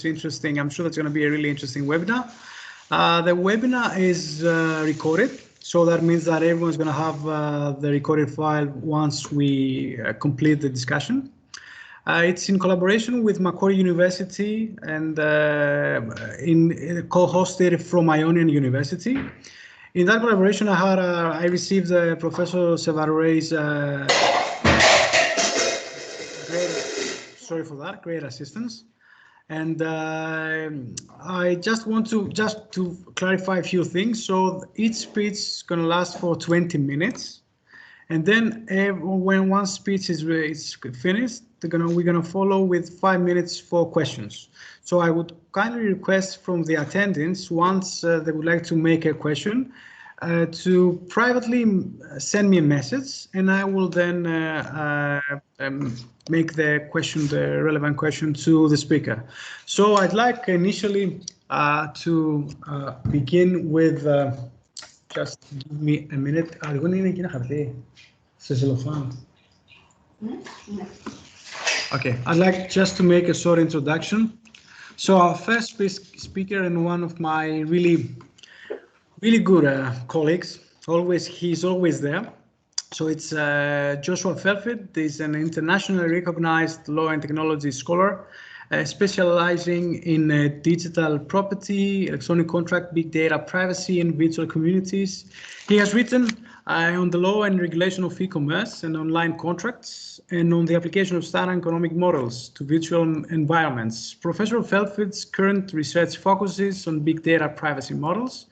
interesting. I'm sure that's going to be a really interesting webinar. The webinar is recorded, so that means that everyone's going to have the recorded file once we complete the discussion. It's in collaboration with Macquarie University and co-hosted from Ionian University. In that collaboration, I received Professor Sevaray's great assistance. And I just want to clarify a few things. So each speech is going to last for 20 minutes. And then when one speech is finished, we're gonna follow with 5 minutes for questions. So I would kindly request from the attendants, once they would like to make a question, to privately send me a message, and I will then make the relevant question to the speaker. So I'd like initially to begin with. Just give me a minute. Okay, I'd like just to make a short introduction. So our first speaker and one of my really good colleagues, he's always there. So it's Joshua Felford. He's an internationally recognized law and technology scholar, specializing in digital property, electronic contract, big data, privacy, and virtual communities. He has written on the law and regulation of e-commerce and online contracts, and on the application of standard economic models to virtual environments. Professor Felford's current research focuses on big data privacy models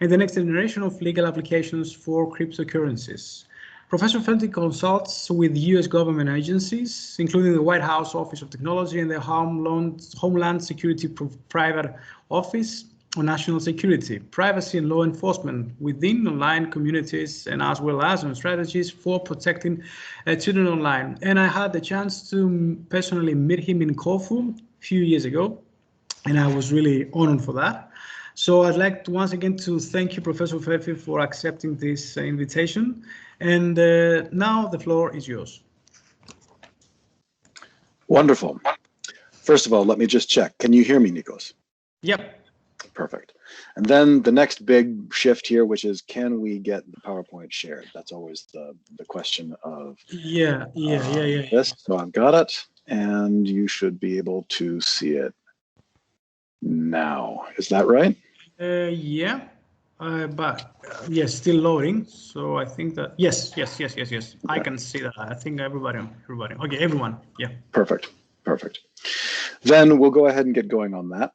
and the next generation of legal applications for cryptocurrencies. Professor Felford consults with U.S. government agencies, including the White House Office of Technology and the Homeland Security Private Office on National Security, Privacy and Law Enforcement within online communities, and as well as on strategies for protecting children online. And I had the chance to personally meet him in Corfu a few years ago, and I was really honored for that. So I'd like to once again to thank you, Professor Felford, for accepting this invitation. And now the floor is yours. Wonderful. First of all, let me just check. Can you hear me, Nikos? Yep. Perfect. And then the next big shift here, which is, can we get the PowerPoint shared? That's always the question of this. So I've got it, and you should be able to see it now. Is that right? Yeah. But yes, still loading. So I think that yes. Okay. I can see that. I think everybody. Okay, everyone. Yeah. Perfect. Then we'll go ahead and get going on that.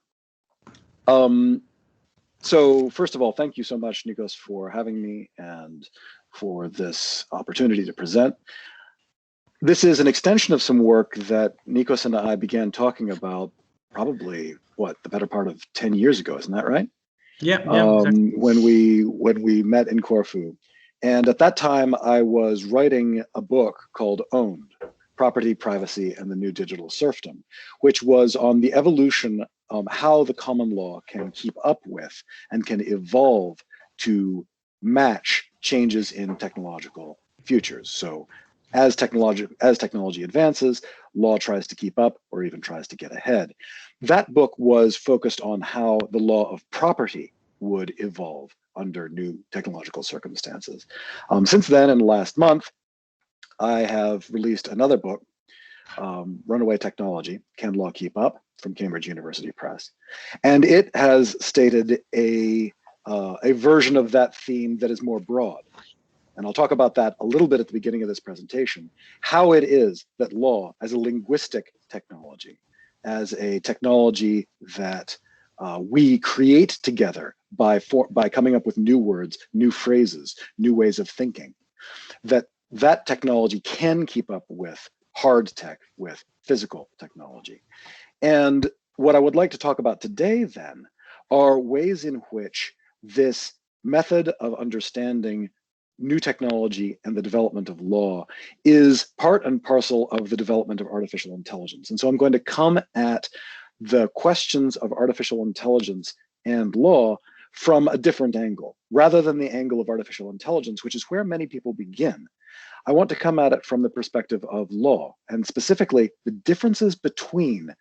So first of all, thank you so much, Nikos, for having me and for this opportunity to present. This is an extension of some work that Nikos and I began talking about probably, the better part of 10 years ago, isn't that right? Yeah, exactly. When we met in Corfu. And at that time, I was writing a book called Owned, Property, Privacy, and the New Digital Serfdom, which was on the evolution of how the common law can keep up with and can evolve to match changes in technological futures. So as technology advances, law tries to keep up or even tries to get ahead. That book was focused on how the law of property would evolve under new technological circumstances. Since then, in the last month, I have released another book, Runaway Technology, Can Law Keep Up? From Cambridge University Press. And it has stated a version of that theme that is more broad. And I'll talk about that a little bit at the beginning of this presentation, how it is that law as a linguistic technology, as a technology that we create together by coming up with new words, new phrases, new ways of thinking, that technology can keep up with hard tech, with physical technology. And what I would like to talk about today then are ways in which this method of understanding new technology and the development of law is part and parcel of the development of artificial intelligence. And so I'm going to come at the questions of artificial intelligence and law from a different angle, rather than the angle of artificial intelligence, which is where many people begin. I want to come at it from the perspective of law, and specifically the differences between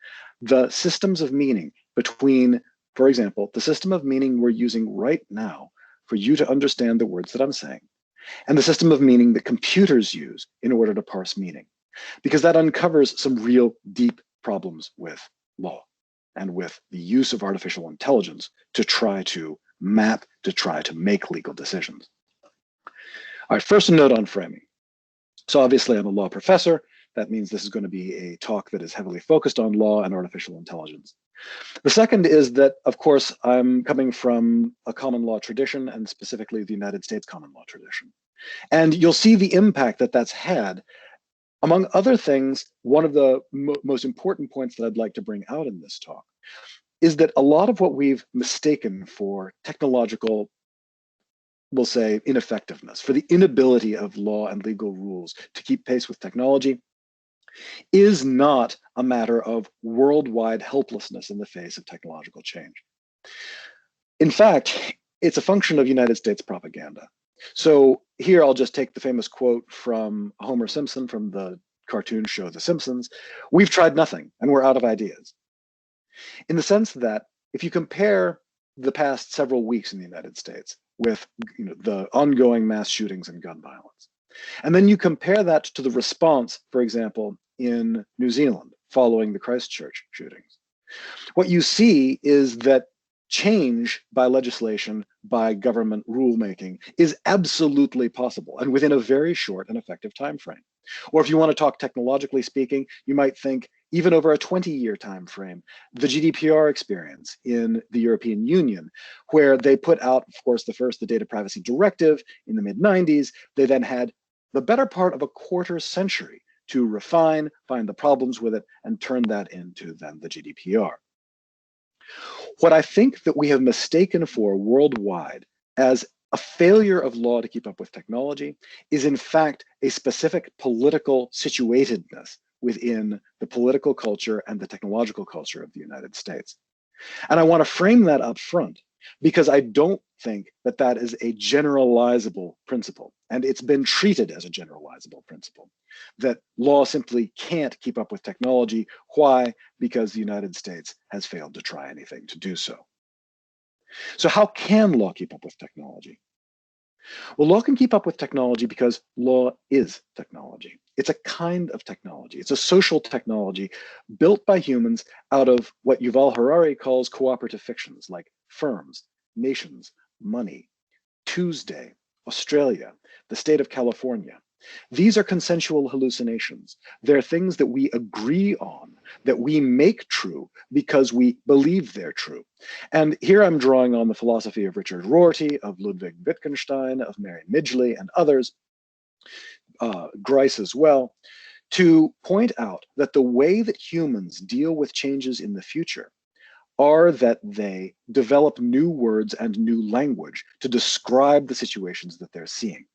the systems of meaning between, for example, the system of meaning we're using right now for you to understand the words that I'm saying, and the system of meaning that computers use in order to parse meaning, because that uncovers some real deep problems with law and with the use of artificial intelligence to try to map, to try to make legal decisions. All right, first a note on framing. So obviously I'm a law professor. That means this is going to be a talk that is heavily focused on law and artificial intelligence. The second is that, of course, I'm coming from a common law tradition, and specifically the United States common law tradition. And you'll see the impact that that's had. Among other things, one of the most important points that I'd like to bring out in this talk is that a lot of what we've mistaken for technological, we'll say, ineffectiveness, for the inability of law and legal rules to keep pace with technology, is not a matter of worldwide helplessness in the face of technological change. In fact, it's a function of United States propaganda. So here I'll just take the famous quote from Homer Simpson from the cartoon show The Simpsons: "We've tried nothing and we're out of ideas." In the sense that if you compare the past several weeks in the United States with the ongoing mass shootings and gun violence, and then you compare that to the response, for example, in New Zealand following the Christchurch shootings, what you see is that change by legislation, by government rulemaking, is absolutely possible, and within a very short and effective time frame. Or if you want to talk technologically speaking, you might think even over a 20-year time frame, the GDPR experience in the European Union, where they put out, of course, the Data Privacy Directive in the mid-90s. They then had the better part of a quarter century to refine, find the problems with it, and turn that into then the GDPR. What I think that we have mistaken for worldwide as a failure of law to keep up with technology is in fact a specific political situatedness within the political culture and the technological culture of the United States. And I want to frame that up front because I don't think that that is a generalizable principle. And it's been treated as a generalizable principle, that law simply can't keep up with technology. Why? Because the United States has failed to try anything to do so. So how can law keep up with technology? Well, law can keep up with technology because law is technology. It's a kind of technology. It's a social technology built by humans out of what Yuval Harari calls cooperative fictions, like firms, nations, money, Tuesday, Australia, the state of California. These are consensual hallucinations. They're things that we agree on, that we make true because we believe they're true. And here I'm drawing on the philosophy of Richard Rorty, of Ludwig Wittgenstein, of Mary Midgley, and others, Grice as well, to point out that the way that humans deal with changes in the future are that they develop new words and new language to describe the situations that they're seeing.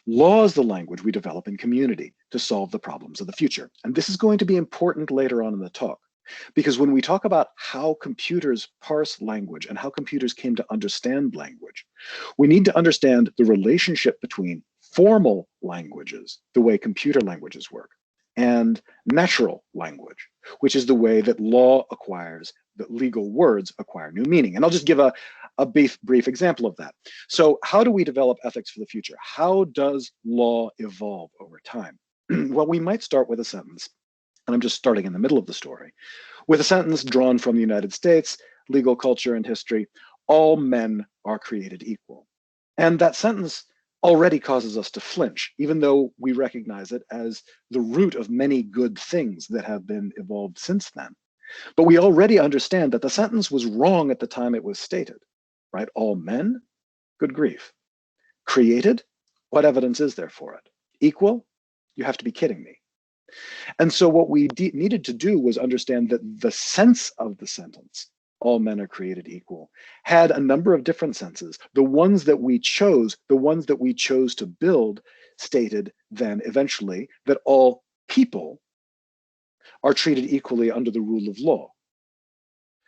Law is the language we develop in community to solve the problems of the future. And this is going to be important later on in the talk, because when we talk about how computers parse language and how computers came to understand language, we need to understand the relationship between formal languages, the way computer languages work, and natural language, which is the way that law acquires, that legal words acquire new meaning. And I'll just give a brief example of that. So how do we develop ethics for the future? How does law evolve over time? Well, we might start with a sentence, and I'm just starting in the middle of the story, with a sentence drawn from the United States, legal culture and history: all men are created equal. And that sentence already causes us to flinch, even though we recognize it as the root of many good things that have been evolved since then. But we already understand that the sentence was wrong at the time it was stated, right? All men? Good grief. Created? What evidence is there for it? Equal? You have to be kidding me. And so what we needed to do was understand that the sense of the sentence, all men are created equal, had a number of different senses. The ones that we chose to build, stated then eventually that all people are treated equally under the rule of law.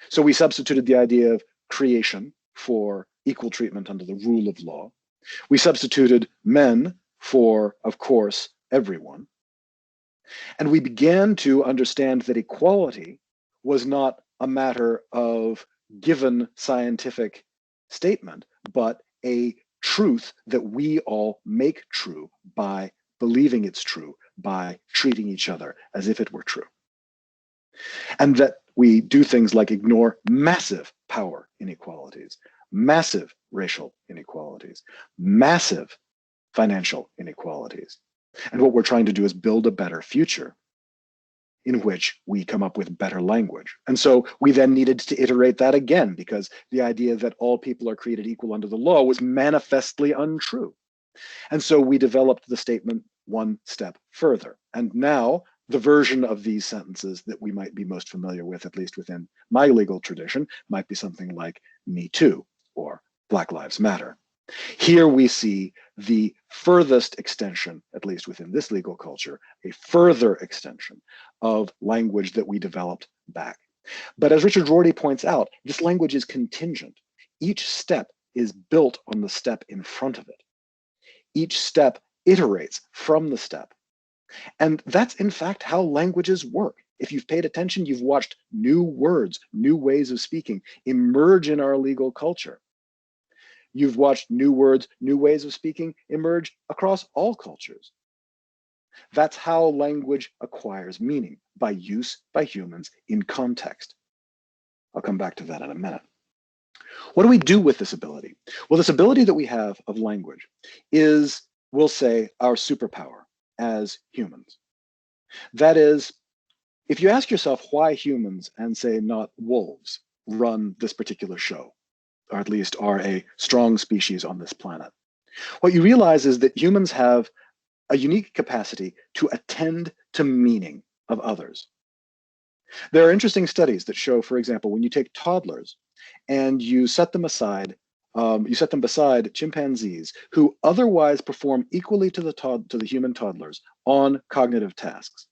So we substituted the idea of creation for equal treatment under the rule of law. We substituted men for, of course, everyone. And we began to understand that equality was not a matter of given scientific statement, but a truth that we all make true by believing it's true, by treating each other as if it were true. And that we do things like ignore massive power inequalities, massive racial inequalities, massive financial inequalities. And what we're trying to do is build a better future in which we come up with better language. And so we then needed to iterate that again, because the idea that all people are created equal under the law was manifestly untrue. And so we developed the statement one step further. And now the version of these sentences that we might be most familiar with, at least within my legal tradition, might be something like "Me Too" or "Black Lives Matter." Here we see the furthest extension, at least within this legal culture, a further extension of language that we developed back. But as Richard Rorty points out, this language is contingent. Each step is built on the step in front of it. Each step iterates from the step. And that's in fact how languages work. If you've paid attention, you've watched new words, new ways of speaking emerge in our legal culture. You've watched new words, new ways of speaking emerge across all cultures. That's how language acquires meaning, by use by humans in context. I'll come back to that in a minute. What do we do with this ability? Well, this ability that we have of language is, we'll say, our superpower as humans. That is, if you ask yourself why humans, and say not wolves, run this particular show, or at least are a strong species on this planet, what you realize is that humans have a unique capacity to attend to meaning of others. There are interesting studies that show, for example, when you take toddlers and you set them aside, you set them beside chimpanzees who otherwise perform equally to the human toddlers on cognitive tasks.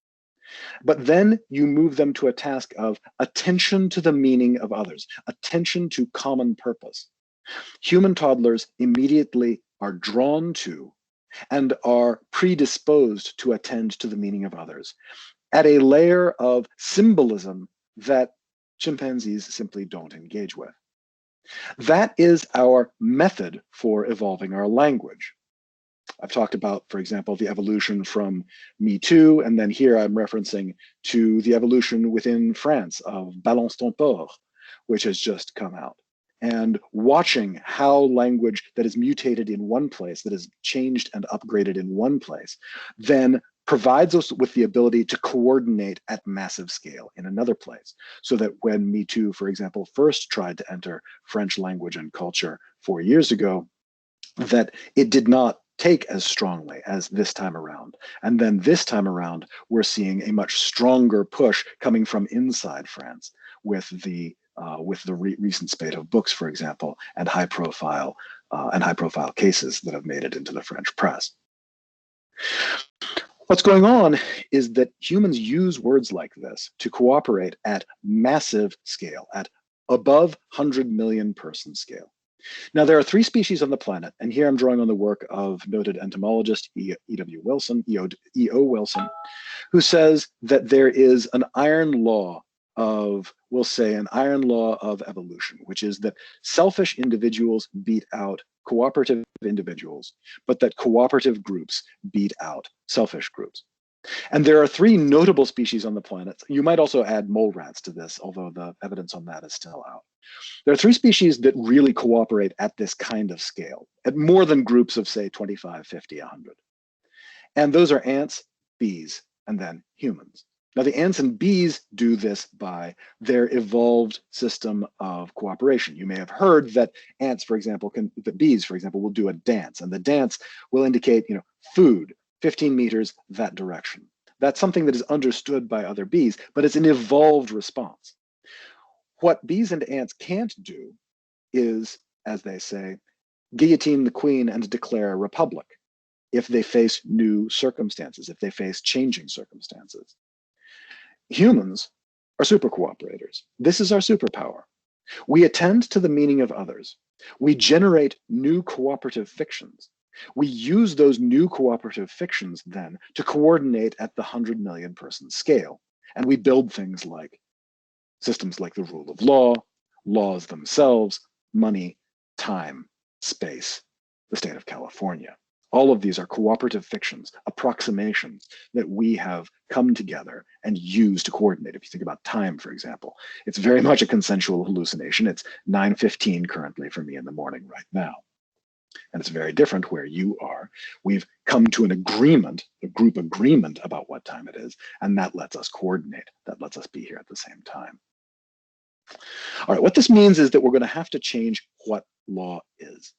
But then you move them to a task of attention to the meaning of others, attention to common purpose. Human toddlers immediately are drawn to and are predisposed to attend to the meaning of others at a layer of symbolism that chimpanzees simply don't engage with. That is our method for evolving our language. I've talked about, for example, the evolution from Me Too, and then here I'm referencing to the evolution within France of Balance ton port, which has just come out. And watching how language that is mutated in one place, that is changed and upgraded in one place, then provides us with the ability to coordinate at massive scale in another place. So that when Me Too, for example, first tried to enter French language and culture 4 years ago, that it did not take as strongly as this time around. And then this time around, we're seeing a much stronger push coming from inside France with the recent spate of books, for example, and high-profile cases that have made it into the French press. What's going on is that humans use words like this to cooperate at massive scale, at above 100 million person scale. Now, there are 3 species on the planet, and here I'm drawing on the work of noted entomologist E.O. Wilson, who says that there is an iron law of, we'll say, an iron law of evolution, which is that selfish individuals beat out cooperative individuals, but that cooperative groups beat out selfish groups. And there are 3 notable species on the planet. You might also add mole rats to this, although the evidence on that is still out. There are 3 species that really cooperate at this kind of scale, at more than groups of, say, 25, 50, 100. And those are ants, bees, and then humans. Now, the ants and bees do this by their evolved system of cooperation. You may have heard that ants, for example, that bees, for example, will do a dance, and the dance will indicate, food, 15 meters that direction. That's something that is understood by other bees, but it's an evolved response. What bees and ants can't do is, as they say, guillotine the queen and declare a republic if they face new circumstances, if they face changing circumstances. Humans are super cooperators. This is our superpower. We attend to the meaning of others. We generate new cooperative fictions. We use those new cooperative fictions then to coordinate at the 100 million person scale. And we build things like systems like the rule of law, laws themselves, money, time, space, the state of California. All of these are cooperative fictions, approximations that we have come together and used to coordinate. If you think about time, for example, it's very much a consensual hallucination. It's 9:15 currently for me in the morning right now. And it's very different where you are. We've come to an agreement, a group agreement about what time it is, and that lets us coordinate. That lets us be here at the same time. All right, what this means is that we're going to have to change what law is.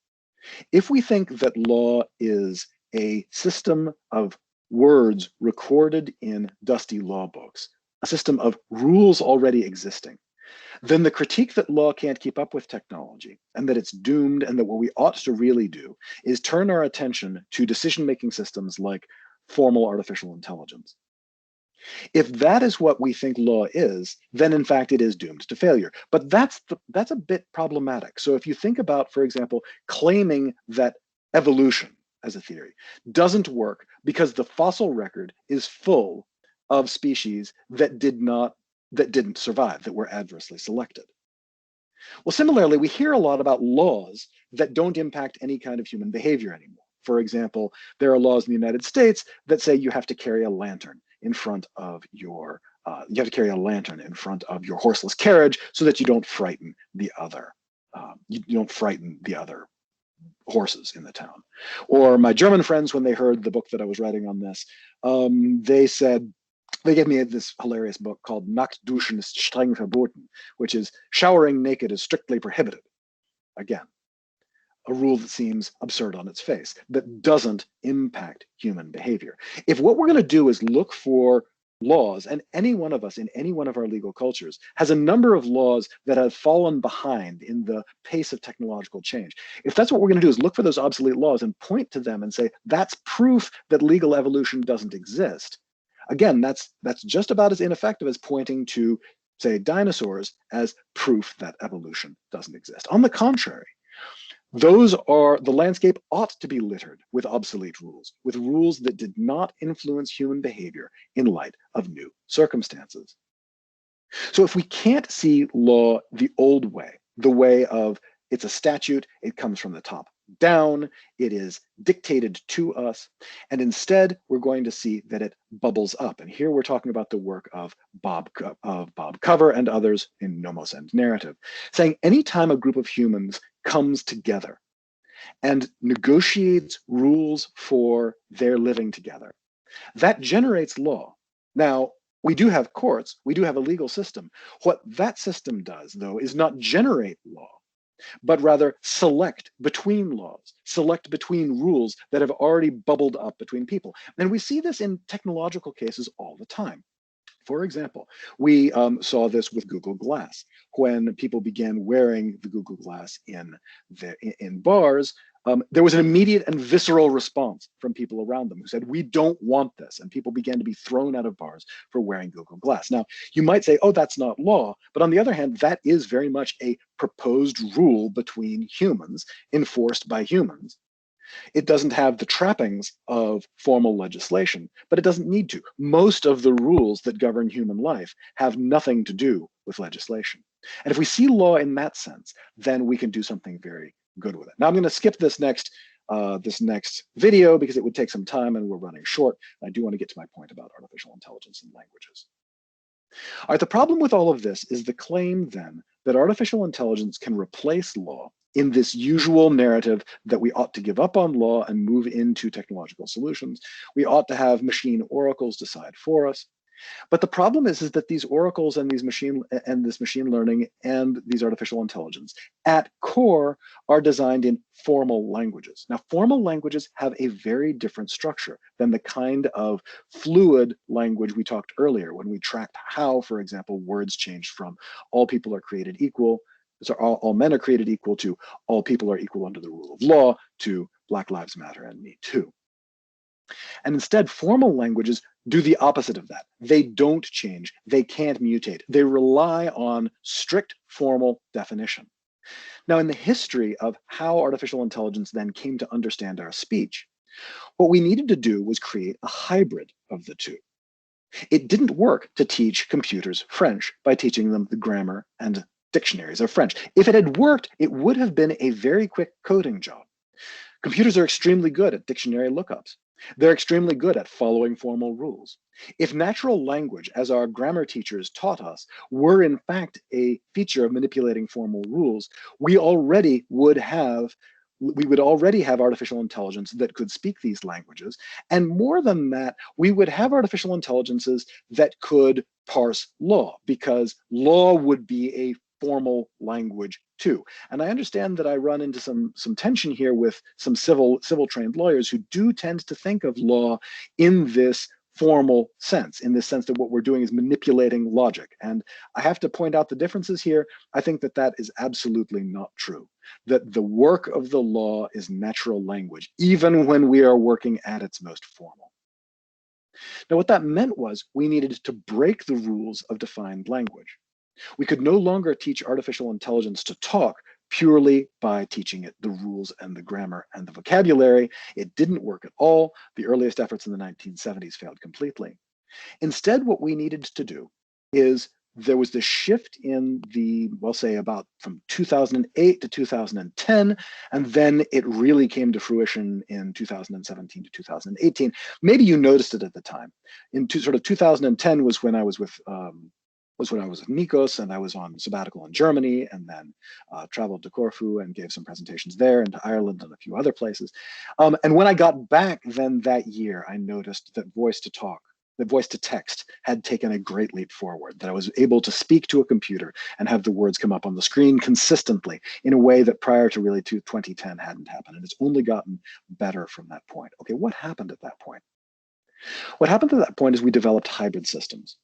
If we think that law is a system of words recorded in dusty law books, a system of rules already existing, then the critique that law can't keep up with technology and that it's doomed, and that what we ought to really do is turn our attention to decision-making systems like formal artificial intelligence. If that is what we think law is, then in fact it is doomed to failure. But that's a bit problematic. So if you think about, for example, claiming that evolution as a theory doesn't work because the fossil record is full of species that didn't survive, that were adversely selected. Well, similarly, we hear a lot about laws that don't impact any kind of human behavior anymore. For example, there are laws in the United States that say you have to carry a lantern in front of your horseless carriage so that you don't frighten the other horses in the town. Or my German friends, when they heard the book that I was writing on this, they gave me this hilarious book called Nackt duschen ist streng verboten, which is showering naked is strictly prohibited. Again, a rule that seems absurd on its face, that doesn't impact human behavior. If what we're going to do is look for laws, and any one of us in any one of our legal cultures has a number of laws that have fallen behind in the pace of technological change. If that's what we're going to do is look for those obsolete laws and point to them and say, that's proof that legal evolution doesn't exist. Again, that's just about as ineffective as pointing to, say, dinosaurs as proof that evolution doesn't exist. On the contrary, the landscape ought to be littered with obsolete rules, with rules that did not influence human behavior in light of new circumstances. So if we can't see law the old way, the way of it's a statute, it comes from the top down, it is dictated to us, and instead we're going to see that it bubbles up. And here we're talking about the work of Bob Cover and others in Nomos and Narrative, saying anytime a group of humans comes together and negotiates rules for their living together, that generates law. Now, we do have courts, we do have a legal system. What that system does, though, is not generate law, but rather select between laws, select between rules that have already bubbled up between people. And we see this in technological cases all the time. For example, we saw this with Google Glass. When people began wearing the Google Glass in bars, there was an immediate and visceral response from people around them who said, we don't want this. And people began to be thrown out of bars for wearing Google Glass. Now, you might say, oh, that's not law. But on the other hand, that is very much a proposed rule between humans, enforced by humans. It doesn't have the trappings of formal legislation, but it doesn't need to. Most of the rules that govern human life have nothing to do with legislation. And if we see law in that sense, then we can do something very good with it. Now I'm going to skip this next video because it would take some time and we're running short. I do want to get to my point about artificial intelligence and languages. All right, the problem with all of this is the claim then that artificial intelligence can replace law in this usual narrative that we ought to give up on law and move into technological solutions. We ought to have machine oracles decide for us. But the problem is that these oracles and this machine learning and these artificial intelligence at core are designed in formal languages. Now, formal languages have a very different structure than the kind of fluid language we talked earlier when we tracked how, for example, words changed from all people are created equal, so all men are created equal, to all people are equal under the rule of law, to Black Lives Matter and Me Too. And instead, formal languages do the opposite of that. They don't change. They can't mutate. They rely on strict formal definition. Now, in the history of how artificial intelligence then came to understand our speech, what we needed to do was create a hybrid of the two. It didn't work to teach computers French by teaching them the grammar and dictionaries of French. If it had worked, it would have been a very quick coding job. Computers are extremely good at dictionary lookups. They're extremely good at following formal rules. If natural language, as our grammar teachers taught us, were in fact a feature of manipulating formal rules, we would already have artificial intelligence that could speak these languages. And more than that, we would have artificial intelligences that could parse law, because law would be a formal language too. And I understand that I run into some tension here with some civil trained lawyers who do tend to think of law in this formal sense, in this sense that what we're doing is manipulating logic. And I have to point out the differences here. I think that that is absolutely not true, that the work of the law is natural language, even when we are working at its most formal. Now, what that meant was we needed to break the rules of defined language. We could no longer teach artificial intelligence to talk purely by teaching it the rules and the grammar and the vocabulary. It didn't work at all. The earliest efforts in the 1970s failed completely. Instead, what we needed to do is there was this shift in the, we'll say about from 2008 to 2010, and then it really came to fruition in 2017 to 2018. Maybe you noticed it at the time. Sort of 2010 was when I was with Nikos, and I was on sabbatical in Germany, and then traveled to Corfu and gave some presentations there, and to Ireland and a few other places. And when I got back then that year, I noticed that voice to text had taken a great leap forward, that I was able to speak to a computer and have the words come up on the screen consistently in a way that prior to really 2010 hadn't happened. And it's only gotten better from that point. Okay, what happened at that point? What happened at that point is we developed hybrid systems.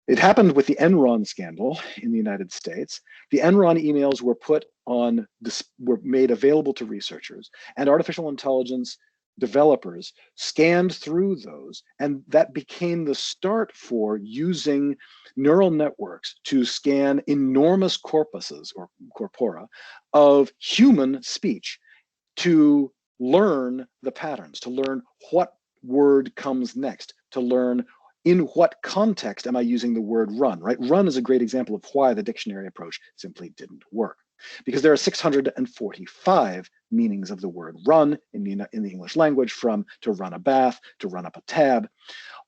It happened with the Enron scandal in the United States. The Enron emails were made available to researchers, and artificial intelligence developers scanned through those, and that became the start for using neural networks to scan enormous corpuses or corpora of human speech to learn the patterns, to learn what word comes next, to learn in what context am I using the word run, right? Run is a great example of why the dictionary approach simply didn't work, because there are 645 meanings of the word run in the English language, from to run a bath, to run up a tab,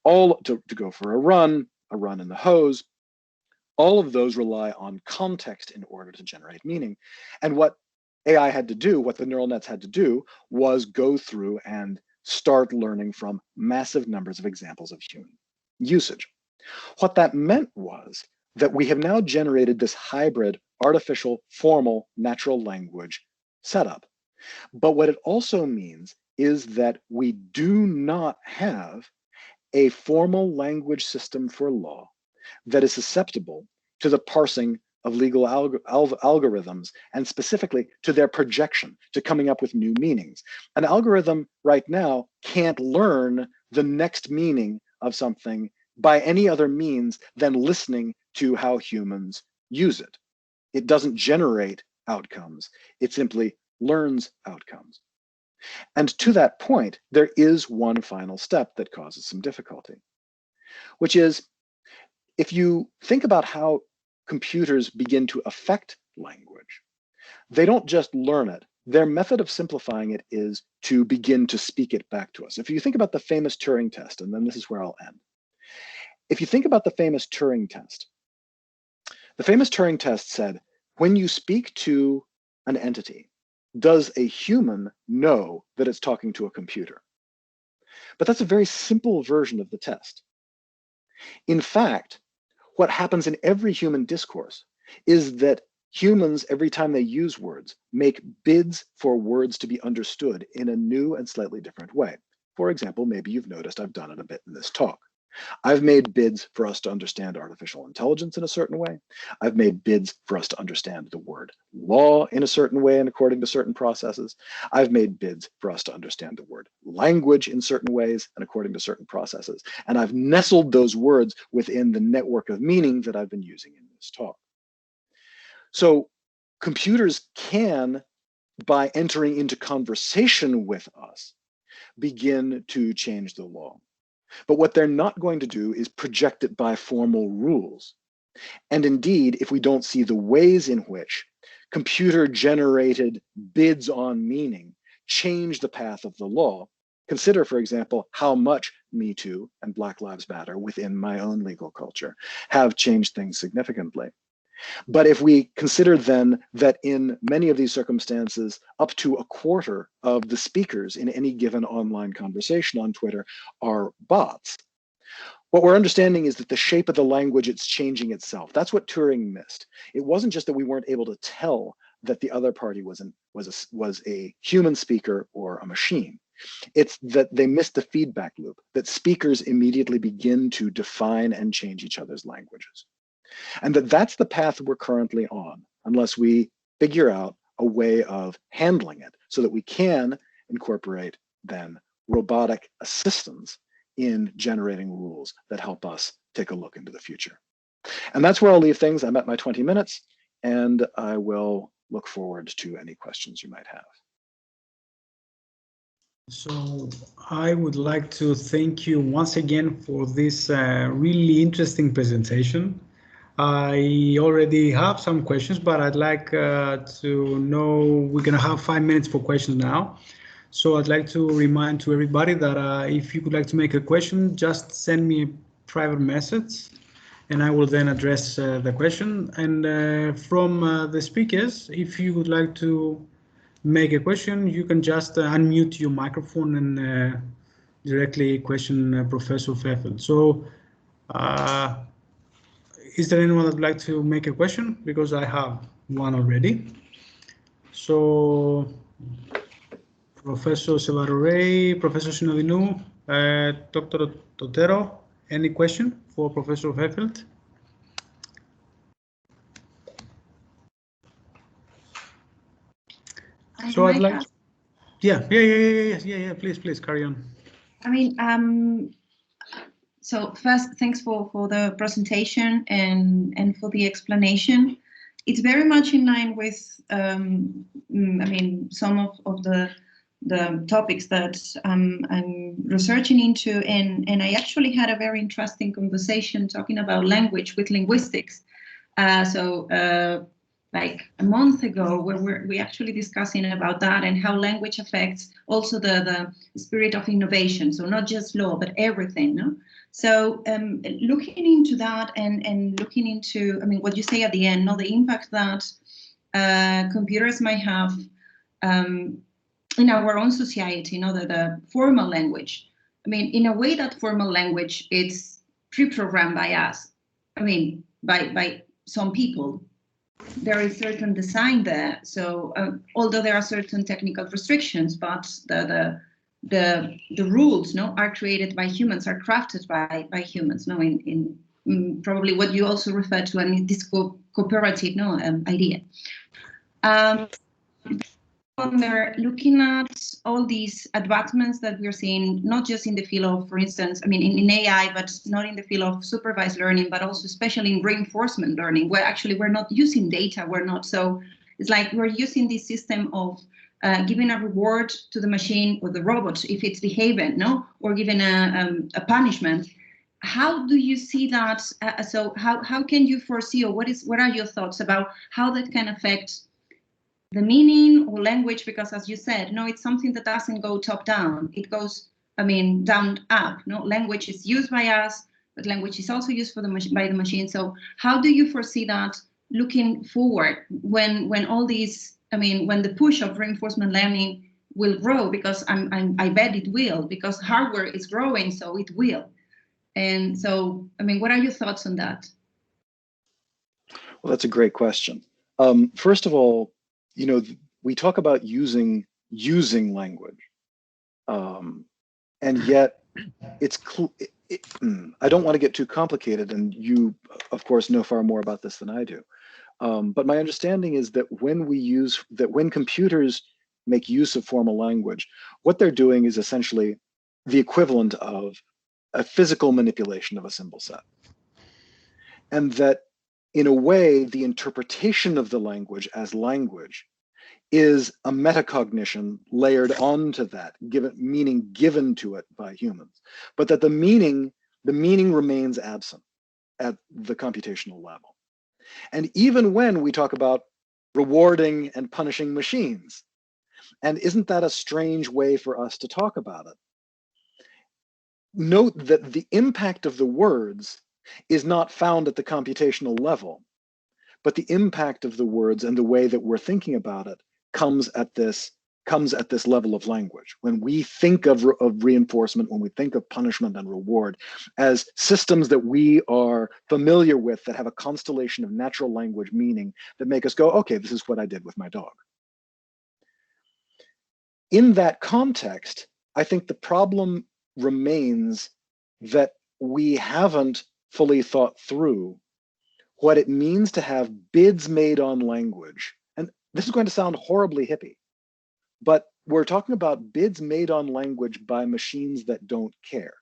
all to go for a run in the hose. All of those rely on context in order to generate meaning. And what AI had to do, what the neural nets had to do, was go through and start learning from massive numbers of examples of human usage. What that meant was that we have now generated this hybrid artificial formal natural language setup. But what it also means is that we do not have a formal language system for law that is susceptible to the parsing of legal algorithms, and specifically to their projection, to coming up with new meanings. An algorithm right now can't learn the next meaning of something by any other means than listening to how humans use it. It doesn't generate outcomes, it simply learns outcomes. And to that point, there is one final step that causes some difficulty, which is, if you think about how computers begin to affect language, they don't just learn it. Their method of simplifying it is to begin to speak it back to us. If you think about the famous Turing test, and then this is where I'll end. If you think about the famous Turing test said, when you speak to an entity, does a human know that it's talking to a computer? But that's a very simple version of the test. In fact, what happens in every human discourse is that humans, every time they use words, make bids for words to be understood in a new and slightly different way. For example, maybe you've noticed I've done it a bit in this talk. I've made bids for us to understand artificial intelligence in a certain way. I've made bids for us to understand the word law in a certain way and according to certain processes. I've made bids for us to understand the word language in certain ways and according to certain processes. And I've nestled those words within the network of meaning that I've been using in this talk. So computers can, by entering into conversation with us, begin to change the law. But what they're not going to do is project it by formal rules. And indeed, if we don't see the ways in which computer-generated bids on meaning change the path of the law, consider, for example, how much Me Too and Black Lives Matter within my own legal culture have changed things significantly. But if we consider then that in many of these circumstances, up to a quarter of the speakers in any given online conversation on Twitter are bots, what we're understanding is that the shape of the language, it's changing itself. That's what Turing missed. It wasn't just that we weren't able to tell that the other party was a human speaker or a machine. It's that they missed the feedback loop, that speakers immediately begin to define and change each other's languages. And that's the path we're currently on, unless we figure out a way of handling it so that we can incorporate then robotic assistance in generating rules that help us take a look into the future. And that's where I'll leave things. I'm at my 20 minutes, and I will look forward to any questions you might have. So I would like to thank you once again for this really interesting presentation. I already have some questions, but I'd like to know, we're going to have 5 minutes for questions now. So I'd like to remind to everybody that if you would like to make a question, just send me a private message and I will then address the question. And from the speakers, if you would like to make a question, you can just unmute your microphone and directly question Professor Pfeffel. So is there anyone that would like to make a question? Because I have one already. So Professor Sevarore, Professor Synodinou, Dr. Totero, any question for Professor Pfeffel? So I'd like, yeah, please carry on. I mean, so first, thanks for the presentation and for the explanation. It's very much in line with, I mean, some of the topics that I'm researching into, and I actually had a very interesting conversation talking about language with linguistics. Like a month ago, where we actually discussing about that and how language affects also the spirit of innovation. So not just law, but everything. No? So looking into that and looking into, I mean, what you say at the end, no, the impact that computers might have in our own society, you know, the formal language. I mean, in a way that formal language, it's pre-programmed by us. I mean, by some people. There is certain design there. So although there are certain technical restrictions, but the rules, no, are created by humans, are crafted by humans, no, in probably what you also refer to in this cooperative, no, idea. When we're looking at all these advancements that we're seeing, not just in the field of, for instance, I mean, in AI, but not in the field of supervised learning, but also especially in reinforcement learning, where actually we're not using data, we're not. So it's like we're using this system of giving a reward to the machine or the robot if it's behaving, no, or giving a punishment. How do you see that? So how can you foresee, or what are your thoughts about how that can affect the meaning or language? Because as you said, no, it's something that doesn't go top down. It goes, I mean, down up. No, language is used by us, but language is also used for by the machine. So how do you foresee that looking forward when all these, I mean, when the push of reinforcement learning will grow? Because I bet it will, because hardware is growing, so it will. And so, I mean, what are your thoughts on that? Well, that's a great question. First of all, you know, we talk about using language, and yet it's I don't want to get too complicated, and you, of course, know far more about this than I do. But my understanding is that when computers make use of formal language, what they're doing is essentially the equivalent of a physical manipulation of a symbol set, and that in a way, the interpretation of the language as language is a metacognition layered onto that, meaning given to it by humans, but that the meaning remains absent at the computational level. And even when we talk about rewarding and punishing machines, and isn't that a strange way for us to talk about it? Note that the impact of the words is not found at the computational level, but the impact of the words and the way that we're thinking about it comes at this level of language. When we think of reinforcement, when we think of punishment and reward as systems that we are familiar with, that have a constellation of natural language meaning that make us go, okay, this is what I did with my dog. In that context, I think the problem remains that we haven't fully thought through what it means to have bids made on language. And this is going to sound horribly hippie, but we're talking about bids made on language by machines that don't care.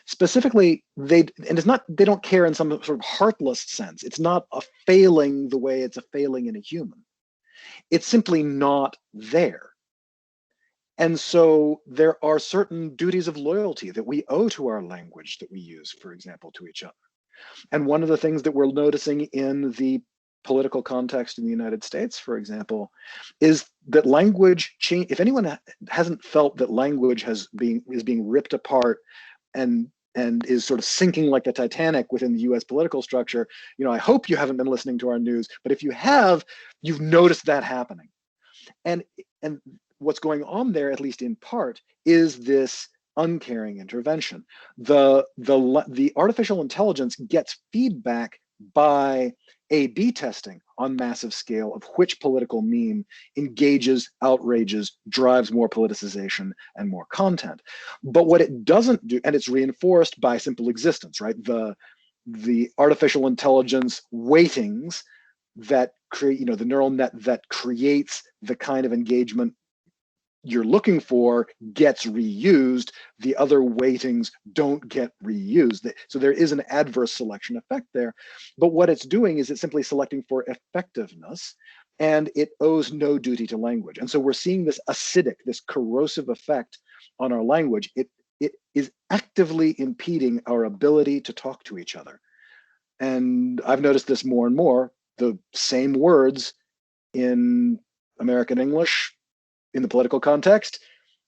Specifically, they don't care in some sort of heartless sense. It's not a failing the way it's a failing in a human. It's simply not there. And so there are certain duties of loyalty that we owe to our language that we use, for example, to each other. And one of the things that we're noticing in the political context in the United States, for example, is that language change. If anyone hasn't felt that language is being ripped apart and is sort of sinking like the Titanic within the US political structure, I hope you haven't been listening to our news, but if you have, you've noticed that happening. And what's going on there, at least in part, is this uncaring intervention. The artificial intelligence gets feedback by A/B testing on massive scale of which political meme engages, outrages, drives more politicization and more content. But what it doesn't do, and it's reinforced by simple existence, right? The artificial intelligence weightings that create, the neural net that creates the kind of engagement you're looking for gets reused. The other weightings don't get reused. So there is an adverse selection effect there. But what it's doing is it's simply selecting for effectiveness, and it owes no duty to language. And so we're seeing this acidic, this corrosive effect on our language. It is actively impeding our ability to talk to each other. And I've noticed this more and more. The same words in American English in the political context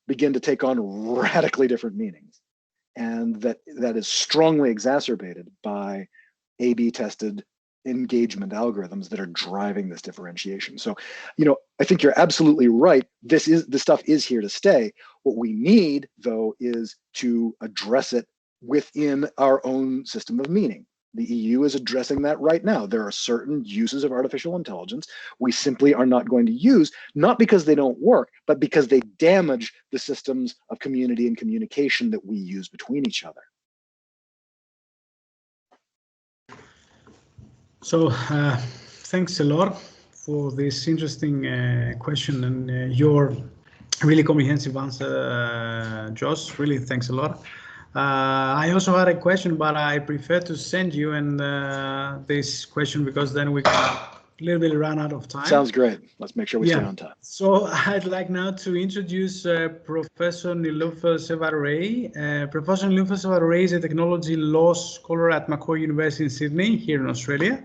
begin to take on radically different meanings. And that is strongly exacerbated by A/B tested engagement algorithms that are driving this differentiation. So, I think you're absolutely right. This stuff is here to stay. What we need, though, is to address it within our own system of meaning. The EU is addressing that right now. There are certain uses of artificial intelligence we simply are not going to use, not because they don't work, but because they damage the systems of community and communication that we use between each other. So thanks a lot for this interesting question and your really comprehensive answer, Josh. Really, thanks a lot. I also had a question, but I prefer to send you this question because then we can a little bit run out of time. Sounds great. Let's make sure we stay on time. So I'd like now to introduce Professor Niloufar Sevarrey. Professor Niloufar Sevarrey is a technology law scholar at Macquarie University in Sydney, here in Australia.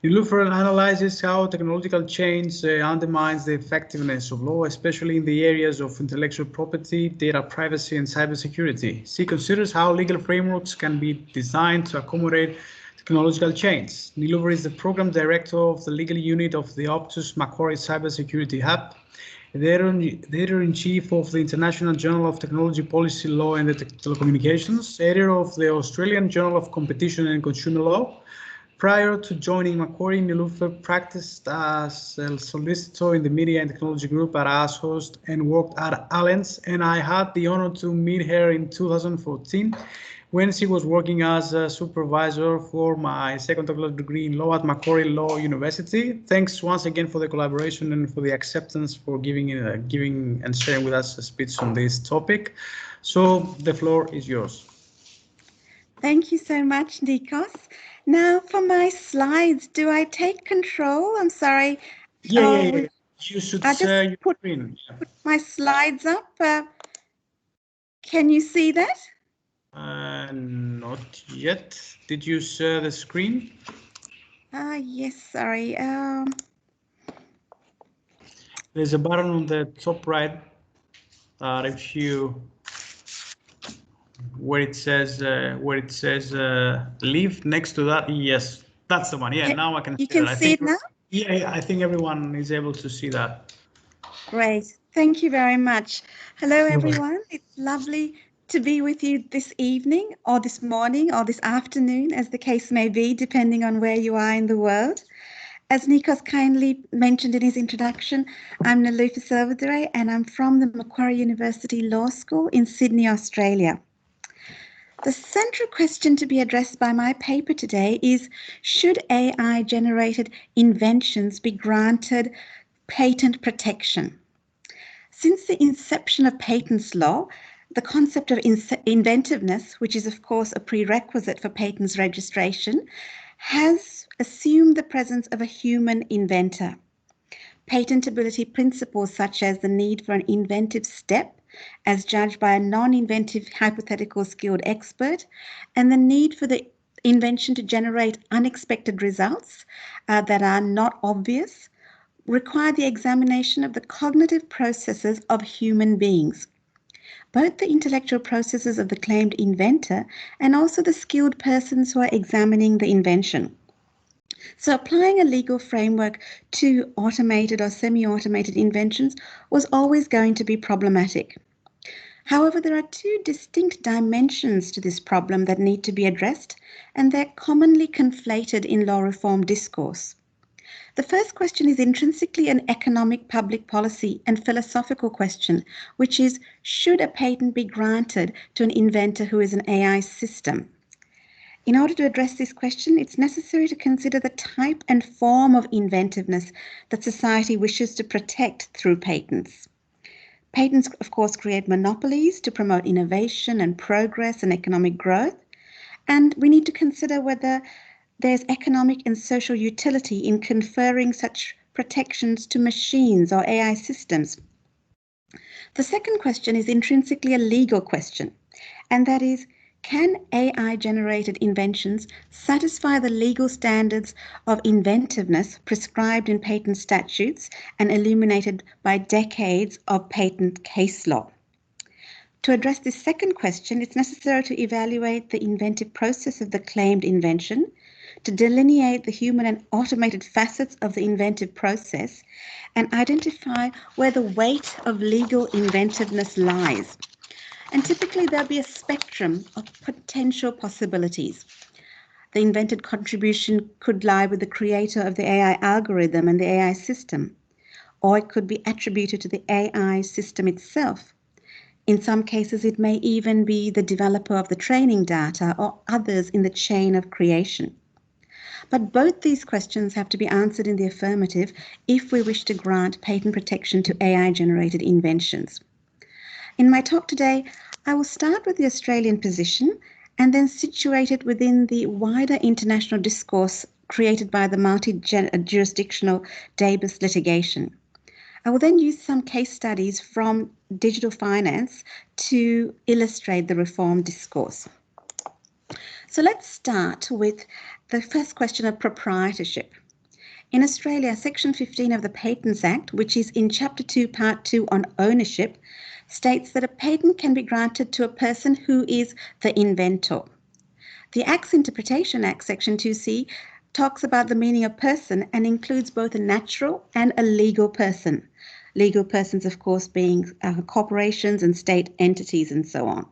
Niloufar analyzes how technological change undermines the effectiveness of law, especially in the areas of intellectual property, data privacy, and cybersecurity. She considers how legal frameworks can be designed to accommodate technological change. Niloufar is the program director of the legal unit of the Optus Macquarie Cybersecurity Hub, editor-in-chief of the International Journal of Technology Policy Law and Telecommunications, editor of the Australian Journal of Competition and Consumer Law. Prior to joining Macquarie, Niloufar practiced as a solicitor in the Media and Technology Group at Ashurst and worked at Allens, and I had the honor to meet her in 2014 when she was working as a supervisor for my second doctoral degree in law at Macquarie Law University. Thanks once again for the collaboration and for the acceptance for giving and sharing with us a speech on this topic. So the floor is yours. Thank you so much, Nikos. Now for my slides, do I take control? I'm sorry. Yeah. You should I share just your put screen. my slides up. Can you see that? Not yet. Did you share the screen? Yes, sorry. There's a button on the top right that if you where it says leave, next to that, yes, that's the one. Yeah, now I can you see can that. see it now? Yeah, I think everyone is able to see that. Great. Thank you very much. Hello, everyone. It's lovely to be with you this evening or this morning or this afternoon, as the case may be, depending on where you are in the world. As Nikos kindly mentioned in his introduction, I'm Nilufer Servadure and I'm from the Macquarie University Law School in Sydney, Australia. The central question to be addressed by my paper today is, should AI-generated inventions be granted patent protection? Since the inception of patents law, the concept of inventiveness, which is of course a prerequisite for patents registration, has assumed the presence of a human inventor. Patentability principles such as the need for an inventive step, as judged by a non-inventive hypothetical skilled expert, and the need for the invention to generate unexpected results that are not obvious, require the examination of the cognitive processes of human beings, both the intellectual processes of the claimed inventor and also the skilled persons who are examining the invention. So applying a legal framework to automated or semi-automated inventions was always going to be problematic. However, there are two distinct dimensions to this problem that need to be addressed, and they're commonly conflated in law reform discourse. The first question is intrinsically an economic public policy and philosophical question, which is, should a patent be granted to an inventor who is an AI system? In order to address this question, it's necessary to consider the type and form of inventiveness that society wishes to protect through patents. Patents, of course, create monopolies to promote innovation and progress and economic growth, and we need to consider whether there's economic and social utility in conferring such protections to machines or AI systems. The second question is intrinsically a legal question, and that is, can AI-generated inventions satisfy the legal standards of inventiveness prescribed in patent statutes and illuminated by decades of patent case law? To address this second question, it's necessary to evaluate the inventive process of the claimed invention, to delineate the human and automated facets of the inventive process, and identify where the weight of legal inventiveness lies. And typically there'll be a spectrum of potential possibilities. The invented contribution could lie with the creator of the AI algorithm and the AI system, or it could be attributed to the AI system itself. In some cases, it may even be the developer of the training data or others in the chain of creation. But both these questions have to be answered in the affirmative if we wish to grant patent protection to AI-generated inventions. In my talk today, I will start with the Australian position and then situate it within the wider international discourse created by the multi-jurisdictional Davis litigation. I will then use some case studies from digital finance to illustrate the reform discourse. So let's start with the first question of proprietorship. In Australia, Section 15 of the Patents Act, which is in Chapter 2, Part 2 on ownership, states that a patent can be granted to a person who is the inventor. The Act's Interpretation Act, Section 2C, talks about the meaning of person and includes both a natural and a legal person. Legal persons, of course, being corporations and state entities and so on.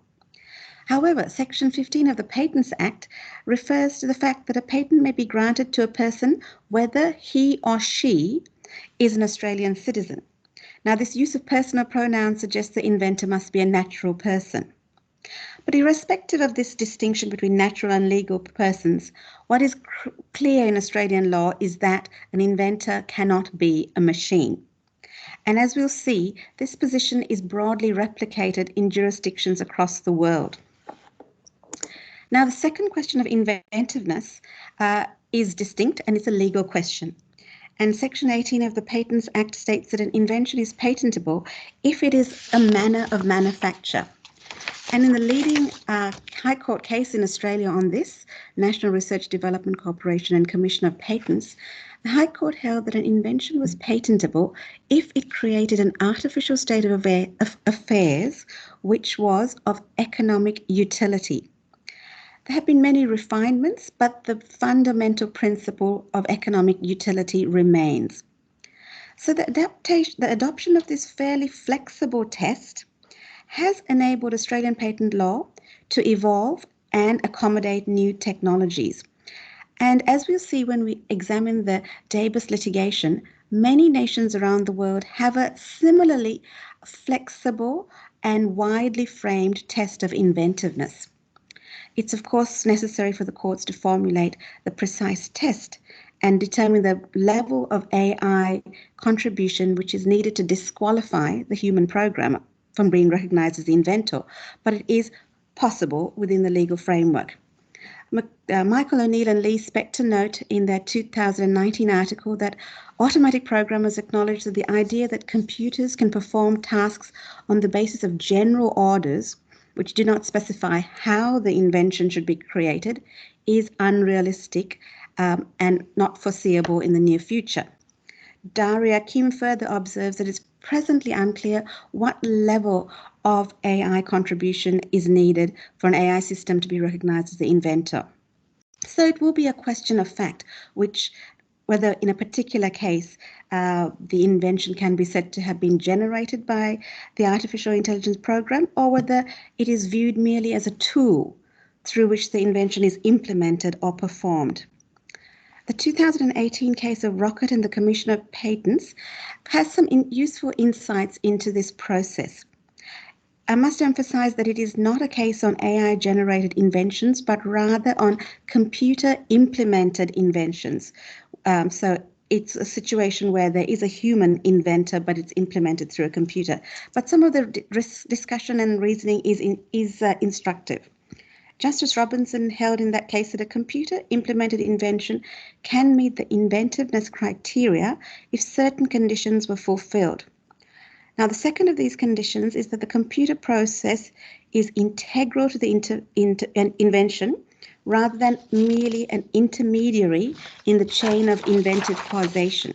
However, Section 15 of the Patents Act refers to the fact that a patent may be granted to a person whether he or she is an Australian citizen. Now, this use of personal pronouns suggests the inventor must be a natural person. But irrespective of this distinction between natural and legal persons, what is clear in Australian law is that an inventor cannot be a machine. And as we'll see, this position is broadly replicated in jurisdictions across the world. Now, the second question of inventiveness is distinct and it's a legal question. And Section 18 of the Patents Act states that an invention is patentable if it is a manner of manufacture. And in the leading High Court case in Australia on this, National Research Development Corporation and Commission of Patents, the High Court held that an invention was patentable if it created an artificial state of affairs which was of economic utility. There have been many refinements, but the fundamental principle of economic utility remains. So the adoption of this fairly flexible test has enabled Australian patent law to evolve and accommodate new technologies. And as we'll see when we examine the Davis litigation, many nations around the world have a similarly flexible and widely framed test of inventiveness. It's of course necessary for the courts to formulate the precise test and determine the level of AI contribution which is needed to disqualify the human programmer from being recognised as the inventor, but it is possible within the legal framework. Michael O'Neill and Lee Spector note in their 2019 article that automatic programmers acknowledge that the idea that computers can perform tasks on the basis of general orders which do not specify how the invention should be created is unrealistic and not foreseeable in the near future. Daria Kim further observes that it's presently unclear what level of AI contribution is needed for an AI system to be recognised as the inventor. So it will be a question of fact, whether in a particular case the invention can be said to have been generated by the artificial intelligence program, or whether it is viewed merely as a tool through which the invention is implemented or performed. The 2018 case of Rocket and the Commission of Patents has some useful insights into this process. I must emphasize that it is not a case on AI-generated inventions, but rather on computer-implemented inventions. So it's a situation where there is a human inventor, but it's implemented through a computer. But some of the discussion and reasoning is instructive. Justice Robinson held in that case that a computer-implemented invention can meet the inventiveness criteria if certain conditions were fulfilled. Now, the second of these conditions is that the computer process is integral to the invention rather than merely an intermediary in the chain of inventive causation.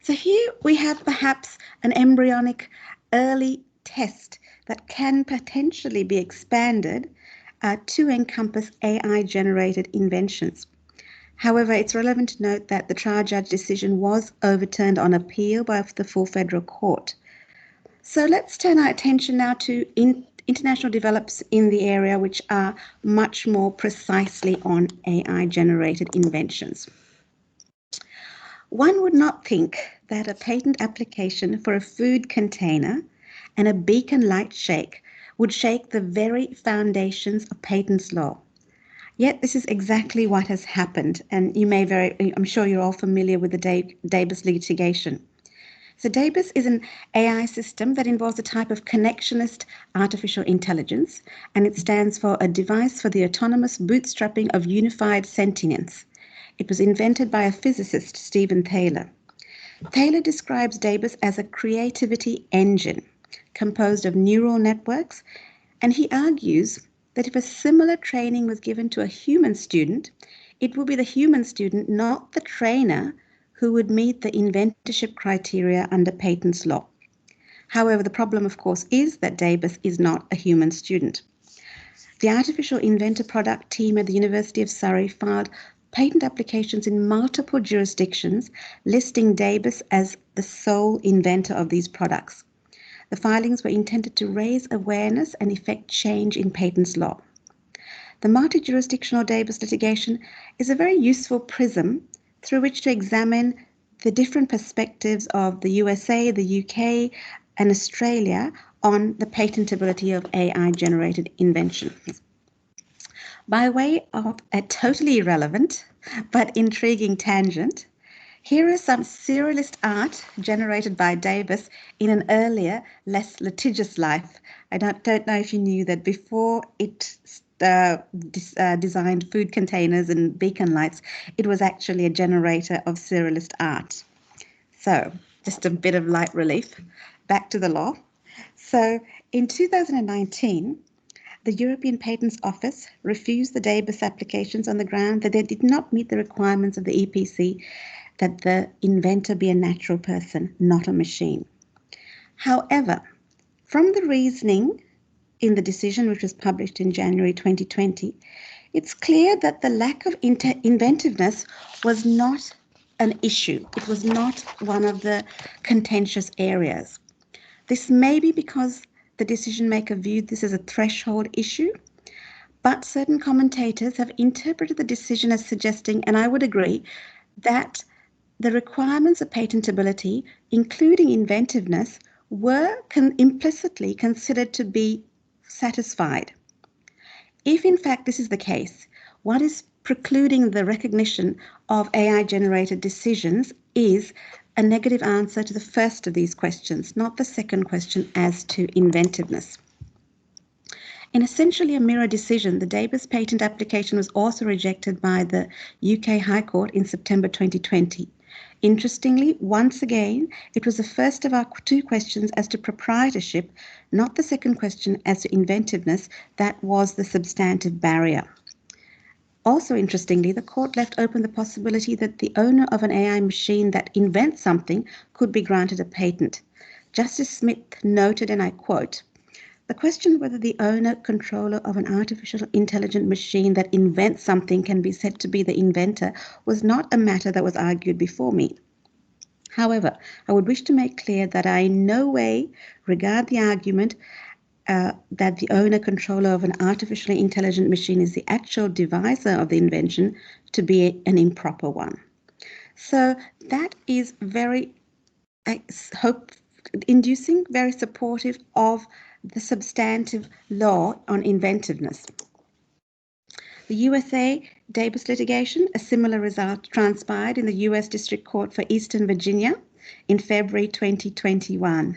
So here we have perhaps an embryonic early test that can potentially be expanded to encompass AI-generated inventions. However, it's relevant to note that the trial judge decision was overturned on appeal by the full federal court. So let's turn our attention now to international develops in the area which are much more precisely on AI-generated inventions. One would not think that a patent application for a food container and a beacon light shake would shake the very foundations of patents law. Yet this is exactly what has happened, and I'm sure you're all familiar with the Davis litigation. So Davis is an AI system that involves a type of connectionist artificial intelligence, and it stands for a device for the autonomous bootstrapping of unified sentience. It was invented by a physicist, Stephen Thaler. Thaler describes Davis as a creativity engine composed of neural networks, and he argues that if a similar training was given to a human student, it will be the human student, not the trainer, who would meet the inventorship criteria under patents law. However, the problem, of course, is that Davis is not a human student. The artificial inventor product team at the University of Surrey filed patent applications in multiple jurisdictions, listing Davis as the sole inventor of these products. The filings were intended to raise awareness and effect change in patents law. The multi-jurisdictional Davis litigation is a very useful prism through which to examine the different perspectives of the USA, the UK, and Australia on the patentability of AI-generated inventions. By way of a totally irrelevant but intriguing tangent, here is some surrealist art generated by Davis in an earlier, less litigious life. I don't know if you knew that before it designed food containers and beacon lights. It was actually a generator of surrealist art. So just a bit of light relief. Back to the law. So in 2019, the European Patents Office refused the DABUS applications on the ground that they did not meet the requirements of the EPC, that the inventor be a natural person, not a machine. However, from the reasoning in the decision, which was published in January 2020, it's clear that the lack of inventiveness was not an issue. It was not one of the contentious areas. This may be because the decision maker viewed this as a threshold issue, but certain commentators have interpreted the decision as suggesting, and I would agree, that the requirements of patentability, including inventiveness, were implicitly considered to be satisfied. If in fact this is the case, what is precluding the recognition of AI-generated decisions is a negative answer to the first of these questions, not the second question as to inventiveness. In essentially a mirror decision, the DABUS patent application was also rejected by the UK High Court in September 2020. Interestingly, once again, it was the first of our two questions as to proprietorship, not the second question as to inventiveness, that was the substantive barrier. Also interestingly, the court left open the possibility that the owner of an AI machine that invents something could be granted a patent. Justice Smith noted, and I quote, "The question whether the owner, controller of an artificial intelligent machine that invents something can be said to be the inventor was not a matter that was argued before me. However, I would wish to make clear that I in no way regard the argument that the owner, controller of an artificially intelligent machine is the actual deviser of the invention to be an improper one." So that is very hope-inducing, very supportive of the substantive law on inventiveness. The USA DABUS litigation, a similar result transpired in the US District Court for Eastern Virginia in February 2021.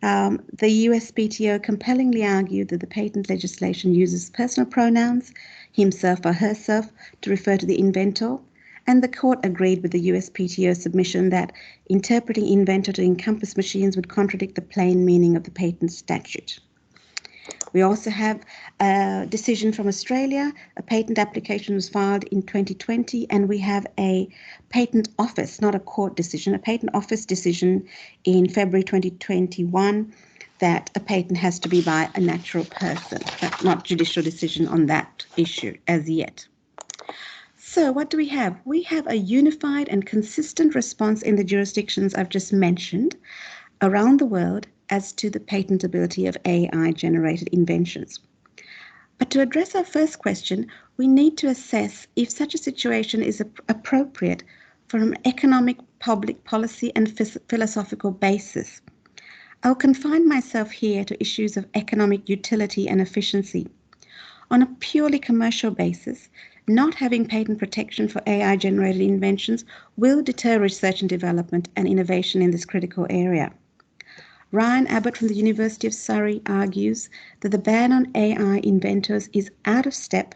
The USPTO compellingly argued that the patent legislation uses personal pronouns, himself or herself, to refer to the inventor, and the court agreed with the USPTO submission that interpreting inventor to encompass machines would contradict the plain meaning of the patent statute. We also have a decision from Australia. A patent application was filed in 2020, and we have a patent office, not a court decision, a patent office decision in February 2021 that a patent has to be by a natural person, but not judicial decision on that issue as yet. So what do we have? We have a unified and consistent response in the jurisdictions I've just mentioned around the world as to the patentability of AI-generated inventions. But to address our first question, we need to assess if such a situation is appropriate from an economic, public policy and philosophical basis. I'll confine myself here to issues of economic utility and efficiency. On a purely commercial basis, not having patent protection for AI-generated inventions will deter research and development and innovation in this critical area. Ryan Abbott from the University of Surrey argues that the ban on AI inventors is out of step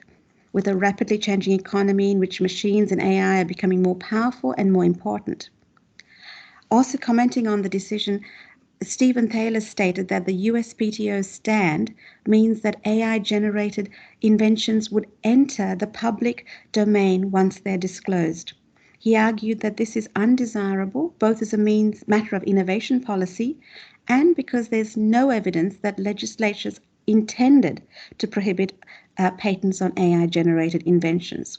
with a rapidly changing economy in which machines and AI are becoming more powerful and more important. Also commenting on the decision, Stephen Taylor stated that the USPTO's stand means that AI-generated inventions would enter the public domain once they're disclosed. He argued that this is undesirable, both as a matter of innovation policy and because there's no evidence that legislatures intended to prohibit patents on AI-generated inventions.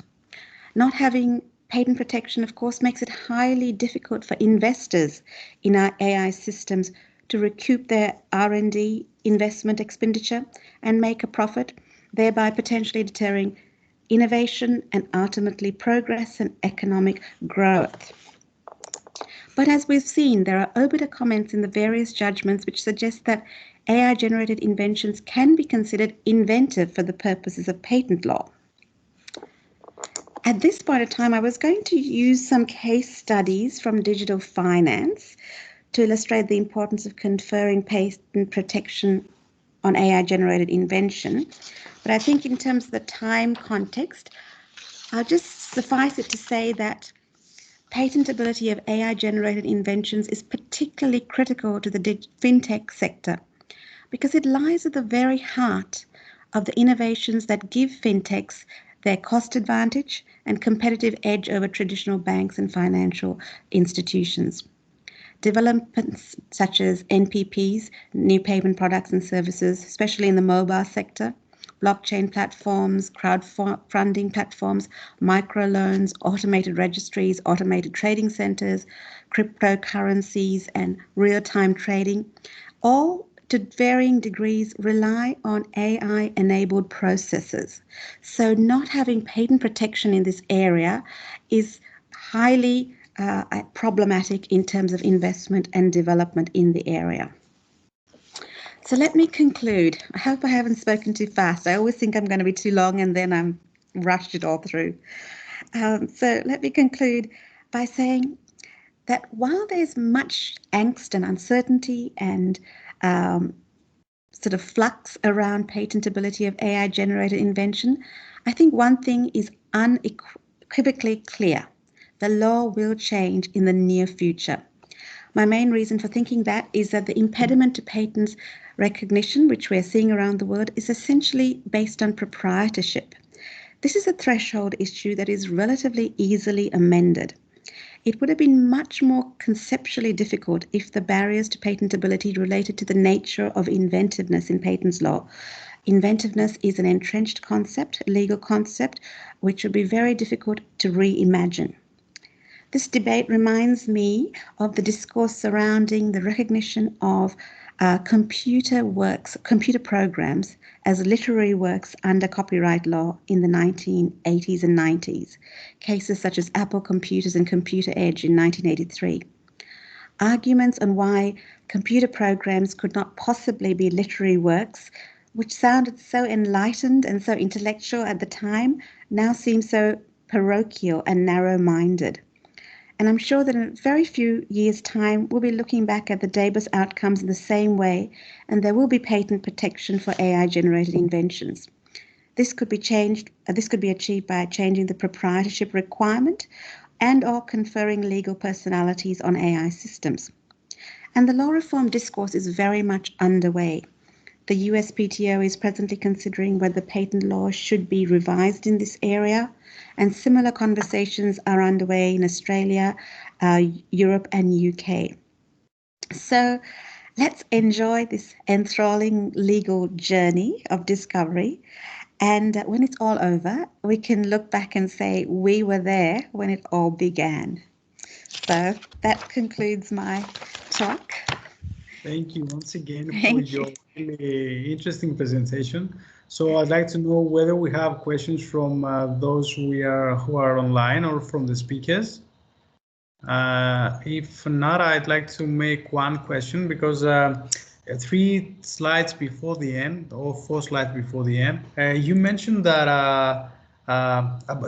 Not having patent protection, of course, makes it highly difficult for investors in our AI systems to recoup their R&D investment expenditure and make a profit, thereby potentially deterring innovation and ultimately progress and economic growth. But as we've seen, there are obiter comments in the various judgments which suggest that AI-generated inventions can be considered inventive for the purposes of patent law. At this point of time, I was going to use some case studies from digital finance to illustrate the importance of conferring patent protection on AI-generated invention. But I think in terms of the time context, I'll just suffice it to say that patentability of AI-generated inventions is particularly critical to the fintech sector because it lies at the very heart of the innovations that give fintechs their cost advantage and competitive edge over traditional banks and financial institutions. Developments such as NPPs, new payment products and services, especially in the mobile sector, blockchain platforms, crowdfunding platforms, microloans, automated registries, automated trading centers, cryptocurrencies, and real-time trading, all to varying degrees rely on AI-enabled processes. So not having patent protection in this area is highly problematic in terms of investment and development in the area. So let me conclude. I hope I haven't spoken too fast. I always think I'm going to be too long and then I'm rushed it all through. So let me conclude by saying that while there's much angst and uncertainty and sort of flux around patentability of AI-generated invention, I think one thing is unequivocally clear. The law will change in the near future. My main reason for thinking that is that the impediment to patents recognition, which we're seeing around the world, is essentially based on proprietorship. This is a threshold issue that is relatively easily amended. It would have been much more conceptually difficult if the barriers to patentability related to the nature of inventiveness in patents law. Inventiveness is an entrenched concept, a legal concept, which would be very difficult to reimagine. This debate reminds me of the discourse surrounding the recognition of computer programs as literary works under copyright law in the 1980s and 90s, cases such as Apple Computers and Computer Edge in 1983. Arguments on why computer programs could not possibly be literary works, which sounded so enlightened and so intellectual at the time, now seem so parochial and narrow-minded. And I'm sure that in a very few years' time, we'll be looking back at the Davis outcomes in the same way, and there will be patent protection for AI-generated inventions. This could be achieved by changing the proprietorship requirement and/or conferring legal personalities on AI systems. And the law reform discourse is very much underway. The USPTO is presently considering whether patent law should be revised in this area, and similar conversations are underway in Australia, Europe, and UK. So let's enjoy this enthralling legal journey of discovery. And when it's all over, we can look back and say we were there when it all began. So that concludes my talk. Thank you once again for your really interesting presentation. So I'd like to know whether we have questions from those who are online or from the speakers. If not, I'd like to make one question because 3 slides before the end, or 4 slides before the end, you mentioned that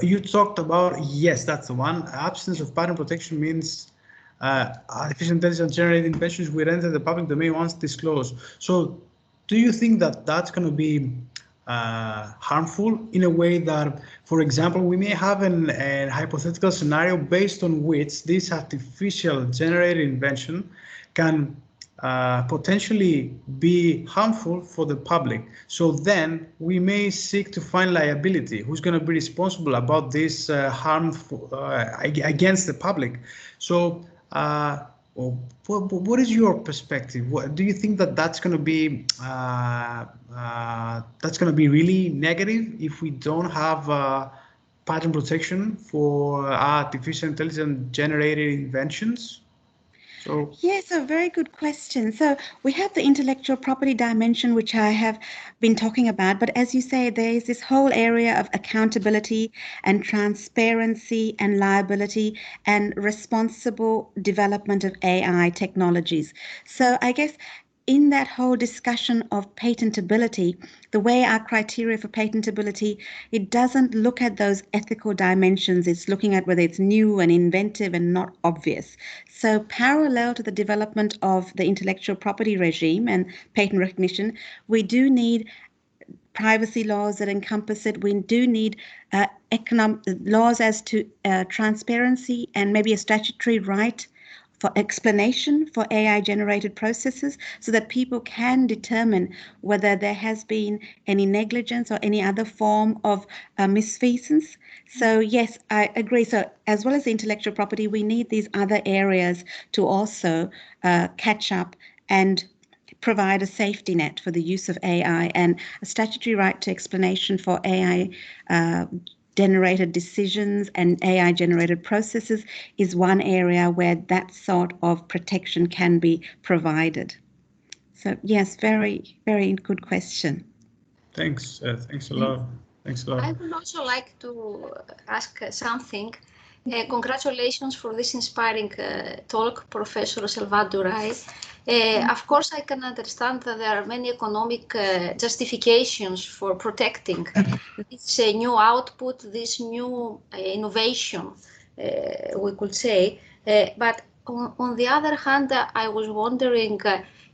you talked about, yes, that's the one, absence of patent protection means artificial intelligence generated inventions will enter the public domain once disclosed. So do you think that that's going to be harmful in a way that, for example, we may have a hypothetical scenario based on which this artificial generated invention can potentially be harmful for the public? So then we may seek to find liability. Who's going to be responsible about this harm against the public? So what is your perspective? Do you think that that's going to be really negative if we don't have patent protection for artificial intelligence generated inventions? So yes, a very good question. So we have the intellectual property dimension, which I have been talking about. But as you say, there is this whole area of accountability and transparency and liability and responsible development of AI technologies. So I guess in that whole discussion of patentability, the way our criteria for patentability, it doesn't look at those ethical dimensions. It's looking at whether it's new and inventive and not obvious. So parallel to the development of the intellectual property regime and patent recognition, we do need privacy laws that encompass it. We do need economic laws as to transparency and maybe a statutory right for explanation for AI-generated processes so that people can determine whether there has been any negligence or any other form of misfeasance. So yes, I agree. So as well as the intellectual property, we need these other areas to also catch up and provide a safety net for the use of AI, and a statutory right to explanation for AI generated decisions and AI generated processes is one area where that sort of protection can be provided. So yes, very, very good question. Thanks. Thanks a lot. Thanks a lot. I would also like to ask something. Congratulations for this inspiring talk, Professor Salvadori. Of course, I can understand that there are many economic justifications for protecting this new output, this new innovation, we could say. But on the other hand, I was wondering,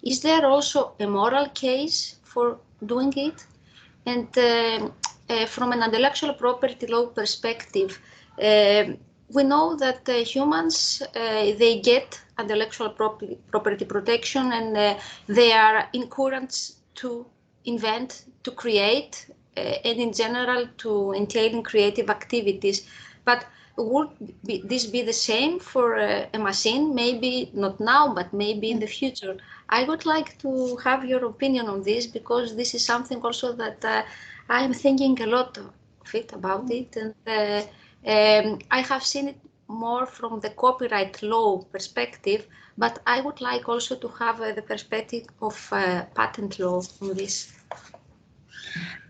is there also a moral case for doing it? And from an intellectual property law perspective, we know that humans, they get intellectual property protection, and they are encouraged to invent, to create, and in general to entail in creative activities. But would this be the same for a machine? Maybe not now, but maybe in the future. I would like to have your opinion on this, because this is something also that I am thinking a lot of it about it, and I have seen it more from the copyright law perspective, but I would like also to have the perspective of patent law on this.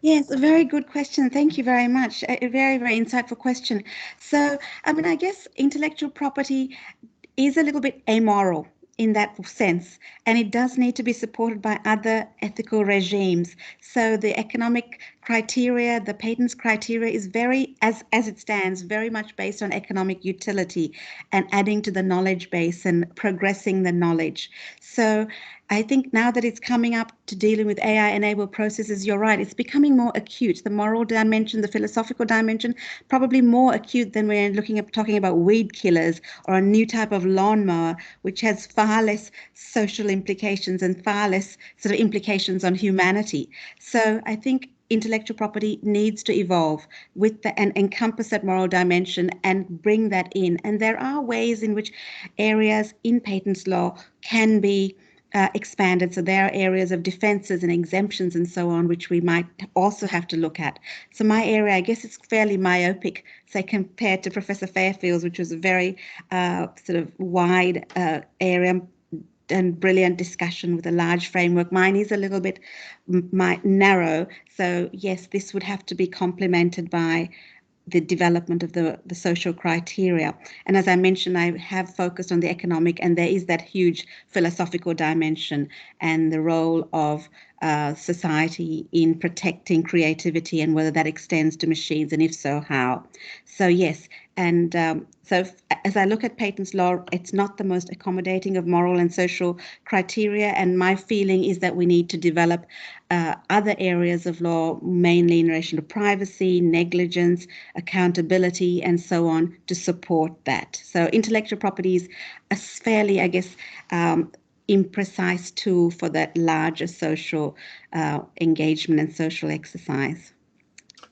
Yes, a very good question. Thank you very much. A very, very insightful question. So, I mean, I guess intellectual property is a little bit amoral in that sense, and it does need to be supported by other ethical regimes. So the economic criteria, the patents criteria is very, as it stands, very much based on economic utility and adding to the knowledge base and progressing the knowledge. So I think now that it's coming up to dealing with AI-enabled processes, you're right, it's becoming more acute. The moral dimension, the philosophical dimension, probably more acute than we're talking about weed killers or a new type of lawnmower, which has far less social implications and far less sort of implications on humanity. So I think intellectual property needs to evolve with and encompass that moral dimension and bring that in. And there are ways in which areas in patents law can be expanded. So there are areas of defenses and exemptions and so on, which we might also have to look at. So my area, I guess it's fairly myopic, say, compared to Professor Fairfield's, which was a very sort of wide area and brilliant discussion with a large framework. Mine is a little bit narrow. So yes, this would have to be complemented by the development of the social criteria. And as I mentioned, I have focused on the economic, and there is that huge philosophical dimension and the role of society in protecting creativity and whether that extends to machines, and if so, how. So yes, and so as I look at patents law, it's not the most accommodating of moral and social criteria, and my feeling is that we need to develop other areas of law, mainly in relation to privacy, negligence, accountability, and so on, to support that. So intellectual property is a fairly, I guess, imprecise tool for that larger social engagement and social exercise.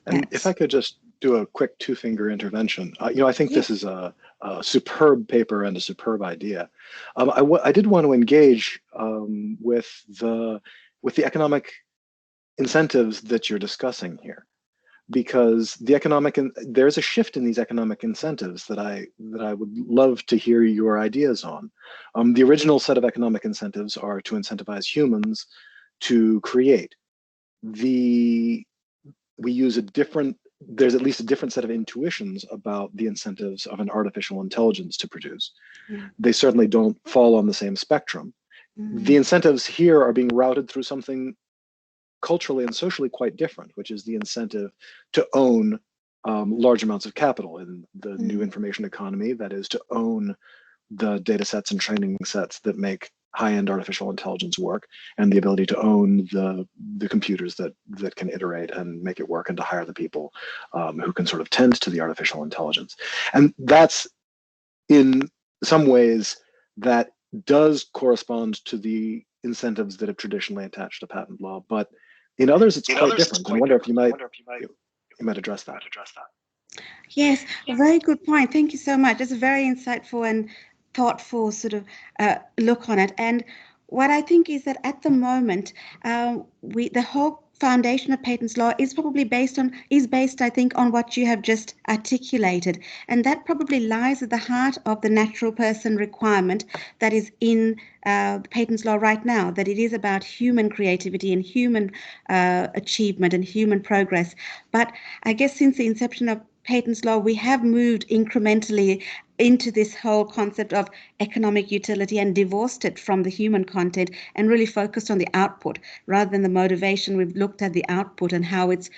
And if I could just do a quick two-finger intervention, I think this is a superb paper and a superb idea. I did want to engage with the economic incentives that you're discussing here, because there's a shift in these economic incentives that I would love to hear your ideas on. The original set of economic incentives are to incentivize humans to create. There's at least a different set of intuitions about the incentives of an artificial intelligence to produce. They certainly don't fall on the same spectrum. The incentives here are being routed through something culturally and socially quite different, which is the incentive to own large amounts of capital in the new information economy. That is, to own the data sets and training sets that make high-end artificial intelligence work, and the ability to own the computers that can iterate and make it work, and to hire the people who can sort of tend to the artificial intelligence. And that's, in some ways, that does correspond to the incentives that have traditionally attached to patent law, but in others it's quite different. I wonder if you might address that. Yes, a very good point. Thank you so much. It's a very insightful and thoughtful sort of look on it. And what I think is that at the moment, the whole foundation of patents law is probably based, I think, on what you have just articulated. And that probably lies at the heart of the natural person requirement that is in patents law right now, that it is about human creativity and human achievement and human progress. But I guess since the inception of patents law, we have moved incrementally into this whole concept of economic utility and divorced it from the human content and really focused on the output rather than the motivation. We've looked at the output and how it's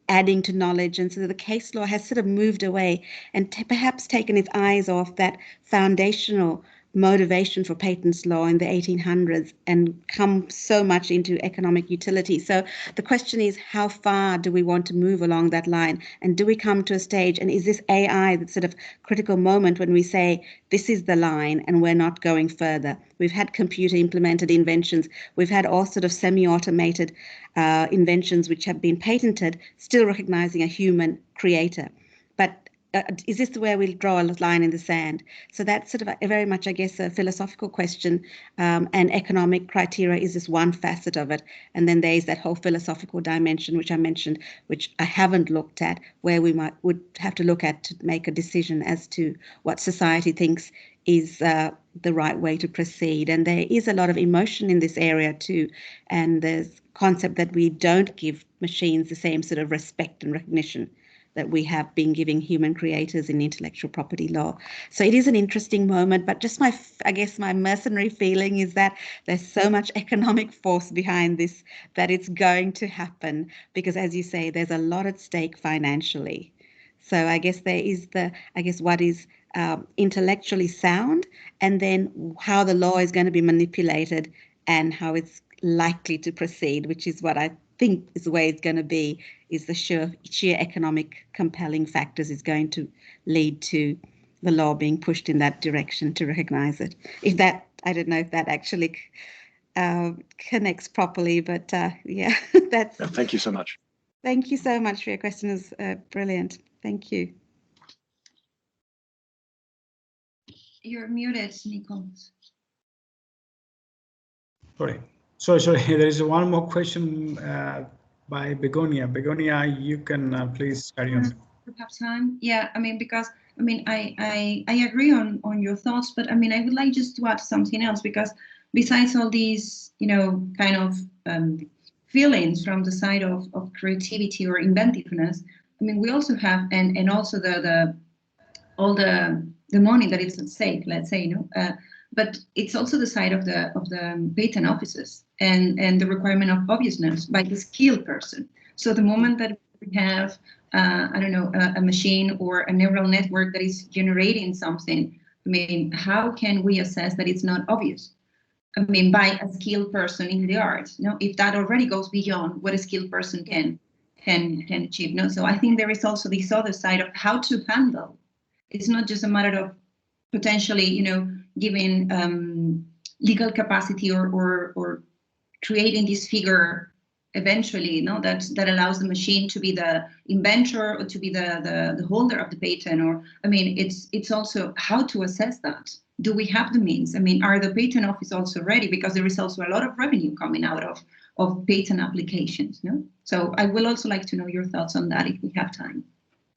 adding to knowledge, and so the case law has sort of moved away and perhaps taken its eyes off that foundational motivation for patents law in the 1800s and come so much into economic utility. So the question is, how far do we want to move along that line? And do we come to a stage, and is this AI the sort of critical moment when we say this is the line and we're not going further? We've had computer implemented inventions. We've had all sort of semi-automated inventions which have been patented, still recognizing a human creator. But is this where we'll draw a line in the sand? So that's sort of very much, I guess, a philosophical question, and economic criteria is just one facet of it. And then there's that whole philosophical dimension, which I mentioned, which I haven't looked at, where we would have to look at to make a decision as to what society thinks is the right way to proceed. And there is a lot of emotion in this area too. And there's concept that we don't give machines the same sort of respect and recognition that we have been giving human creators in intellectual property law. So it is an interesting moment, but just my mercenary feeling is that there's so much economic force behind this that it's going to happen, because as you say, there's a lot at stake financially. So I guess there is what is intellectually sound, and then how the law is going to be manipulated and how it's likely to proceed, which is what I think is the way it's going to be, is the sheer economic compelling factors is going to lead to the law being pushed in that direction to recognize it. If that, I don't know if that actually connects properly, but yeah, that's... Thank you so much. Thank you so much for your question. It was brilliant. Thank you. You're muted, Nico. Sorry. There is one more question by Begonia. Begonia, you can please carry on. Perhaps time. Yeah, I mean, because I agree on your thoughts, but I mean, I would like just to add something else, because besides all these, kind of feelings from the side of creativity or inventiveness, I mean, we also have, and also all the money that is at stake, let's say, but it's also the side of the patent offices and the requirement of obviousness by the skilled person. So the moment that we have, a machine or a neural network that is generating something, I mean, how can we assess that it's not obvious? I mean, by a skilled person in the art, if that already goes beyond what a skilled person can achieve. So I think there is also this other side of how to handle. It's not just a matter of potentially, giving legal capacity or creating this figure eventually, that allows the machine to be the inventor or to be the holder of the patent. Or, I mean, it's also how to assess that. Do we have the means? I mean, are the patent office also ready? Because there is also a lot of revenue coming out of patent applications. So I will also like to know your thoughts on that if we have time.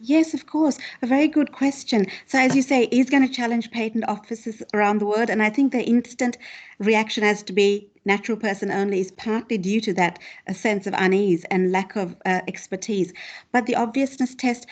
Yes, of course. A very good question. So as you say, it's going to challenge patent offices around the world. And I think the instant reaction has to be natural person only is partly due to that sense of unease and lack of expertise. But the obviousness test,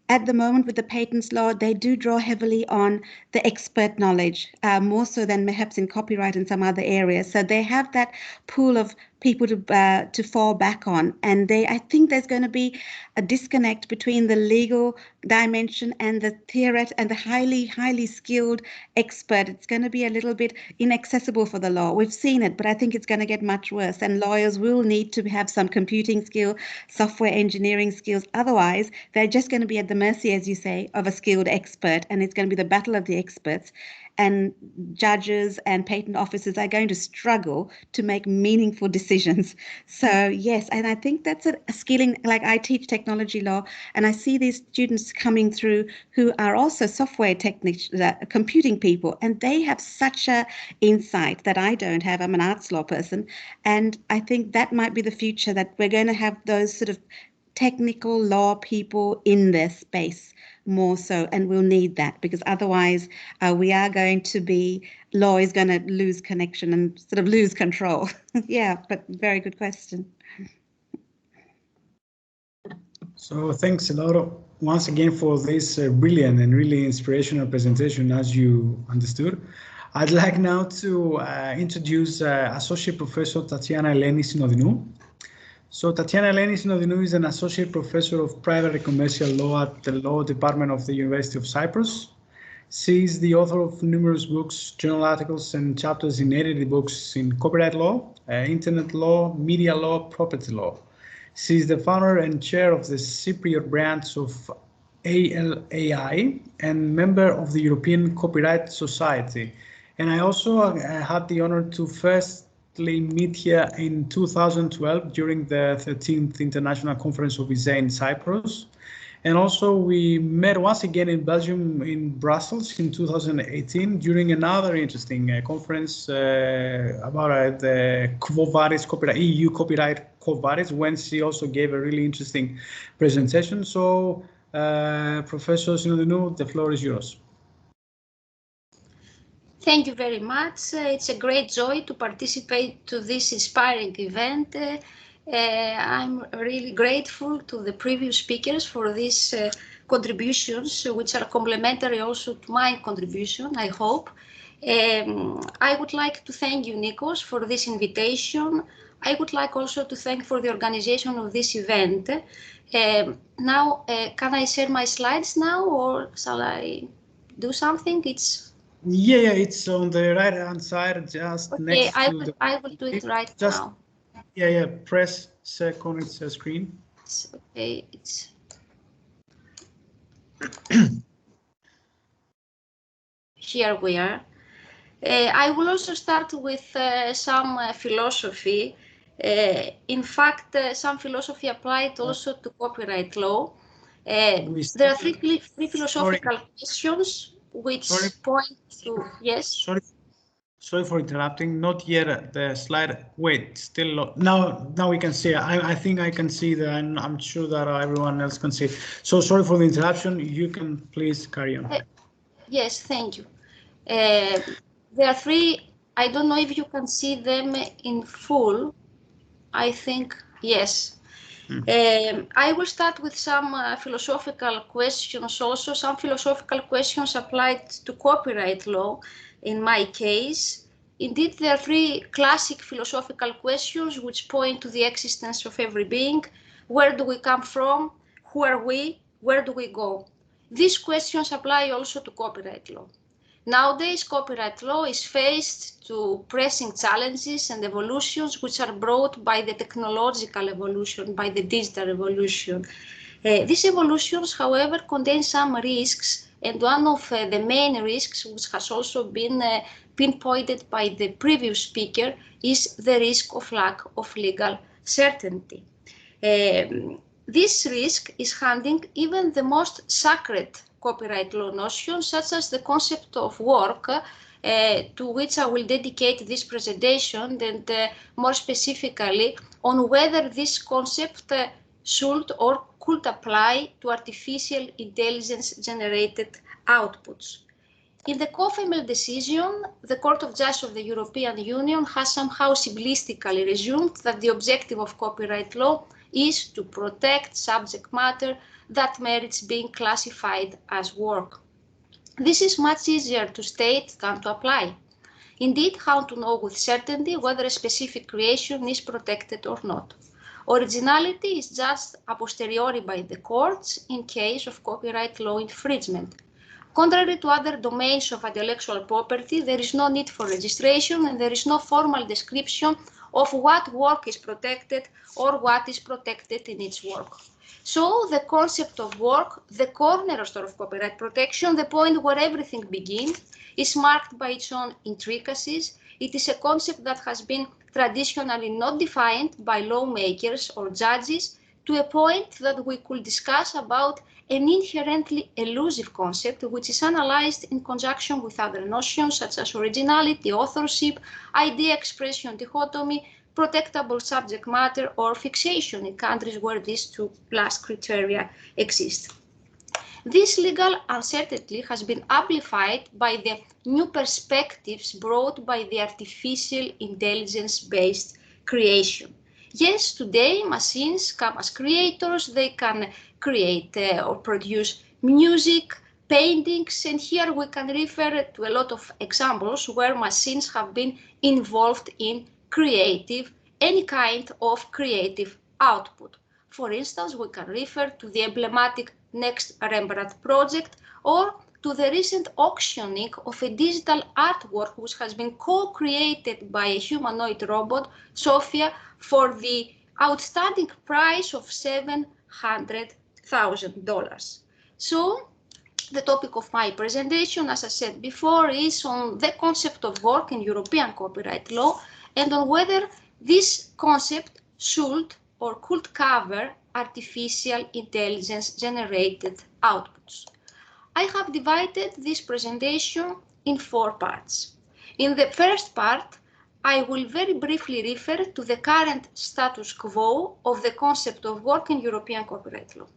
at the moment with the patents law, they do draw heavily on the expert knowledge, more so than perhaps in copyright and some other areas. So they have that pool of people to fall back on. And I think there's going to be a disconnect between the legal dimension and the theoret and the highly skilled expert. It's going to be a little bit inaccessible for the law. We've seen it, but I think it's going to get much worse. And lawyers will need to have some computing skill, software engineering skills. Otherwise, they're just going to be at the mercy, as you say, of a skilled expert. And it's going to be the battle of the experts. And judges and patent officers are going to struggle to make meaningful decisions. So yes, and I think that's a skilling, like I teach technology law, and I see these students coming through who are also software technicians, computing people, and they have such a insight that I don't have. I'm an arts law person, and I think that might be the future, that we're going to have those sort of technical law people in their space more so, and we'll need that, because otherwise we are going to be, law is going to lose connection and sort of lose control. Yeah, but very good question. So thanks a lot once again for this brilliant and really inspirational presentation, as you understood. I'd like now to introduce Associate Professor Tatiana Eleni Synodinou. So Tatiana Eleni Synodinou is an Associate Professor of Private and Commercial Law at the Law Department of the University of Cyprus. She is the author of numerous books, journal articles, and chapters in edited books in copyright law, internet law, media law, property law. She is the founder and chair of the Cypriot branch of ALAI and member of the European Copyright Society. And I also had the honor to firstly meet here in 2012 during the 13th International Conference of ESA in Cyprus. And also we met once again in Belgium, in Brussels in 2018 during another interesting conference about the Quo Vadis copyright, EU copyright Quo Vadis, when she also gave a really interesting presentation. So Professor Synodinou, the floor is yours. Thank you very much. It's a great joy to participate to this inspiring event. I'm really grateful to the previous speakers for these contributions, which are complementary also to my contribution, I hope. I would like to thank you, Nikos, for this invitation. I would like also to thank for the organization of this event. Now, can I share my slides now, or shall I do something? Yeah, it's on the right-hand side, just okay, next to the... I will do it right now. Yeah, press check on its screen. Okay, here we are. I will also start with some philosophy. In fact, some philosophy applied also to copyright law. There are three philosophical questions which point to, yes? Sorry for interrupting, not yet the slide. Wait, still now we can see. I think I can see that, and I'm sure that everyone else can see. So sorry for the interruption. You can please carry on. Yes, thank you. There are three. I don't know if you can see them in full. I think yes. I will start with some philosophical questions also. Some philosophical questions applied to copyright law. In my case, indeed, there are three classic philosophical questions which point to the existence of every being. Where do we come from? Who are we? Where do we go? These questions apply also to copyright law. Nowadays, copyright law is faced to pressing challenges and evolutions which are brought by the technological evolution, by the digital revolution. These evolutions, however, contain some risks, and one of the main risks, which has also been pinpointed by the previous speaker, is the risk of lack of legal certainty. This risk is handling even the most sacred copyright law notions, such as the concept of work, to which I will dedicate this presentation, and more specifically on whether this concept should or could apply to artificial intelligence-generated outputs. In the COFEMEL decision, the Court of Justice of the European Union has somehow simplistically resumed that the objective of copyright law is to protect subject matter that merits being classified as work. This is much easier to state than to apply. Indeed, how to know with certainty whether a specific creation is protected or not. Originality is judged a posteriori by the courts in case of copyright law infringement. Contrary to other domains of intellectual property, there is no need for registration and there is no formal description of what work is protected or what is protected in its work. So the concept of work, the cornerstone of copyright protection, the point where everything begins, is marked by its own intricacies. It is a concept that has been traditionally not defined by lawmakers or judges, to a point that we could discuss about an inherently elusive concept which is analyzed in conjunction with other notions such as originality, authorship, idea expression dichotomy, protectable subject matter, or fixation in countries where these two last criteria exist. This legal uncertainty has been amplified by the new perspectives brought by the artificial intelligence-based creation. Yes, today machines come as creators, they can create or produce music, paintings, and here we can refer to a lot of examples where machines have been involved in any kind of creative output. For instance, we can refer to the emblematic Next Rembrandt project or to the recent auctioning of a digital artwork which has been co-created by a humanoid robot, Sophia, for the outstanding price of $700,000. So, the topic of my presentation, as I said before, is on the concept of work in European copyright law and on whether this concept should or could cover artificial intelligence generated outputs. I have divided this presentation in 4 parts. In the first part, I will very briefly refer to the current status quo of the concept of work in European copyright law.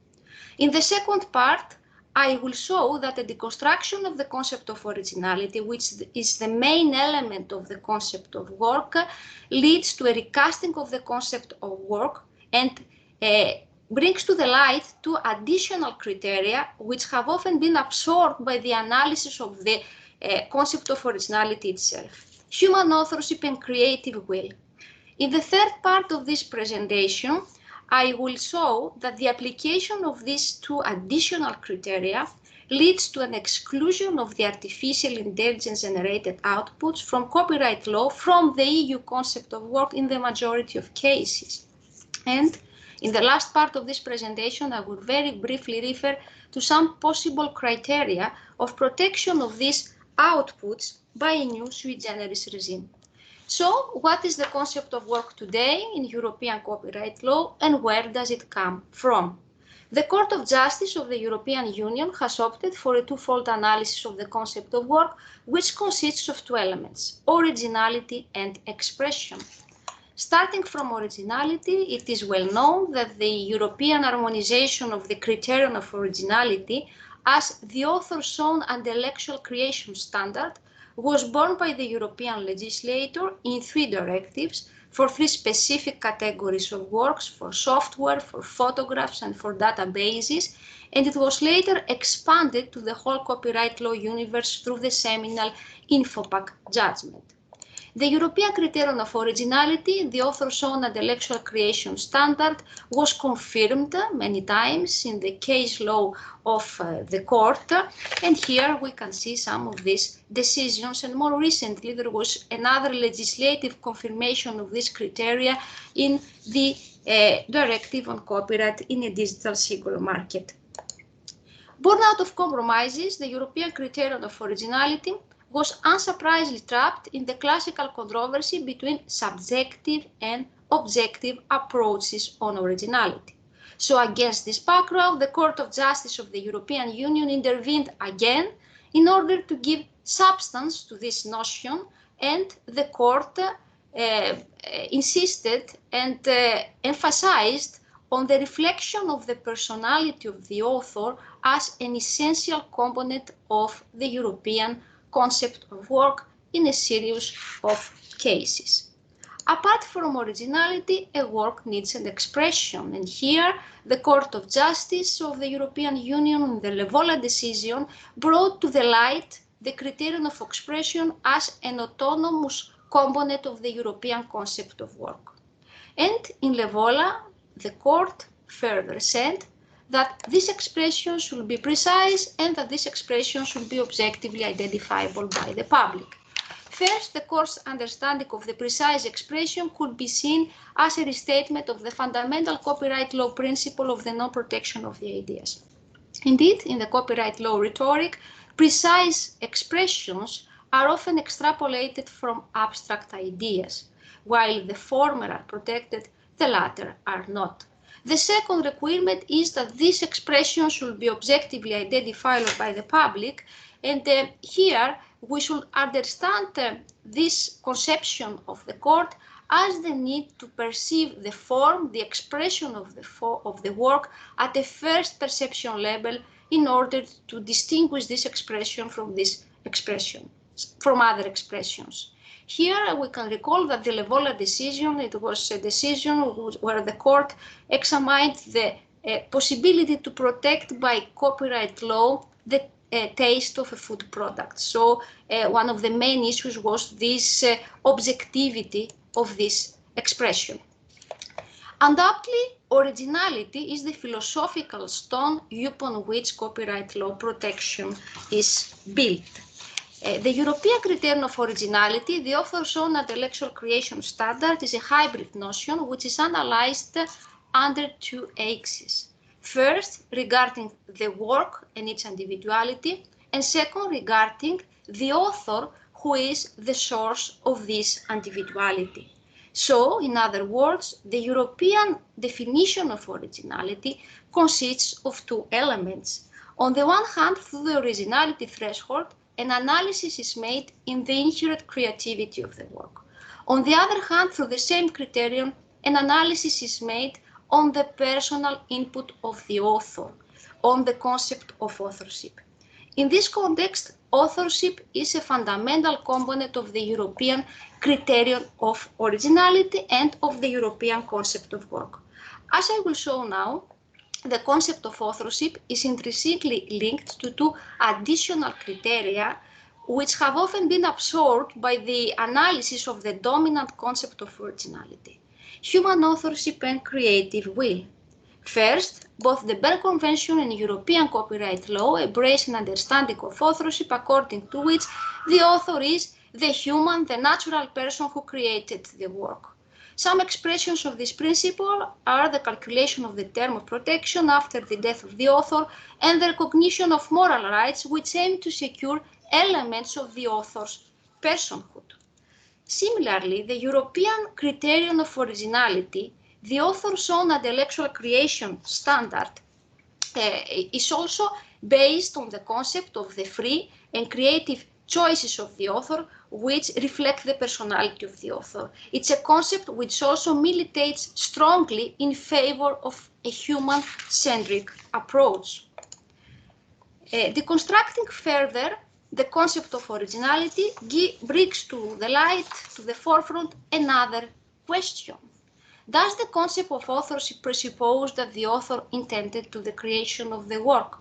In the second part, I will show that the deconstruction of the concept of originality, which is the main element of the concept of work, leads to a recasting of the concept of work and brings to the light 2 additional criteria which have often been absorbed by the analysis of the concept of originality itself: human authorship and creative will. In the third part of this presentation, I will show that the application of these 2 additional criteria leads to an exclusion of the artificial intelligence generated outputs from copyright law from the EU concept of work in the majority of cases. And in the last part of this presentation, I will very briefly refer to some possible criteria of protection of these outputs by a new sui generis regime. So, what is the concept of work today in European copyright law and where does it come from? The Court of Justice of the European Union has opted for a 2-fold analysis of the concept of work, which consists of 2 elements: originality and expression. Starting from originality, it is well known that the European harmonization of the criterion of originality as the author's own intellectual creation standard was born by the European legislator in 3 directives for 3 specific categories of works: for software, for photographs, and for databases, and it was later expanded to the whole copyright law universe through the seminal InfoPac judgment. The European criterion of originality, the author's own intellectual creation standard, was confirmed many times in the case law of the court, and here we can see some of these decisions, and more recently there was another legislative confirmation of this criteria in the directive on copyright in a digital single market. Born out of compromises, the European criterion of originality was unsurprisingly trapped in the classical controversy between subjective and objective approaches on originality. So against this background, the Court of Justice of the European Union intervened again in order to give substance to this notion, and the court insisted and emphasized on the reflection of the personality of the author as an essential component of the European concept of work in a series of cases. Apart from originality, a work needs an expression, and here the Court of Justice of the European Union in the Levola decision brought to the light the criterion of expression as an autonomous component of the European concept of work. And in Levola, the court further said that this expression should be precise and that this expression should be objectively identifiable by the public. First, the court's understanding of the precise expression could be seen as a restatement of the fundamental copyright law principle of the non-protection of the ideas. Indeed, in the copyright law rhetoric, precise expressions are often extrapolated from abstract ideas. While the former are protected, the latter are not. The second requirement is that this expression should be objectively identifiable by the public, and here we should understand this conception of the court as the need to perceive the form, the expression of the work at a first perception level in order to distinguish this expression from other expressions. Here we can recall that the Levola decision, it was a decision where the court examined the possibility to protect by copyright law the taste of a food product. So one of the main issues was this objectivity of this expression. Undoubtedly, originality is the philosophical stone upon which copyright law protection is built. The European criterion of originality, the author's own intellectual creation standard, is a hybrid notion which is analyzed under two axes. First, regarding the work and its individuality, and second, regarding the author, who is the source of this individuality. So, in other words, the European definition of originality consists of two elements. On the one hand, through the originality threshold, an analysis is made in the inherent creativity of the work. On the other hand, through the same criterion, an analysis is made on the personal input of the author, on the concept of authorship. In this context, authorship is a fundamental component of the European criterion of originality and of the European concept of work. As I will show now, the concept of authorship is intrinsically linked to two additional criteria which have often been absorbed by the analysis of the dominant concept of originality: human authorship and creative will. First, both the Berne Convention and European copyright law embrace an understanding of authorship according to which the author is the human, the natural person who created the work. Some expressions of this principle are the calculation of the term of protection after the death of the author and the recognition of moral rights which aim to secure elements of the author's personhood. Similarly, the European criterion of originality, the author's own intellectual creation standard, is also based on the concept of the free and creative choices of the author, which reflect the personality of the author. It's a concept which also militates strongly in favor of a human-centric approach. Deconstructing further the concept of originality brings to the light, to the forefront, another question. Does the concept of authorship presuppose that the author intended to the creation of the work?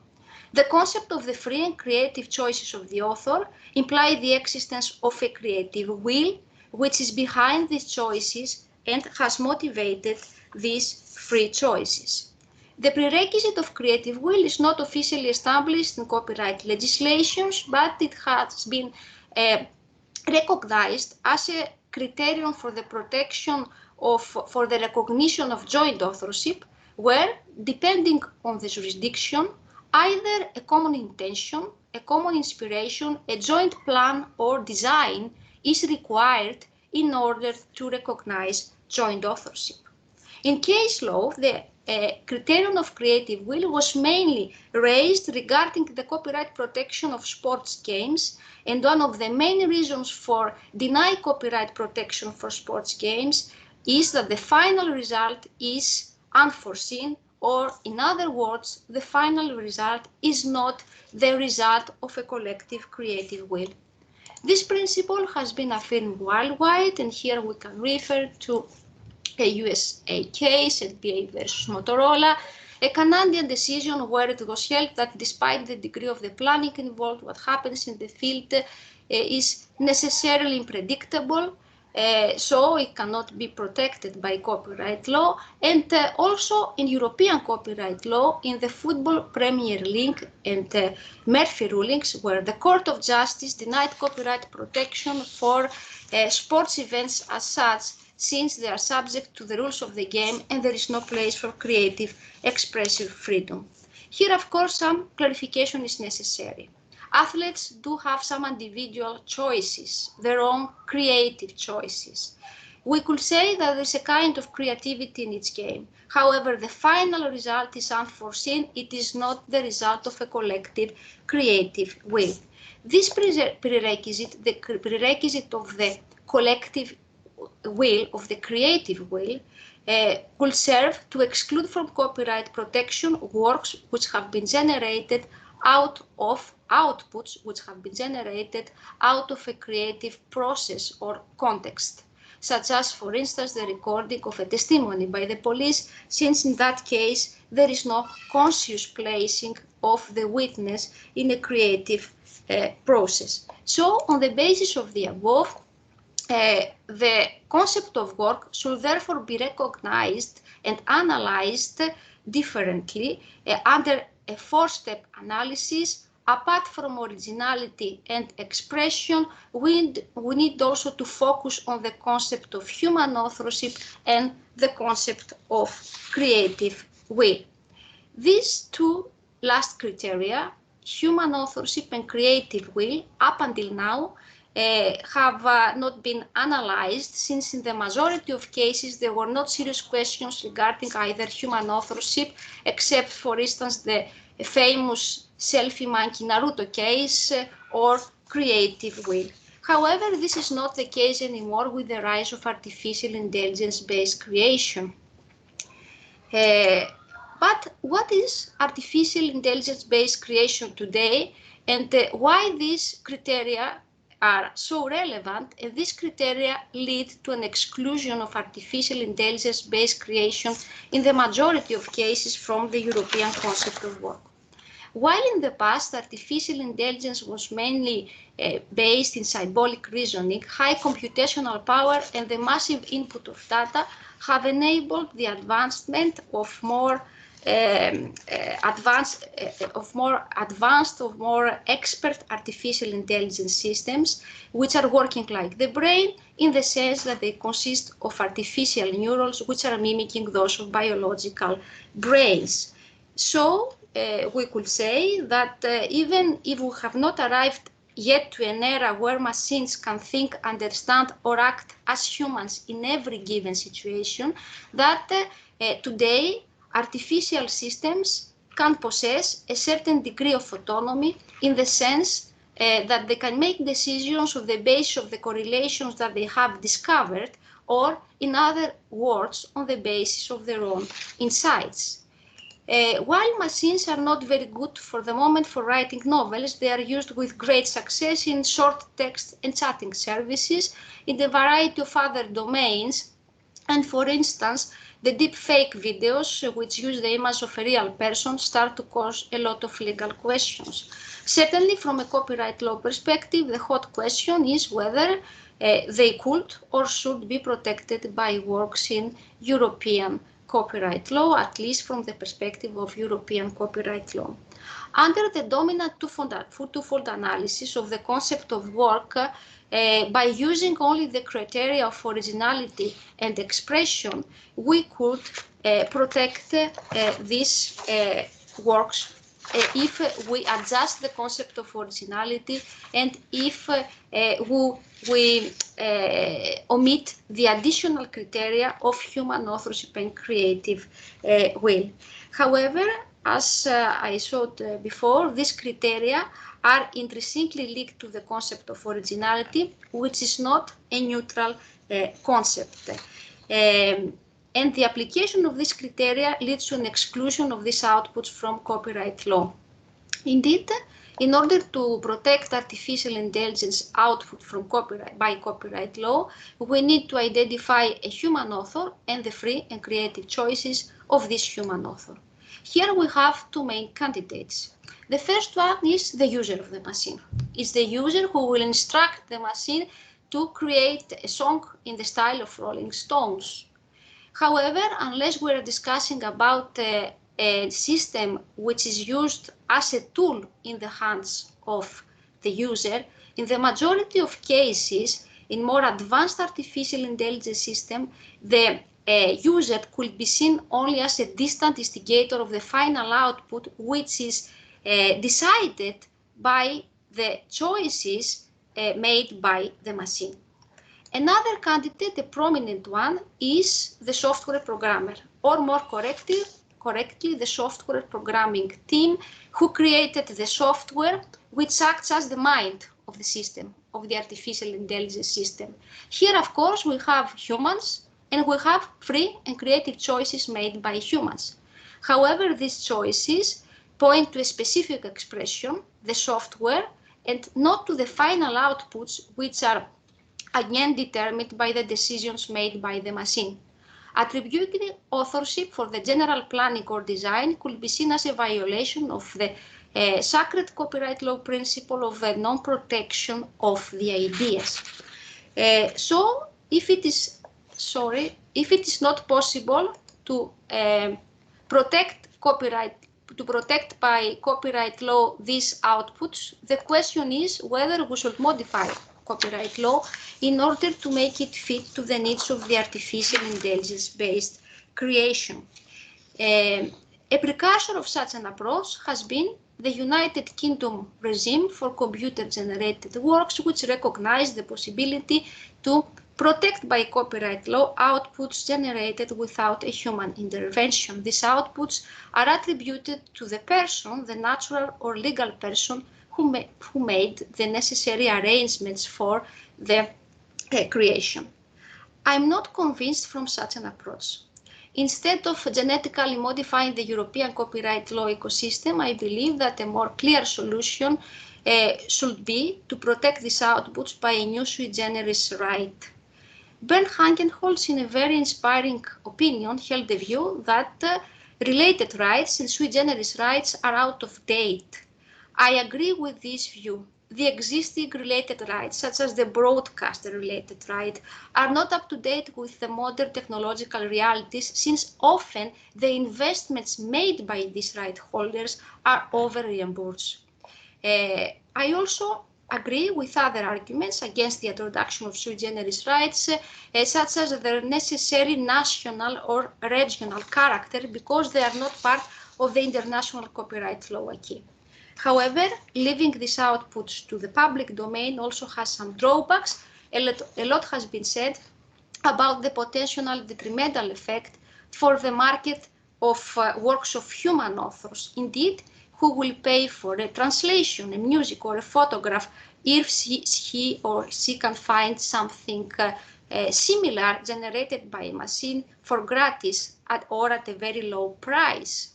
The concept of the free and creative choices of the author imply the existence of a creative will, which is behind these choices and has motivated these free choices. The prerequisite of creative will is not officially established in copyright legislations, but it has been recognized as a criterion for the protection for the recognition of joint authorship, where, depending on the jurisdiction, either a common intention, a common inspiration, a joint plan or design is required in order to recognize joint authorship. In case law, the criterion of creative will was mainly raised regarding the copyright protection of sports games, and one of the main reasons for denying copyright protection for sports games is that the final result is unforeseen, or in other words, the final result is not the result of a collective creative will. This principle has been affirmed worldwide, and here we can refer to a USA case, LPA versus Motorola, a Canadian decision where it was held that despite the degree of the planning involved, what happens in the field is necessarily unpredictable, so it cannot be protected by copyright law. And also in European copyright law, in the Football Premier League and Murphy rulings, where the Court of Justice denied copyright protection for sports events as such, since they are subject to the rules of the game and there is no place for creative expressive freedom. Here, of course, some clarification is necessary. Athletes do have some individual choices, their own creative choices. We could say that there's a kind of creativity in each game. However, the final result is unforeseen. It is not the result of a collective creative will. This prerequisite, the prerequisite of the collective will, of the creative will, will serve to exclude from copyright protection works which have been generated out of outputs which have been generated out of a creative process or context, such as, for instance, the recording of a testimony by the police, since in that case there is no conscious placing of the witness in a creative process. So, on the basis of the above, the concept of work should therefore be recognized and analyzed differently under a four-step analysis. Apart from originality and expression, we need also to focus on the concept of human authorship and the concept of creative will. These two last criteria, human authorship and creative will, up until now, have not been analyzed, since in the majority of cases there were not serious questions regarding either human authorship, except, for instance, the famous selfie monkey Naruto case, or creative will. However, this is not the case anymore with the rise of artificial intelligence-based creation. But what is artificial intelligence-based creation today, and why these criteria are so relevant, and these criteria lead to an exclusion of artificial intelligence-based creation in the majority of cases from the European concept of work. While in the past artificial intelligence was mainly based in symbolic reasoning, high computational power and the massive input of data have enabled the advancement of more expert artificial intelligence systems, which are working like the brain, in the sense that they consist of artificial neurons which are mimicking those of biological brains. So we could say that even if we have not arrived yet to an era where machines can think, understand, or act as humans in every given situation, that today artificial systems can possess a certain degree of autonomy, in the sense that they can make decisions on the basis of the correlations that they have discovered, or in other words, on the basis of their own insights. While machines are not very good for the moment for writing novels, they are used with great success in short text and chatting services, in a variety of other domains. And for instance, the deep fake videos, which use the image of a real person, start to cause a lot of legal questions. Certainly, from a copyright law perspective, the hot question is whether they could or should be protected by works in European copyright law, at least from the perspective of European copyright law. Under the dominant twofold analysis of the concept of work, by using only the criteria of originality and expression, we could protect these works if we adjust the concept of originality, and if we omit the additional criteria of human authorship and creative will. However, as I showed before, these criteria are intrinsically linked to the concept of originality, which is not a neutral concept. And the application of these criteria leads to an exclusion of these outputs from copyright law. Indeed, In order to protect artificial intelligence output from copyright law, we need to identify a human author and the free and creative choices of this human author. Here we have two main candidates. The first one is the user of the machine. It's the user who will instruct the machine to create a song in the style of Rolling Stones. However, unless we're discussing about a system which is used as a tool in the hands of the user, in the majority of cases, in more advanced artificial intelligence system, the user could be seen only as a distant instigator of the final output, which is decided by the choices made by the machine. Another candidate, a prominent one, is the software programmer, or more correctly, the software programming team who created the software which acts as the mind of the system, of the artificial intelligence system. Here, of course, we have humans and we have free and creative choices made by humans. However, these choices point to a specific expression, the software, and not to the final outputs, which are again determined by the decisions made by the machine. Attributing authorship for the general planning or design could be seen as a violation of the sacred copyright law principle of the non-protection of the ideas. So, if it is not possible to protect by copyright law these outputs, the question is whether we should modify copyright law in order to make it fit to the needs of the artificial intelligence-based creation. A precursor of such an approach has been the United Kingdom regime for computer-generated works, which recognized the possibility to protect by copyright law outputs generated without a human intervention. These outputs are attributed to the person, the natural or legal person, who made the necessary arrangements for the creation. I'm not convinced from such an approach. Instead of genetically modifying the European copyright law ecosystem, I believe that a more clear solution should be to protect these outputs by a new sui generis right. Bernd Hangenholz, in a very inspiring opinion, held the view that related rights and sui generis rights are out of date. I agree with this view. The existing related rights, such as the broadcaster-related right, are not up to date with the modern technological realities, since often the investments made by these right holders are over-reimbursed. I also agree with other arguments against the introduction of sui generis rights, such as their necessary national or regional character, because they are not part of the international copyright law acquis. However, leaving these outputs to the public domain also has some drawbacks. A lot has been said about the potential detrimental effect for the market of works of human authors. Indeed, who will pay for a translation, a music, or a photograph if he or she can find something similar generated by a machine for gratis or at a very low price?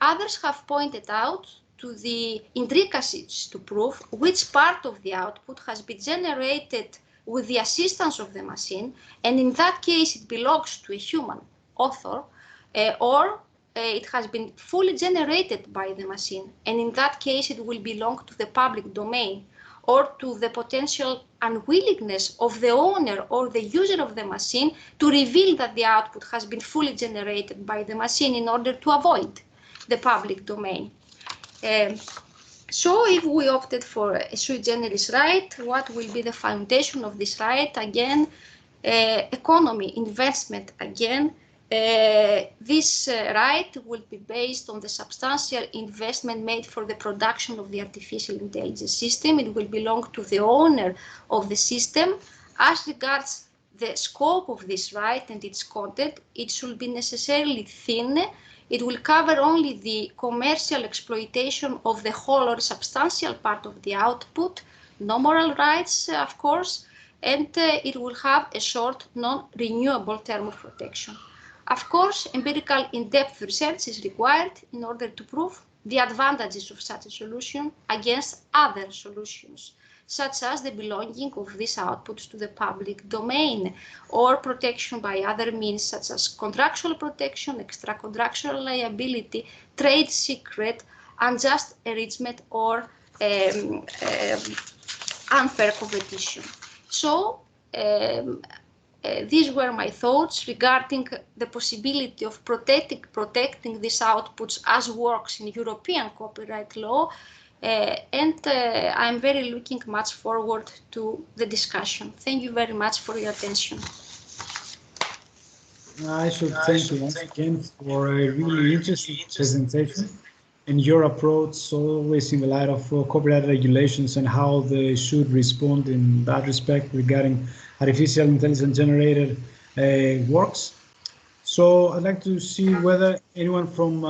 Others have pointed out to the intricacies to prove which part of the output has been generated with the assistance of the machine, and in that case it belongs to a human author, or it has been fully generated by the machine, and in that case it will belong to the public domain, or to the potential unwillingness of the owner or the user of the machine to reveal that the output has been fully generated by the machine in order to avoid the public domain. So if we opted for a sui generis right, what will be the foundation of this right? Again, economy, investment again. This right will be based on the substantial investment made for the production of the artificial intelligence system. It will belong to the owner of the system. As regards the scope of this right and its content, it should be necessarily thin. It will cover only the commercial exploitation of the whole or substantial part of the output, no moral rights, of course, and it will have a short, non-renewable term of protection. Of course, empirical in-depth research is required in order to prove the advantages of such a solution against other solutions, such as the belonging of these outputs to the public domain, or protection by other means such as contractual protection, extra-contractual liability, trade secret, unjust enrichment, or unfair competition. So these were my thoughts regarding the possibility of protecting these outputs as works in European copyright law, and I'm very looking much forward to the discussion. Thank you very much for your attention. I should thank you once again for a really interesting presentation and your approach, always in the light of copyright regulations and how they should respond in that respect regarding artificial intelligence generated works. So I'd like to see whether anyone from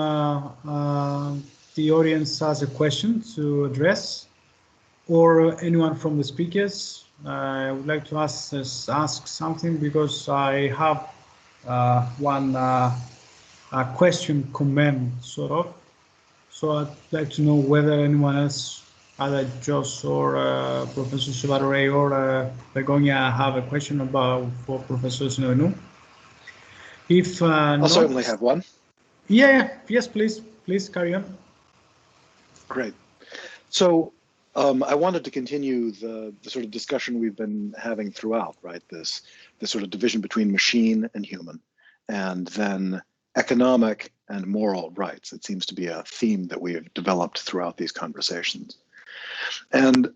the audience has a question to address, or anyone from the speakers. I would like to ask something, because I have one a question, comment, sort of. So I'd like to know whether anyone else, either Josh or Professor Salvatore or Begonia, have a question for Professor Sinovenou. If I'll certainly have one. Yeah, yes, please carry on. Great. So I wanted to continue the sort of discussion we've been having throughout, right? This sort of division between machine and human, and then economic and moral rights. It seems to be a theme that we have developed throughout these conversations. And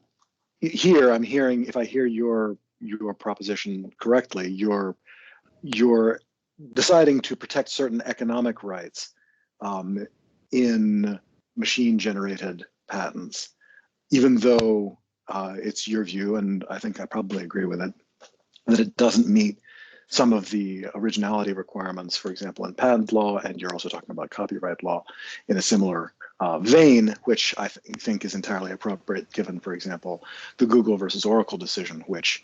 here I'm hearing, if I hear your proposition correctly, you're deciding to protect certain economic rights in machine-generated patents, even though it's your view, and I think I probably agree with it, that it doesn't meet some of the originality requirements, for example, in patent law, and you're also talking about copyright law in a similar vein, which I think is entirely appropriate, given, for example, the Google versus Oracle decision, which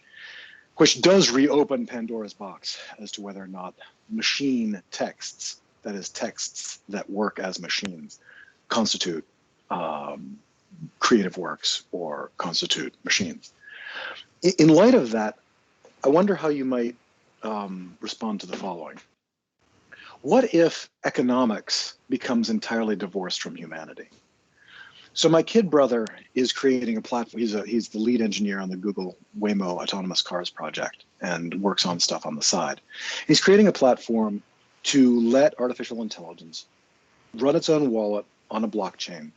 does reopen Pandora's box as to whether or not machine texts, that is, texts that work as machines, constitute creative works or constitute machines. In light of that, I wonder how you might respond to the following. What if economics becomes entirely divorced from humanity? So my kid brother is creating a platform. He's the lead engineer on the Google Waymo autonomous cars project and works on stuff on the side. He's creating a platform to let artificial intelligence run its own wallet on a blockchain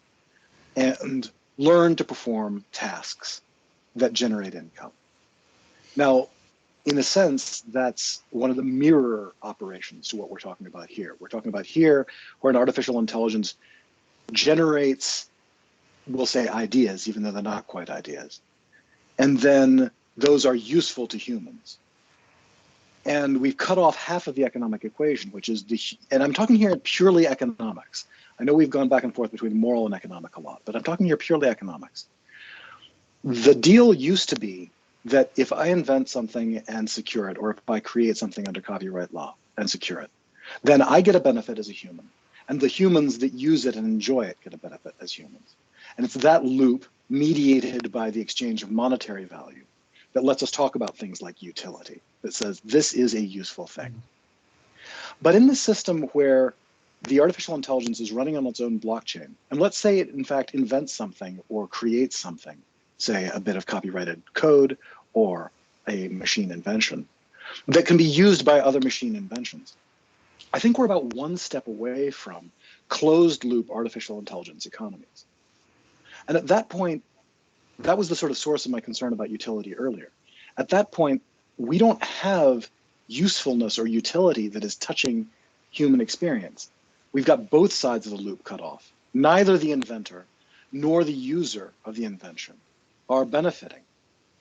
and learn to perform tasks that generate income. Now, in a sense, that's one of the mirror operations to what we're talking about here. We're talking about here where an artificial intelligence generates, we'll say, ideas, even though they're not quite ideas. And then those are useful to humans. And we've cut off half of the economic equation, which is and I'm talking here purely economics. I know we've gone back and forth between moral and economic a lot, but I'm talking here purely economics. The deal used to be that if I invent something and secure it, or if I create something under copyright law and secure it, then I get a benefit as a human, and the humans that use it and enjoy it get a benefit as humans. And it's that loop mediated by the exchange of monetary value that lets us talk about things like utility, that says this is a useful thing. But in this system where the artificial intelligence is running on its own blockchain, and let's say it in fact invents something or creates something, say a bit of copyrighted code or a machine invention that can be used by other machine inventions, I think we're about one step away from closed loop artificial intelligence economies. And at that point, that was the sort of source of my concern about utility earlier. At that point, we don't have usefulness or utility that is touching human experience. We've got both sides of the loop cut off. Neither the inventor nor the user of the invention are benefiting.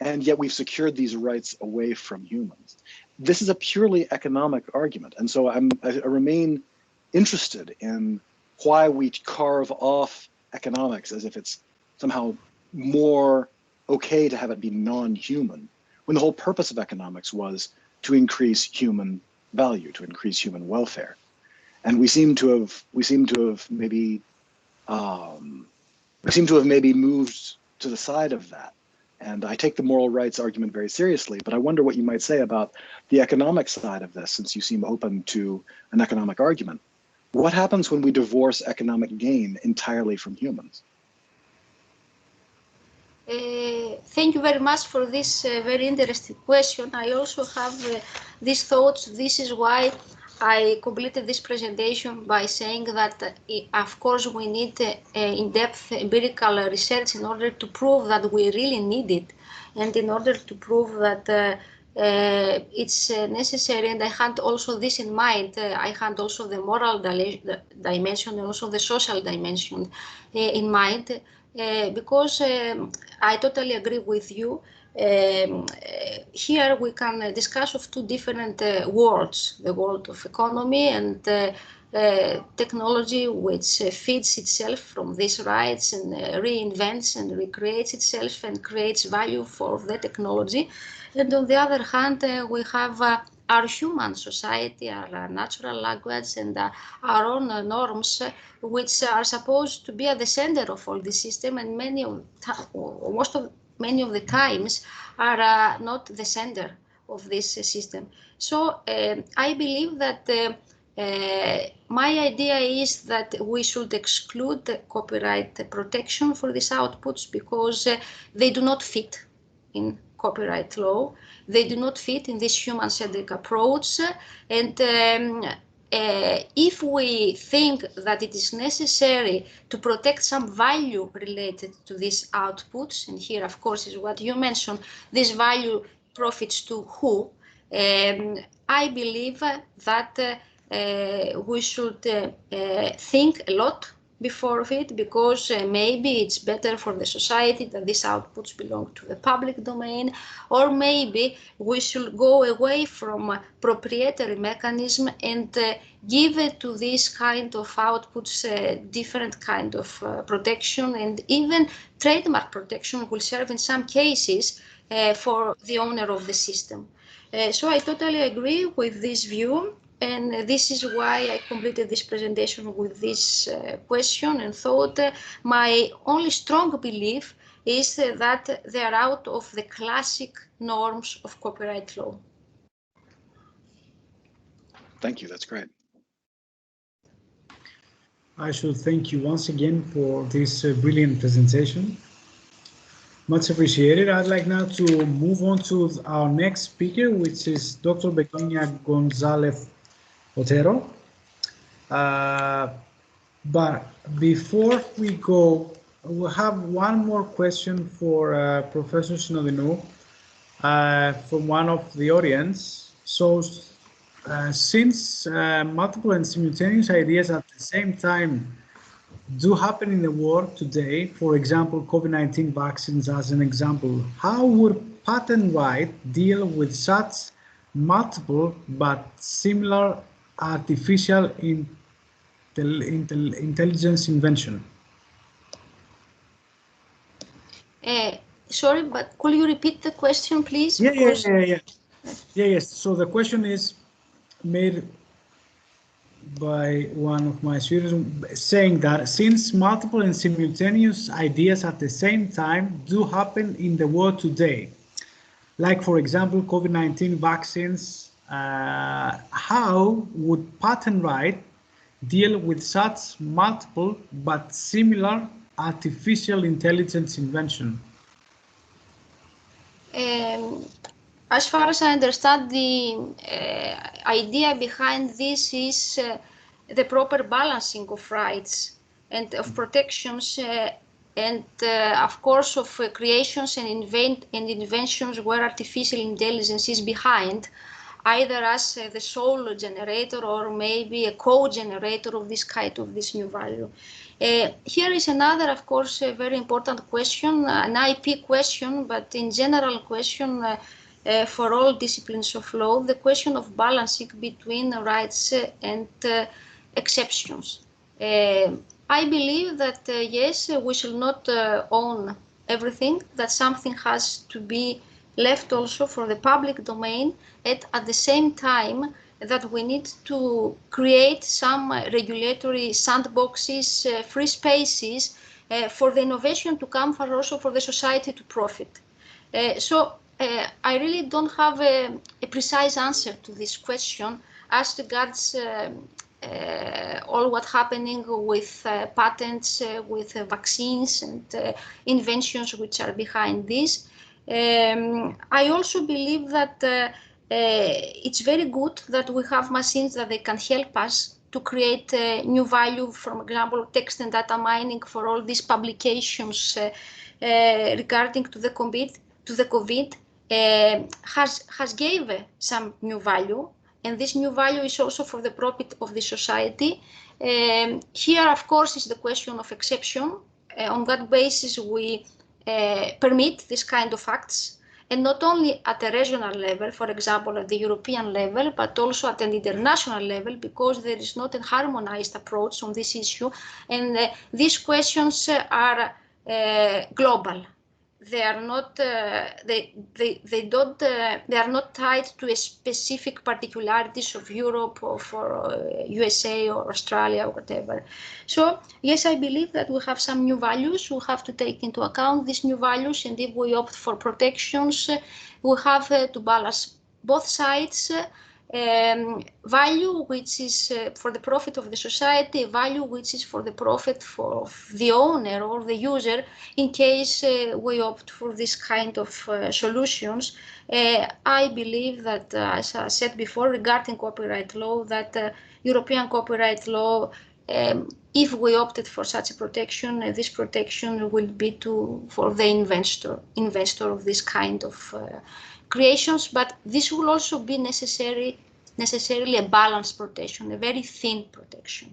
And yet we've secured these rights away from humans. This is a purely economic argument. And so I remain interested in why we carve off economics as if it's somehow more okay to have it be non-human, when the whole purpose of economics was to increase human value, to increase human welfare. And we seem to have maybe we seem to have maybe moved to the side of that. And I take the moral rights argument very seriously, but I wonder what you might say about the economic side of this, since you seem open to an economic argument. What happens when we divorce economic gain entirely from humans? Thank you very much for this very interesting question. I also have these thoughts. This is why I completed this presentation by saying that, of course, we need in-depth empirical research in order to prove that we really need it, and in order to prove that it's necessary. And I had also this in mind. I had also the moral dimension and also the social dimension in mind, because I totally agree with you. Here we can discuss of two different worlds, the world of economy and technology, which feeds itself from these rights and reinvents and recreates itself and creates value for the technology. And on the other hand, we have our human society, our natural language, and our own norms, which are supposed to be at the center of all this system, and many of the times are not the center of this system. So I believe that my idea is that we should exclude the copyright protection for these outputs because they do not fit in copyright law. They do not fit in this human-centric approach. And if we think that it is necessary to protect some value related to these outputs, and here, of course, is what you mentioned, this value profits to who, I believe that we should think a lot before it, because maybe it's better for the society that these outputs belong to the public domain, or maybe we should go away from proprietary mechanism and give to these kind of outputs a different kind of protection, and even trademark protection will serve in some cases for the owner of the system. So I totally agree with this view. And this is why I completed this presentation with this question, and thought my only strong belief is that they are out of the classic norms of copyright law. Thank you, that's great. I should thank you once again for this brilliant presentation. Much appreciated. I'd like now to move on to our next speaker, which is Dr. Begonia Gonzalez Otero. But before we go, we'll have one more question for Professor Synodinou from one of the audience. So since multiple and simultaneous ideas at the same time do happen in the world today, for example, COVID-19 vaccines as an example, how would patent right deal with such multiple but similar artificial intelligence invention? Sorry, but could you repeat the question, please? Yes. So the question is made by one of my students, saying that since multiple and simultaneous ideas at the same time do happen in the world today, like for example COVID-19 vaccines, how would patent right deal with such multiple but similar artificial intelligence invention? As far as I understand, the idea behind this is the proper balancing of rights and of protections, and of course of creations and inventions where artificial intelligence is behind, either as the sole generator or maybe a co-generator of this kind of this new value. Here is another, of course, a very important question, an IP question, but in general question for all disciplines of law, the question of balancing between rights and exceptions. I believe that yes, we should not own everything, that something has to be left also for the public domain, and at the same time that we need to create some regulatory sandboxes, free spaces for the innovation to come, but also for the society to profit. I really don't have a precise answer to this question as regards all what's happening with patents, with vaccines and inventions which are behind this. I also believe that it's very good that we have machines that they can help us to create new value, for example, text and data mining for all these publications regarding to the COVID has gave some new value, and this new value is also for the profit of the society. Here, of course, is the question of exception. On that basis, we permit this kind of acts, and not only at a regional level, for example, at the European level, but also at an international level, because there is not a harmonized approach on this issue, and these questions are global. They are not. They are not tied to a specific particularities of Europe or for USA or Australia or whatever. So yes, I believe that we have some new values. We have to take into account these new values, and if we opt for protections, we have to balance both sides. Value which is for the profit of the society, value which is for the profit of the owner or the user, in case we opt for this kind of solutions. I believe that, as I said before, regarding copyright law, that European copyright law, if we opted for such a protection, this protection will be for the investor of this kind of creations, but this will also be necessarily a balanced protection, a very thin protection.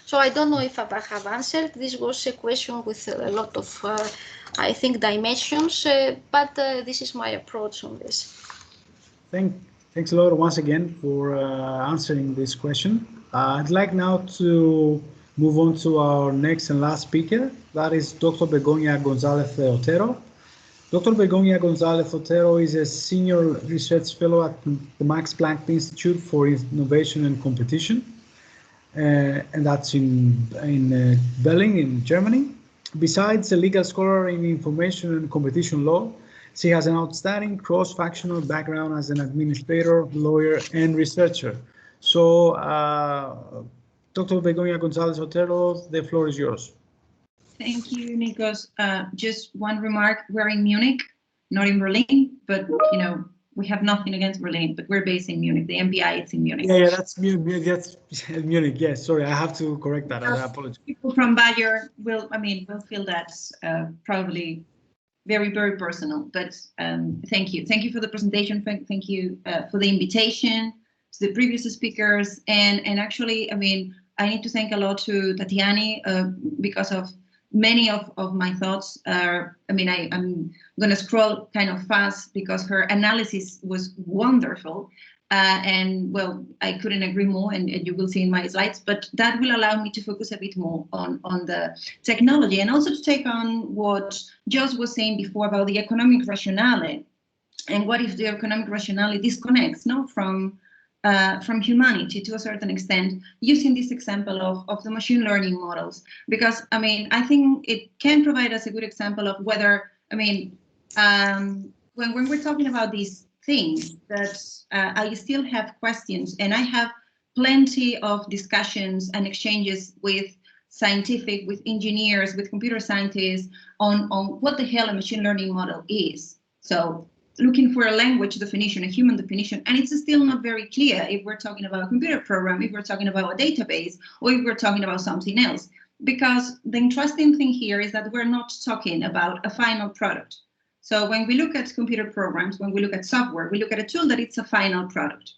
So I don't know if I have answered. This was a question with a lot of, I think, dimensions, but this is my approach on this. Thanks a lot once again for answering this question. I'd like now to move on to our next and last speaker. That is Dr. Begonia Gonzalez Otero. Dr. Begonia Gonzalez Otero is a senior research fellow at the Max Planck Institute for Innovation and Competition, and that's in Berlin, in Germany. Besides a legal scholar in information and competition law, she has an outstanding cross-functional background as an administrator, lawyer, and researcher. So, Dr. Begonia Gonzalez Otero, the floor is yours. Thank you, Nikos. Just one remark: we're in Munich, not in Berlin, but you know, we have nothing against Berlin, but we're based in Munich. The MBI is in Munich. Yeah, that's Munich. That's Munich. Yes, sorry, I have to correct that. I apologize. People from Bayer will feel that's probably very, very personal. But thank you for the presentation. Thank you for the invitation to the previous speakers, and actually, I mean, I need to thank a lot to Tatiani because of many of my thoughts are, I mean, I'm going to scroll kind of fast because her analysis was wonderful. And well, I couldn't agree more, and you will see in my slides, but that will allow me to focus a bit more on the technology, and also to take on what Jos was saying before about the economic rationale, and what if the economic rationale disconnects from humanity to a certain extent, using this example of the machine learning models, because I mean, I think it can provide us a good example of whether, I mean, when we're talking about these things, that I still have questions, and I have plenty of discussions and exchanges with engineers, with computer scientists on what the hell a machine learning model is. So looking for a language definition, a human definition, and it's still not very clear if we're talking about a computer program, if we're talking about a database, or if we're talking about something else. Because the interesting thing here is that we're not talking about a final product. So when we look at computer programs, when we look at software, we look at a tool that it's a final product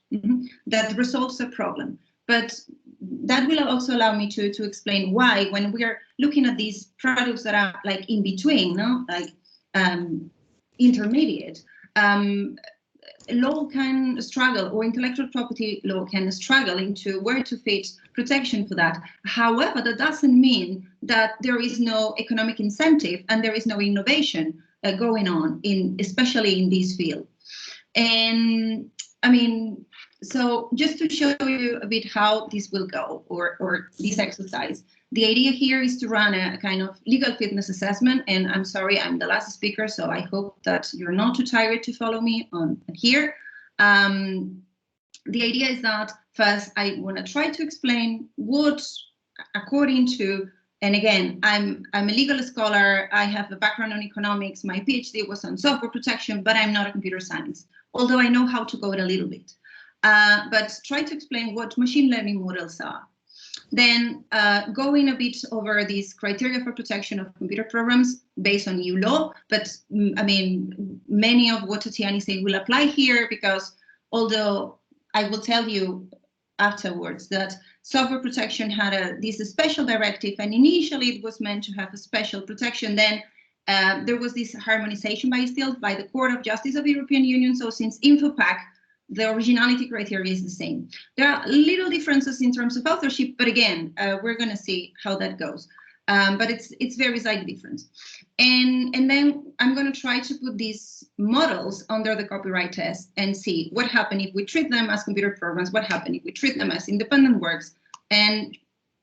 that resolves a problem. But that will also allow me to explain why, when we are looking at these products that are like in between, no, like intermediate, law can struggle, or intellectual property law can struggle into where to fit protection for that. However, that doesn't mean that there is no economic incentive and there is no innovation going on, especially in this field. And I mean, So just to show you a bit how this will go, or this exercise, the idea here is to run a kind of legal fitness assessment. And I'm sorry, I'm the last speaker, so I hope that you're not too tired to follow me on here. The idea is that first I want to try to explain what, according to, and again, I'm a legal scholar, I have a background on economics, my PhD was on software protection, but I'm not a computer science, although I know how to code a little bit. But try to explain what machine learning models are. Then going a bit over these criteria for protection of computer programs based on EU law, but I mean, many of what Tatiana is saying will apply here, because although I will tell you afterwards that software protection had this special directive, and initially it was meant to have a special protection. Then there was this harmonization by the Court of Justice of the European Union. So since InfoPack, the originality criteria is the same. There are little differences in terms of authorship, but again, we're going to see how that goes. But it's very slightly different. And then I'm going to try to put these models under the copyright test and see what happens if we treat them as computer programs, what happens if we treat them as independent works, and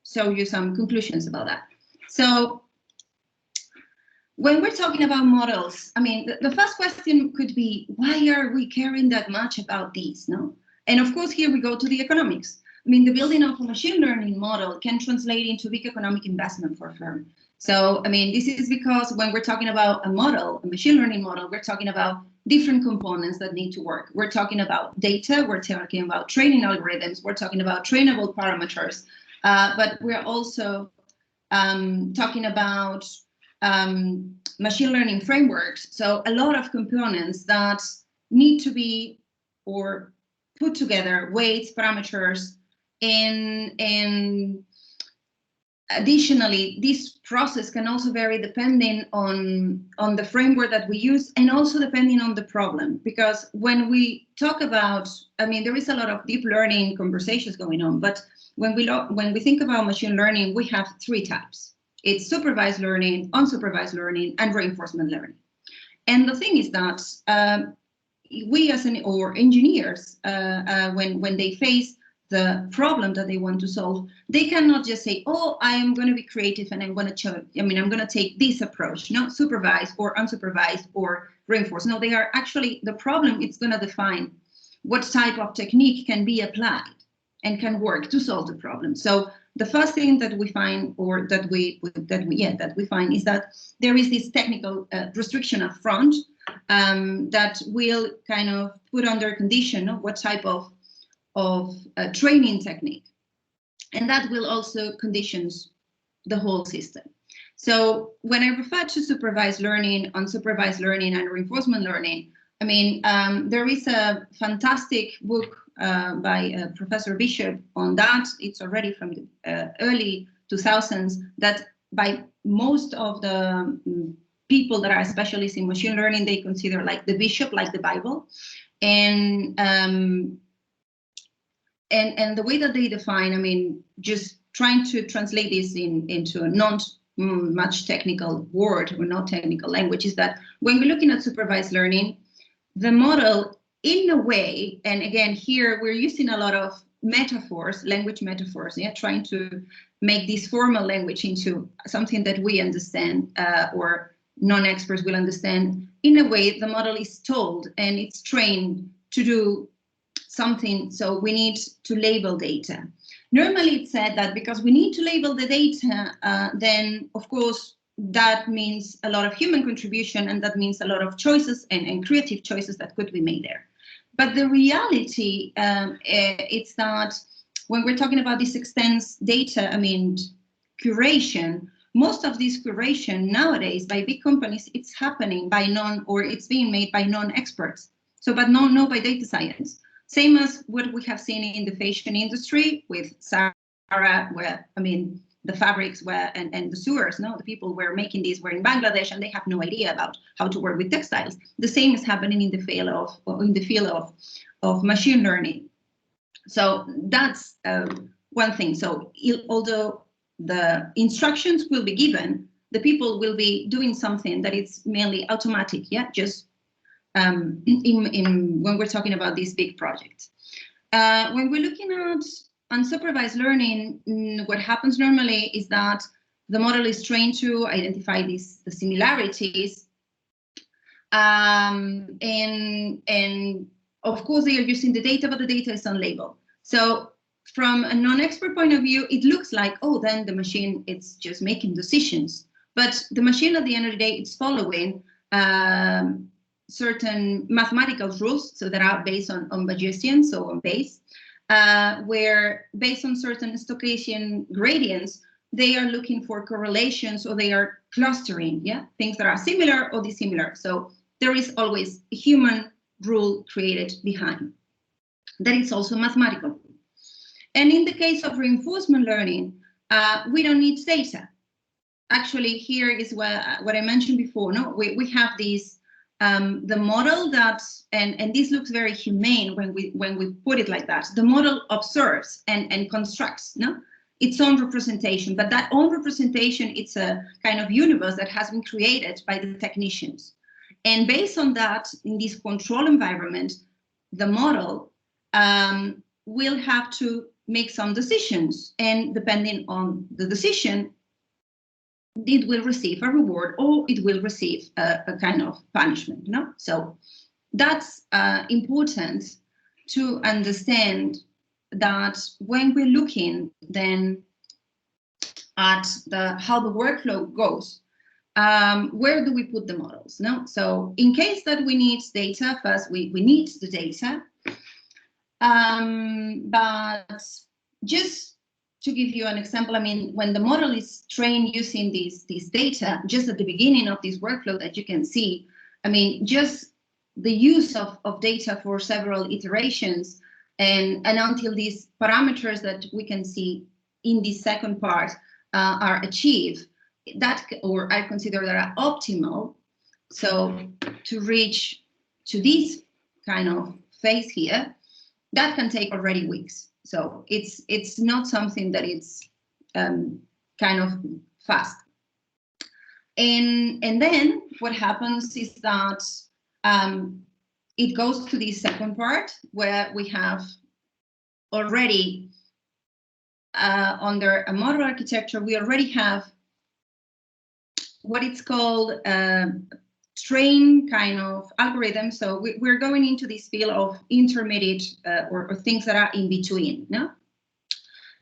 show you some conclusions about that. So when we're talking about models, I mean, the first question could be, why are we caring that much about these, no? And of course, here we go to the economics. I mean, the building of a machine learning model can translate into big economic investment for a firm. So, I mean, this is because when we're talking about a model, a machine learning model, we're talking about different components that need to work. We're talking about data, we're talking about training algorithms, we're talking about trainable parameters, but we're also talking about machine learning frameworks. So a lot of components that need to be or put together, weights, parameters, and additionally, this process can also vary depending on the framework that we use, and also depending on the problem. Because when we talk about, I mean, there is a lot of deep learning conversations going on, but when we think about machine learning, we have three types. It's supervised learning, unsupervised learning, and reinforcement learning. And the thing is that we as engineers, when they face the problem that they want to solve, they cannot just say, oh, I am going to be creative and I'm going to take this approach, not supervised or unsupervised or reinforced. No, they are actually, the problem, it's going to define what type of technique can be applied and can work to solve the problem. So the first thing that we find, or that we find, is that there is this technical restriction up front that will kind of put under condition what type of training technique, and that will also conditions the whole system. So when I refer to supervised learning, unsupervised learning, and reinforcement learning, I mean, there is a fantastic book by Professor Bishop on that. It's already from the early 2000s, that by most of the people that are specialists in machine learning, they consider like the Bishop, like the Bible. And the way that they define, I mean, just trying to translate this into a not much technical word or not technical language, is that when we're looking at supervised learning, the model, in a way, and again, here we're using a lot of metaphors, language metaphors, yeah, trying to make this formal language into something that we understand or non-experts will understand. In a way, the model is told and it's trained to do something, so we need to label data. Normally it's said that because we need to label the data, then of course that means a lot of human contribution, and that means a lot of choices and creative choices that could be made there. But the reality it's that when we're talking about this extends data, I mean, curation, most of this curation nowadays by big companies, it's happening by it's being made by non-experts. So, but not by data science. Same as what we have seen in the fashion industry with Sarah, where, I mean, the fabrics were, and the sewers, no, the people were making these were in Bangladesh, and they have no idea about how to work with textiles. The same is happening in the field of machine learning. So that's one thing. So although the instructions will be given, the people will be doing something that is mainly automatic, yeah, just when we're talking about these big projects. When we're looking at unsupervised learning, what happens normally is that the model is trained to identify the similarities. And of course, they are using the data, but the data is unlabeled. So from a non-expert point of view, it looks like, oh, then the machine, it's just making decisions. But the machine, at the end of the day, it's following certain mathematical rules, so that are based on Bayesian, so on Bayes, where based on certain Stochastian gradients, they are looking for correlations, or they are clustering, yeah, things that are similar or dissimilar. So there is always a human rule created behind. That is also mathematical. And in the case of reinforcement learning, we don't need data. Actually, here is what I mentioned before. No, we have these the model that, and this looks very humane when we put it like that. The model observes and constructs, no, its own representation, but that own representation, it's a kind of universe that has been created by the technicians. And based on that, in this control environment, the model will have to make some decisions, and depending on the decision, it will receive a reward or it will receive a kind of punishment. No? So that's important to understand, that when we're looking then at how the workflow goes, where do we put the models? No? So in case that we need data, first we need the data. But just to give you an example, I mean, when the model is trained using these data, just at the beginning of this workflow that you can see, I mean, just the use of data for several iterations and until these parameters that we can see in the second part are achieved, that, or I consider that are optimal. So to reach to this kind of phase here, that can take already weeks. So it's not something that it's kind of fast. And then what happens is that it goes to the second part, where we have already under a model architecture, we already have what it's called train kind of algorithm. So we're going into this field of intermediate or things that are in between, no?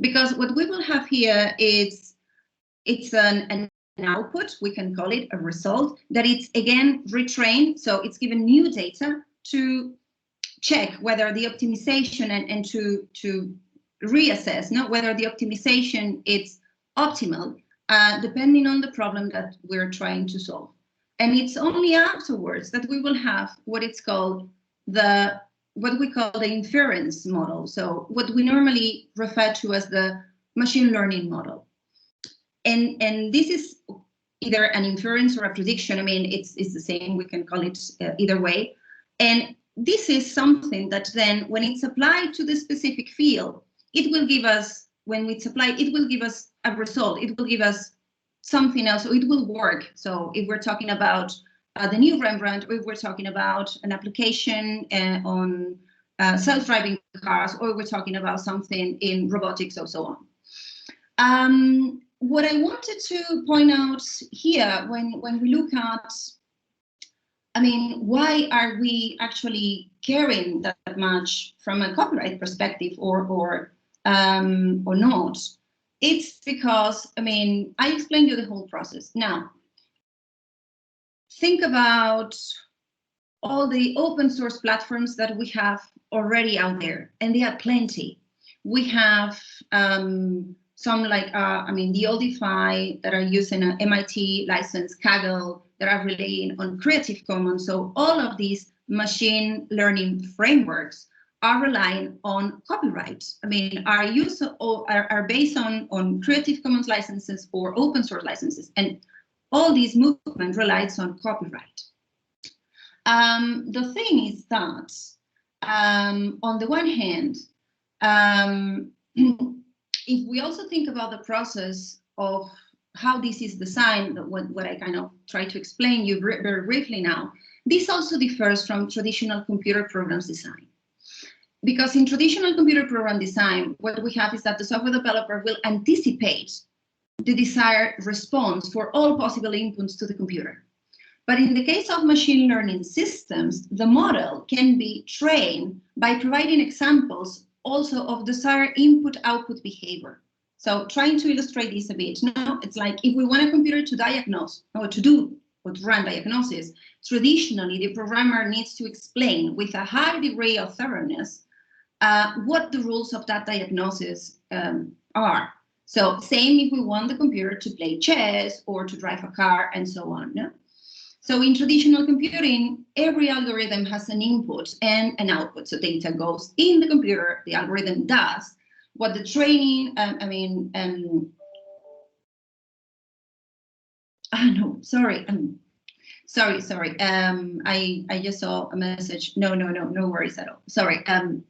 Because what we will have here is it's an output, we can call it a result, that it's again retrained. So it's given new data to check whether the optimization and to reassess, no, whether the optimization is optimal, depending on the problem that we're trying to solve. And it's only afterwards that we will have what it's called what we call the inference model. So what we normally refer to as the machine learning model. And this is either an inference or a prediction. I mean, it's the same, we can call it either way. And this is something that then when it's applied to the specific field, it will give us, when it's applied, it will give us a result. It will give us something else, so it will work. So if we're talking about the new Rembrandt, or if we're talking about an application on self-driving cars, or we're talking about something in robotics or so on. What I wanted to point out here, when we look at, I mean, why are we actually caring that much from a copyright perspective or not? It's because, I mean, I explained you the whole process. Now, think about all the open source platforms that we have already out there, and they are plenty. We have some like, I mean, the LDCP that are using an MIT license, Kaggle, that are relying on Creative Commons. So all of these machine learning frameworks are relying on copyright. I mean, are based on Creative Commons licenses or open source licenses, and all these movement relies on copyright. The thing is that, on the one hand, if we also think about the process of how this is designed, what I kind of try to explain you very briefly now, this also differs from traditional computer programs design. because in traditional computer program design, what we have is that the software developer will anticipate the desired response for all possible inputs to the computer. But in the case of machine learning systems, the model can be trained by providing examples also of desired input-output behavior. So trying to illustrate this a bit, it's like if we want a computer to diagnose or to run diagnosis, traditionally the programmer needs to explain with a high degree of thoroughness what the rules of that diagnosis are. So same if we want the computer to play chess or to drive a car and so on. No? So in traditional computing, every algorithm has an input and an output. So data goes in the computer, the algorithm does what the training, I just saw a message. No worries at all. Sorry, I'm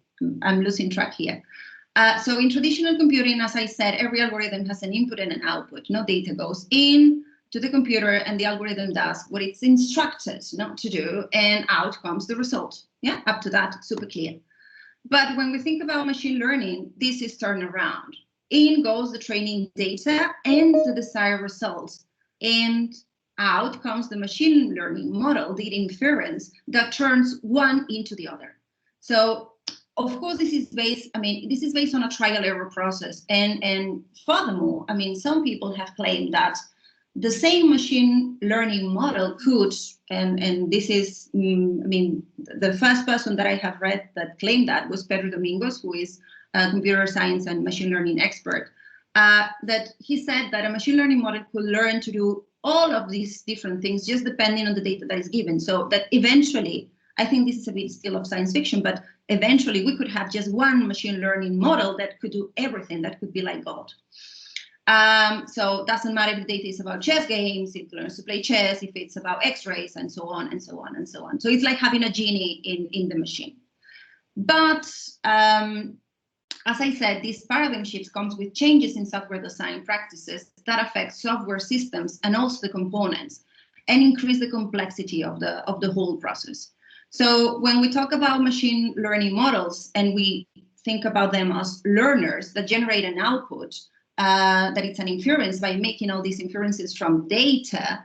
losing track here. So in traditional computing, as I said, every algorithm has an input and an output. No data goes in to the computer and the algorithm does what it's instructed not to do, and out comes the result. Yeah, up to that, super clear. But when we think about machine learning, this is turned around. In goes the training data and the desired results, and out comes the machine learning model, the inference that turns one into the other. So of course, this is based on a trial error process. And furthermore, some people have claimed that the same machine learning model could, and this is, the first person that I have read that claimed that was Pedro Domingos, who is a computer science and machine learning expert, that he said that a machine learning model could learn to do all of these different things just depending on the data that is given. So that eventually, I think this is a bit still of science fiction, but eventually we could have just one machine learning model that could do everything, that could be like God. So it doesn't matter if the data is about chess games, it learns to play chess, if it's about x-rays and so on and so on and so on. So it's like having a genie in the machine. But as I said, these paradigm shifts comes with changes in software design practices that affect software systems and also the components, and increase the complexity of the whole process. So when we talk about machine learning models and we think about them as learners that generate an output, that it's an inference by making all these inferences from data,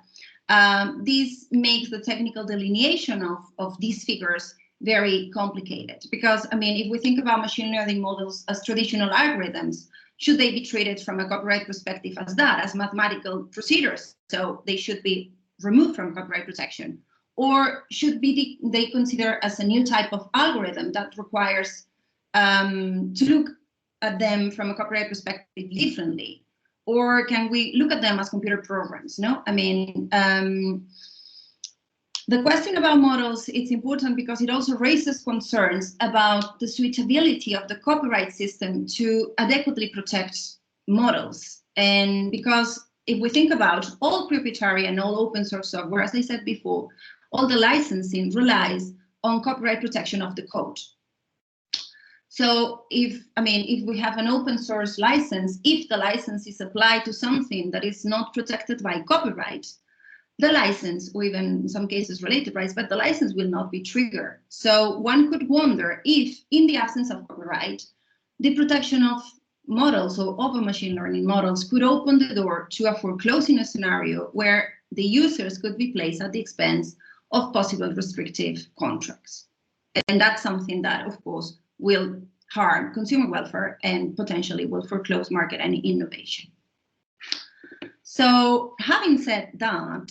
this makes the technical delineation of these figures very complicated. Because, if we think about machine learning models as traditional algorithms, should they be treated from a copyright perspective as that, as mathematical procedures? So they should be removed from copyright protection. Or should they consider as a new type of algorithm that requires to look at them from a copyright perspective differently? Or can we look at them as computer programs? No, the question about models, it's important because it also raises concerns about the suitability of the copyright system to adequately protect models. And because if we think about all proprietary and all open source software, as I said before, all the licensing relies on copyright protection of the code. So if we have an open source license, if the license is applied to something that is not protected by copyright, the license, or even in some cases related rights, but the license will not be triggered. So one could wonder if, in the absence of copyright, the protection of models or of machine learning models could open the door to a foreclosing scenario where the users could be placed at the expense of possible restrictive contracts. And that's something that, of course, will harm consumer welfare and potentially will foreclose market and innovation. So having said that,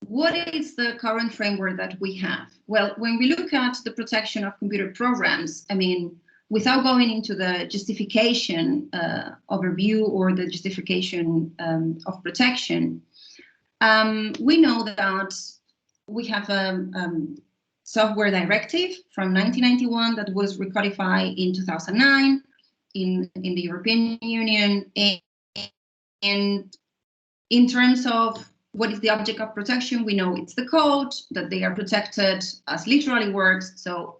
what is the current framework that we have? Well, when we look at the protection of computer programs, without going into the justification overview or the justification of protection, we know that we have a software directive from 1991 that was recodified in 2009 in the European Union. And in terms of what is the object of protection, we know it's the code, that they are protected as literally works. So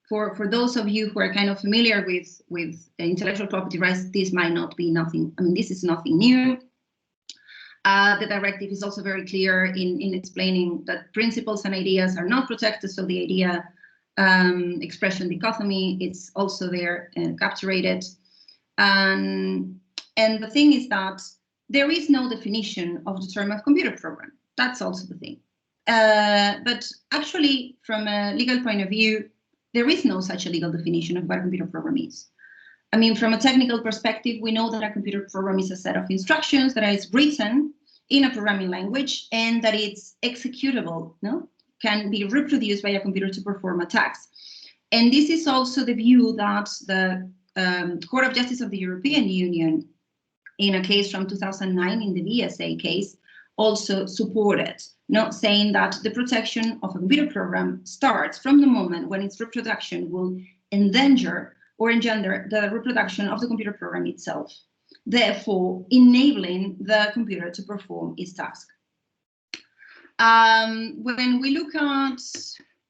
for those of you who are kind of familiar with intellectual property rights, this might not be nothing. This is nothing new. The directive is also very clear in explaining that principles and ideas are not protected. So the idea expression dichotomy, it's also there and captured. And the thing is that there is no definition of the term of computer program. That's also the thing. But actually, from a legal point of view, there is no such a legal definition of what a computer program is. I mean, from a technical perspective, we know that a computer program is a set of instructions that is written in a programming language and that it's executable, no? Can be reproduced by a computer to perform a task. And this is also the view that the Court of Justice of the European Union, in a case from 2009, in the VSA case, also supported, not saying that the protection of a computer program starts from the moment when its reproduction will endanger or engender the reproduction of the computer program itself, therefore enabling the computer to perform its task. When we look at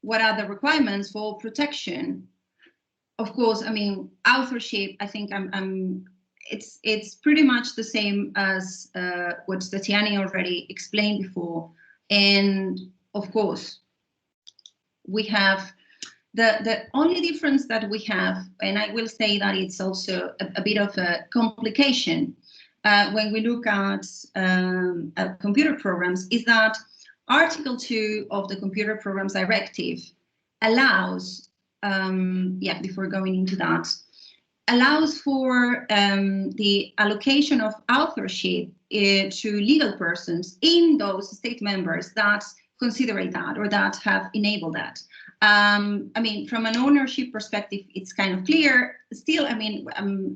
what are the requirements for protection, of course, I mean, authorship, I think it's pretty much the same as what Tatiana already explained before. And of course, we have the only difference that we have, and I will say that it's also a bit of a complication when we look at computer programs, is that Article 2 of the Computer Programs Directive allows, before going into that, allows for the allocation of authorship to legal persons in those state members that consider that or that have enabled that. I mean, from an ownership perspective, it's kind of clear. Still, I mean,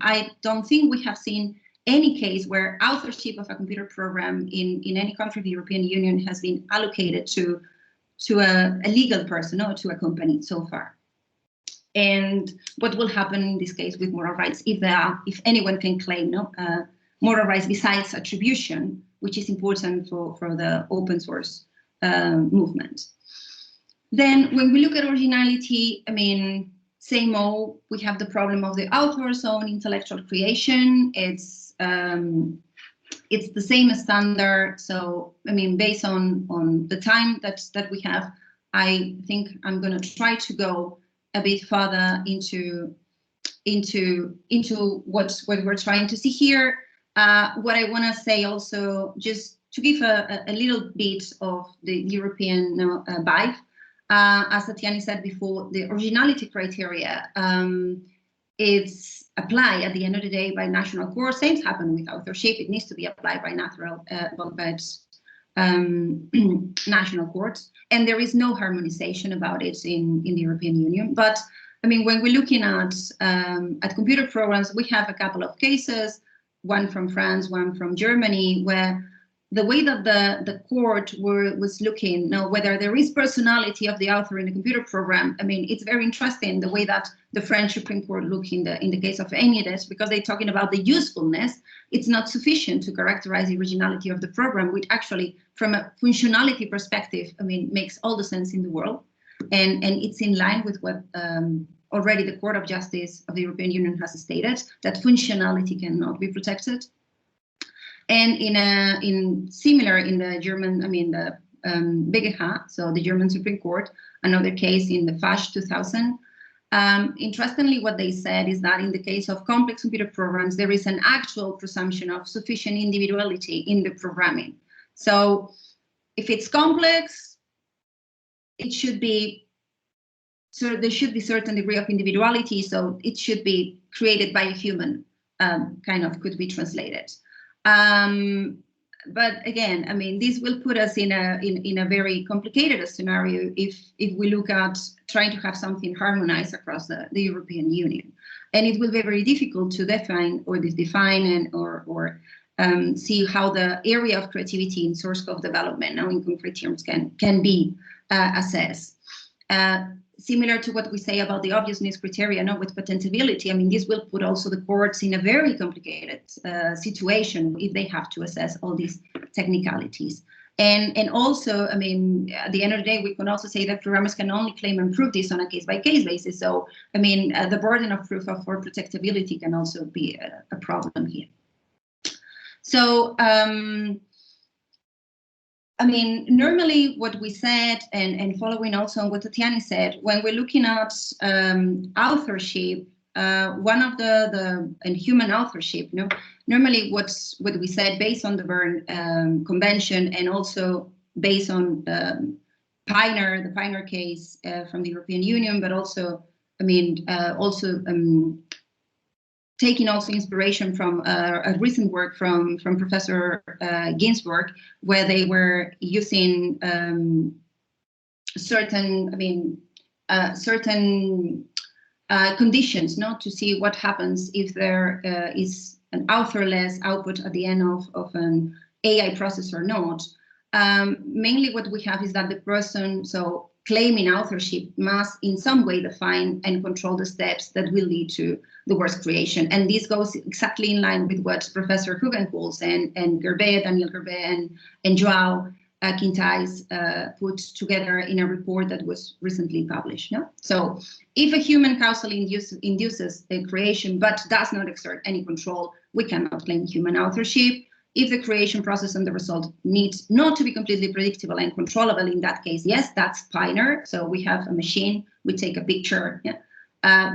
I don't think we have seen any case where authorship of a computer program in any country of the European Union has been allocated to a legal person or to a company so far. And what will happen in this case with moral rights if anyone can claim moral rights besides attribution, which is important for the open source movement. Then when we look at originality, I mean, same old, we have the problem of the author's own intellectual creation. It's the same standard. So, I mean, based on the time that we have, I think I'm going to try to go a bit further into what we're trying to see here. What I want to say also, just to give a little bit of the European vibe, as Tatiana said before, the originality criteria it's applied at the end of the day by national courts. Same happen with authorship. It needs to be applied by national courts, and there is no harmonization about it in the European Union. But I mean, when we're looking at computer programs, we have a couple of cases, one from France, one from Germany, where the way that the court was looking now whether there is personality of the author in a computer program. I mean, it's very interesting the way that the French Supreme Court look in the case of ENIDES, because they're talking about the usefulness. It's not sufficient to characterize the originality of the program, which actually, from a functionality perspective, I mean, makes all the sense in the world, and it's in line with what already the Court of Justice of the European Union has stated, that functionality cannot be protected. And in similar in the German, I mean the BGH, so the German Supreme Court, another case in the FASH 2000. Interestingly, what they said is that in the case of complex computer programs, there is an actual presumption of sufficient individuality in the programming. So if it's complex, it should be, so there should be certain degree of individuality. So it should be created by a human, kind of could be translated. But again, I mean, this will put us in a very complicated scenario if we look at trying to have something harmonized across the European Union, and it will be very difficult to define or see how the area of creativity in source code development now in concrete terms can be assessed. Similar to what we say about the obviousness criteria, with patentability, I mean, this will put also the courts in a very complicated situation if they have to assess all these technicalities. And also, I mean, at the end of the day, we can also say that programmers can only claim and prove this on a case-by-case basis. So, I mean, the burden of proof for protectability can also be a problem here. So, I mean, normally what we said, and following also on what Tatiana said, when we're looking at authorship, one of and human authorship, you know, normally what we said based on the Berne Convention and also based on the Pioneer case from the European Union, but also, I mean, taking also inspiration from a recent work from Professor Ginsburg, where they were using certain, I mean, certain conditions, not to see what happens if there is an authorless output at the end of an AI process or not. Mainly what we have is that the person, so claiming authorship, must in some way define and control the steps that will lead to the work's creation. And this goes exactly in line with what Professor Hugenholz and Daniel Gerbe and Joao Quintais put together in a report that was recently published. No? So if a human causally induces a creation but does not exert any control, we cannot claim human authorship. If the creation process and the result needs not to be completely predictable and controllable, in that case, yes, that's Pioneer. So we have a machine, we take a picture. Yeah?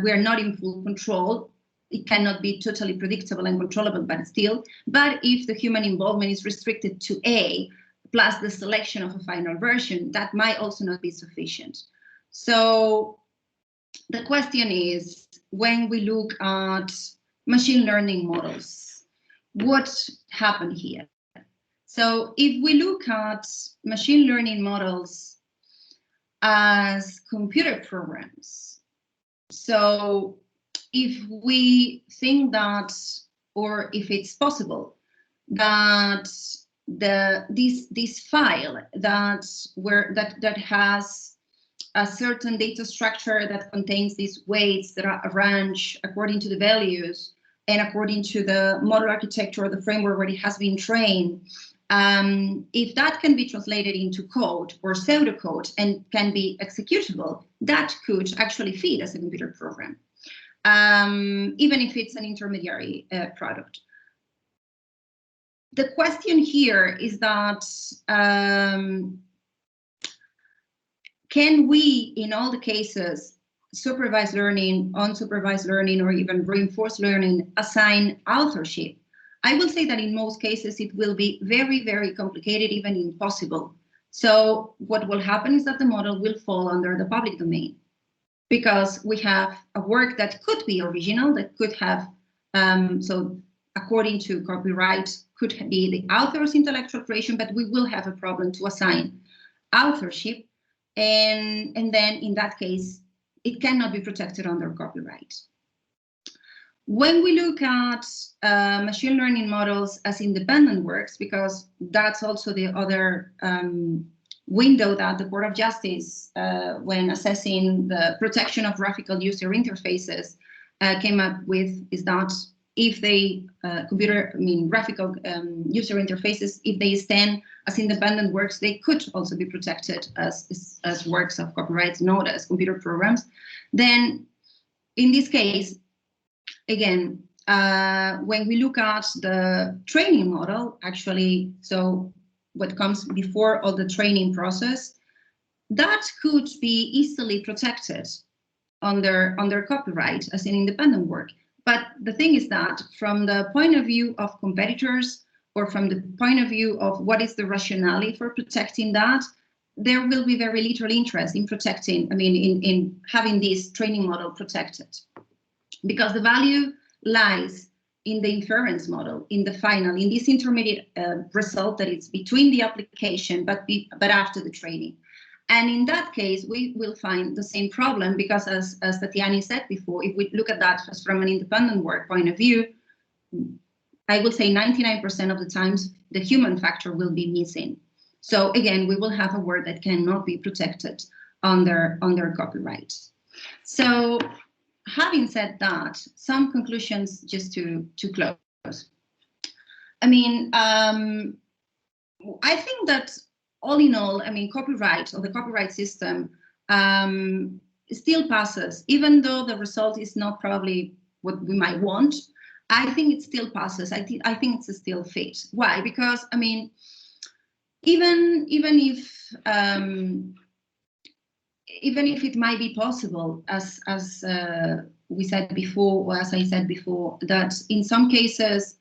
We are not in full control. It cannot be totally predictable and controllable, but still. But if the human involvement is restricted to A, plus the selection of a final version, that might also not be sufficient. So the question is, when we look at machine learning models, what happened here? So if we look at machine learning models as computer programs, so if we think that, or if it's possible, that this file that has a certain data structure that contains these weights that are arranged according to the values and according to the model architecture or the framework where it has been trained, if that can be translated into code or pseudocode and can be executable, that could actually feed as a computer program, even if it's an intermediary product. The question here is that can we, in all the cases, supervised learning, unsupervised learning, or even reinforced learning, assign authorship? I will say that in most cases it will be very, very complicated, even impossible. So what will happen is that the model will fall under the public domain, because we have a work that could be original, that could have, so according to copyright, could be the author's intellectual creation, but we will have a problem to assign authorship. And then in that case, it cannot be protected under copyright. When we look at machine learning models as independent works, because that's also the other window that the Court of Justice, when assessing the protection of graphical user interfaces, came up with, is that if they graphical user interfaces, if they stand as independent works, they could also be protected as works of copyright, not as computer programs. Then, in this case, again, when we look at the training model, actually, so what comes before all the training process, that could be easily protected under copyright as an independent work. But the thing is that from the point of view of competitors, or from the point of view of what is the rationale for protecting that, there will be very little interest in protecting, in having this training model protected. Because the value lies in the inference model, in the final, in this intermediate result that is between the application, but after the training. And in that case, we will find the same problem, because as Tatiana said before, if we look at that from an independent work point of view, I would say 99% of the times the human factor will be missing. So again, we will have a work that cannot be protected under copyright. So having said that, some conclusions just to close. I think that all in all, copyright, or the copyright system, still passes, even though the result is not probably what we might want. I think it still passes. I think it's still fit. Why? Because even if it might be possible, as we said before, or as I said before, that in some cases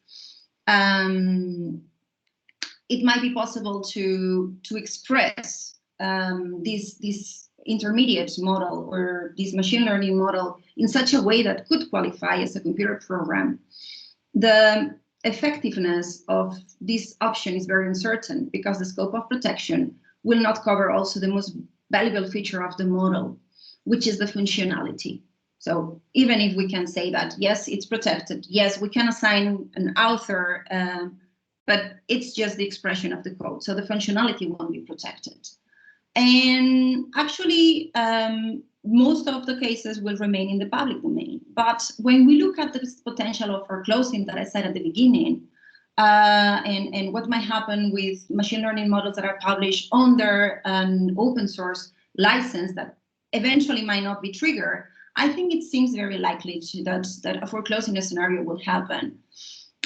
it might be possible to express this intermediate model or this machine learning model in such a way that could qualify as a computer program. The effectiveness of this option is very uncertain because the scope of protection will not cover also the most valuable feature of the model, which is the functionality. So even if we can say that, yes, it's protected, yes, we can assign an author, but it's just the expression of the code. So the functionality won't be protected. And actually, most of the cases will remain in the public domain. But when we look at the potential of foreclosing that I said at the beginning, and what might happen with machine learning models that are published under an open source license that eventually might not be triggered, I think it seems very likely that a foreclosing scenario will happen.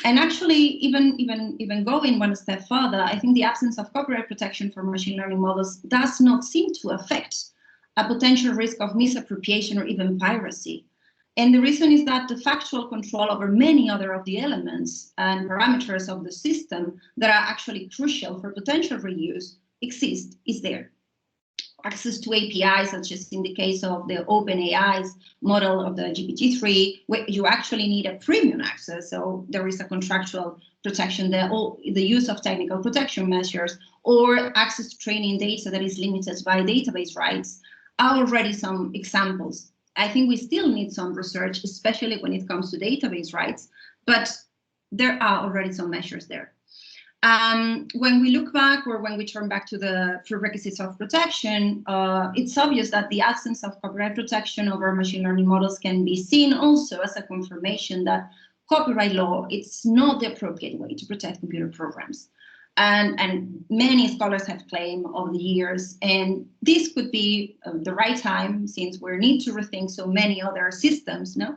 And actually, even going one step further, I think the absence of copyright protection for machine learning models does not seem to affect a potential risk of misappropriation or even piracy. And the reason is that the factual control over many other of the elements and parameters of the system that are actually crucial for potential reuse is there. Access to APIs, such as in the case of the OpenAI's model of the GPT-3, where you actually need a premium access. So there is a contractual protection there, or the use of technical protection measures, or access to training data that is limited by database rights, are already some examples. I think we still need some research, especially when it comes to database rights, but there are already some measures there. When we look back, or when we turn back to the prerequisites of protection, it's obvious that the absence of copyright protection over machine learning models can be seen also as a confirmation that copyright law, it's not the appropriate way to protect computer programs. And many scholars have claimed over the years, and this could be the right time, since we need to rethink so many other systems, no?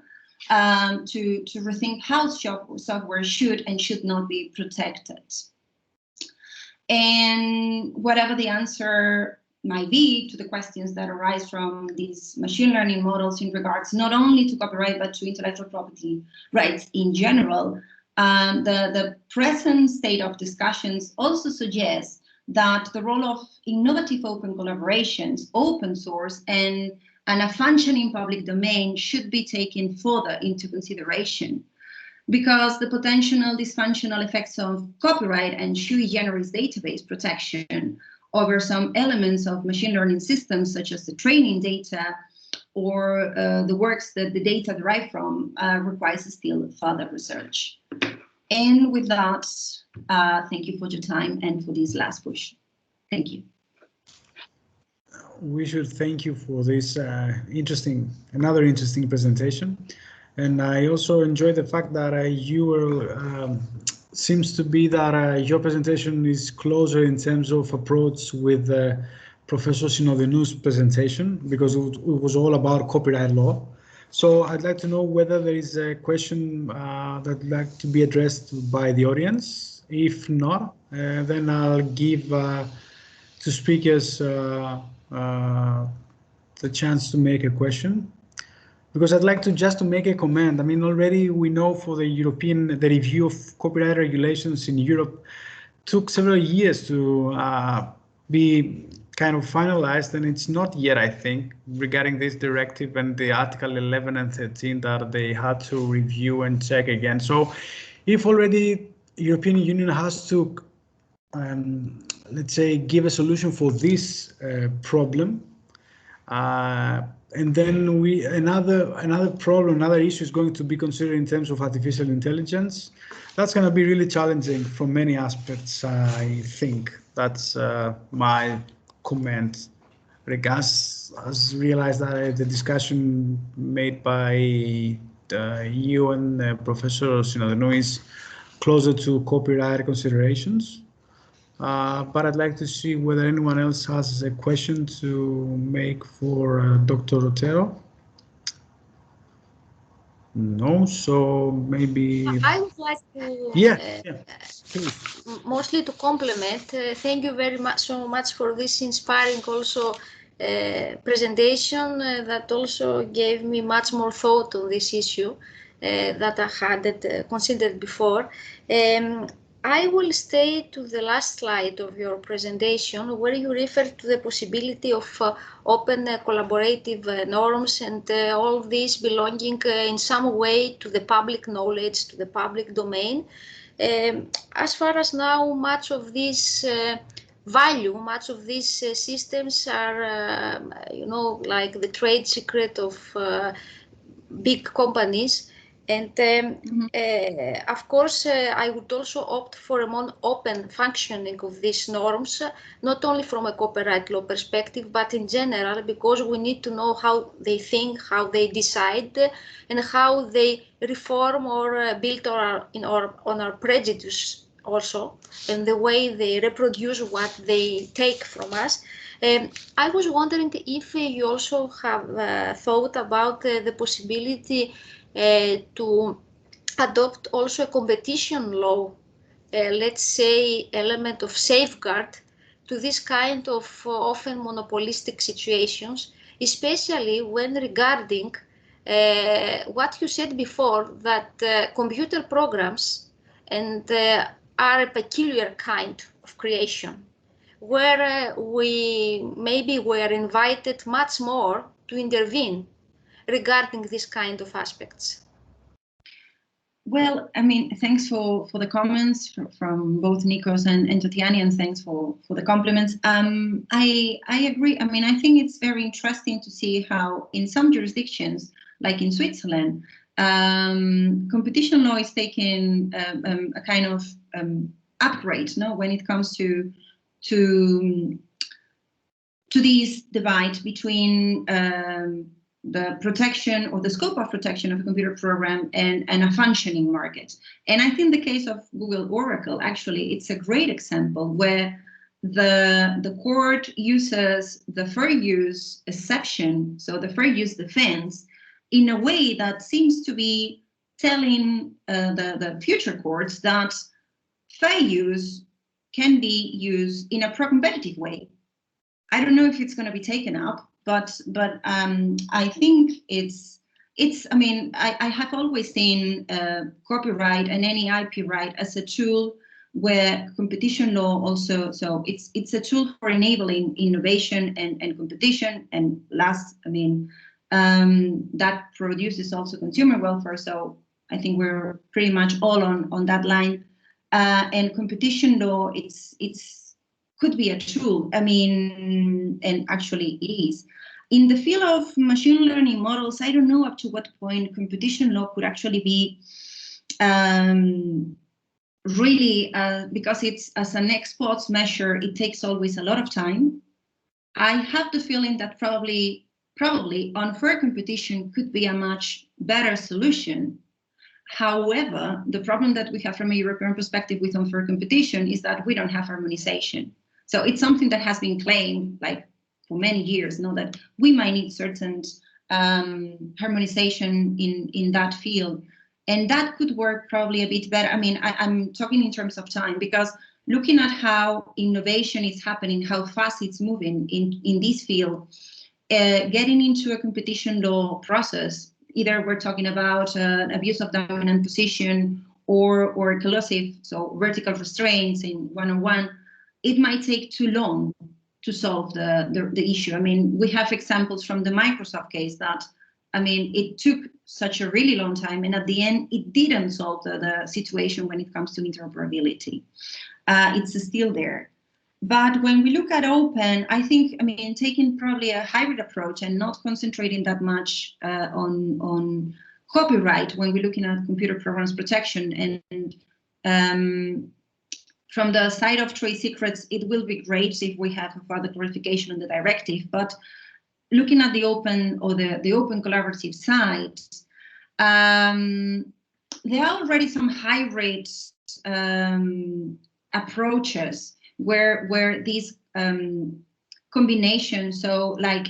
To rethink how software should and should not be protected. And whatever the answer might be to the questions that arise from these machine learning models in regards not only to copyright, but to intellectual property rights in general, the present state of discussions also suggests that the role of innovative open collaborations, open source, and a functioning public domain should be taken further into consideration, because the potential dysfunctional effects of copyright and sui generis database protection over some elements of machine learning systems, such as the training data or the works that the data derive from, requires still further research. And with that, thank you for your time and for this last push. Thank you. We should thank you for this another interesting presentation. And I also enjoy the fact that you were, seems to be that your presentation is closer in terms of approach with Professor Synodinou's presentation, because it was all about copyright law. So I'd like to know whether there is a question that would like to be addressed by the audience. If not, then I'll give to speakers the chance to make a question. Because I'd like to just to make a comment. I mean, already we know for the review of copyright regulations in Europe took several years to be kind of finalized, and it's not yet, I think, regarding this directive and the Article 11 and 13 that they had to review and check again. So if already European Union has to, let's say, give a solution for this problem, and then another issue is going to be considered in terms of artificial intelligence. That's going to be really challenging from many aspects, I think. That's my comment. Regards, as realized that the discussion made by you and Professor Synodinou is closer to copyright considerations. But I'd like to see whether anyone else has a question to make for Dr. Otero. No, so maybe. I would like to mostly to complement, thank you very much so much for this inspiring also presentation that also gave me much more thought on this issue that I hadn't considered before. I will stay to the last slide of your presentation where you refer to the possibility of open collaborative norms and all this belonging in some way to the public knowledge, to the public domain. As far as now, much of this value, much of these systems are, you know, like the trade secret of big companies. And of course, I would also opt for a more open functioning of these norms, not only from a copyright law perspective, but in general, because we need to know how they think, how they decide, and how they reform or build on our prejudice also, and the way they reproduce what they take from us. I was wondering if you also have thought about the possibility to adopt also a competition law, let's say, element of safeguard to this kind of often monopolistic situations, especially when regarding what you said before, that computer programs and are a peculiar kind of creation, where we maybe were invited much more to intervene regarding this kind of aspects. Well, I mean, thanks for the comments from both Nikos and Tatiana, and thanks for the compliments. I agree. I mean, I think it's very interesting to see how in some jurisdictions, like in Switzerland, competition law is taking a kind of upgrade, no, when it comes to this divide between the protection or the scope of protection of a computer program and a functioning market. And I think the case of Google Oracle, actually, it's a great example where the court uses the fair use exception, so the fair use defense, in a way that seems to be telling the future courts that fair use can be used in a pro-competitive way. I don't know if it's going to be taken up, but I think it's. I mean, I have always seen copyright and any IP right as a tool where competition law also. So it's a tool for enabling innovation and competition. And last, I mean, that produces also consumer welfare. So I think we're pretty much all on that line. And competition law, it's could be a tool. I mean, and actually it is. In the field of machine learning models, I don't know up to what point competition law could actually be really, because it's as an ex post measure, it takes always a lot of time. I have the feeling that probably unfair competition could be a much better solution. However, the problem that we have from a European perspective with unfair competition is that we don't have harmonization. So it's something that has been claimed like for many years, know that we might need certain harmonization in that field. And that could work probably a bit better. I mean, I'm talking in terms of time, because looking at how innovation is happening, how fast it's moving in this field, getting into a competition law process, either we're talking about abuse of dominant position or collusive, so vertical restraints in one-on-one, it might take too long to solve the issue. I mean, we have examples from the Microsoft case that, I mean, it took such a really long time, and at the end, it didn't solve the situation when it comes to interoperability. It's still there. But when we look at open, I think, I mean, taking probably a hybrid approach and not concentrating that much on copyright when we're looking at computer programs protection, and from the side of trade secrets, it will be great if we have further clarification on the directive. But looking at the open or the open collaborative side, there are already some hybrid approaches where these combination. So like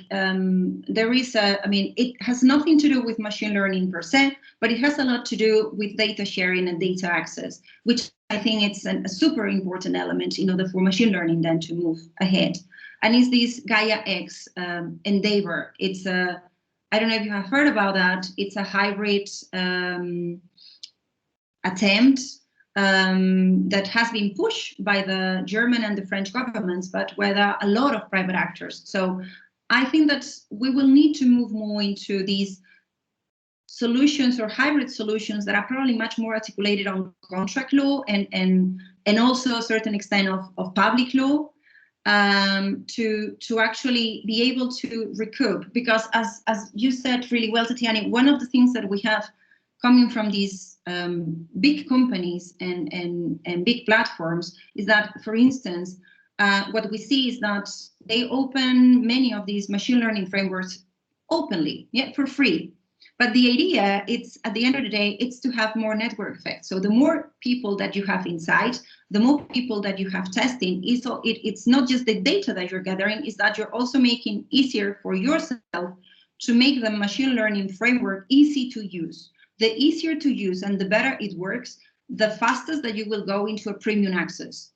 there is it has nothing to do with machine learning per se, but it has a lot to do with data sharing and data access, which I think it's a super important element in order for machine learning then to move ahead. And it's this Gaia X endeavor. It's a, I don't know if you have heard about that. It's a hybrid attempt that has been pushed by the German and the French governments, but where there are a lot of private actors. So I think that we will need to move more into these solutions or hybrid solutions that are probably much more articulated on contract law and also a certain extent of public law, to actually be able to recoup. Because as you said really well, Tatiana, one of the things that we have coming from these big companies and big platforms is that, for instance, what we see is that they open many of these machine learning frameworks openly, for free. But the idea, it's at the end of the day, it's to have more network effects. So the more people that you have inside, the more people that you have testing, it's not just the data that you're gathering, is that you're also making easier for yourself to make the machine learning framework easy to use. The easier to use and the better it works, the fastest that you will go into a premium access.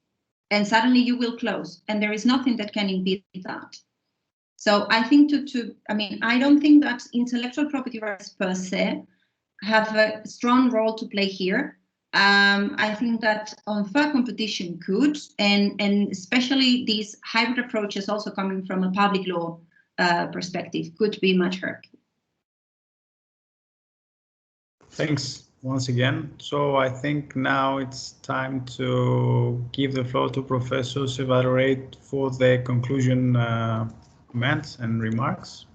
And suddenly you will close. And there is nothing that can impede that. So I think I don't think that intellectual property rights per se have a strong role to play here. I think that unfair competition could, and especially these hybrid approaches also coming from a public law perspective could be much hurt. Thanks once again. So I think now it's time to give the floor to Professor Salvador for the conclusion comments and remarks.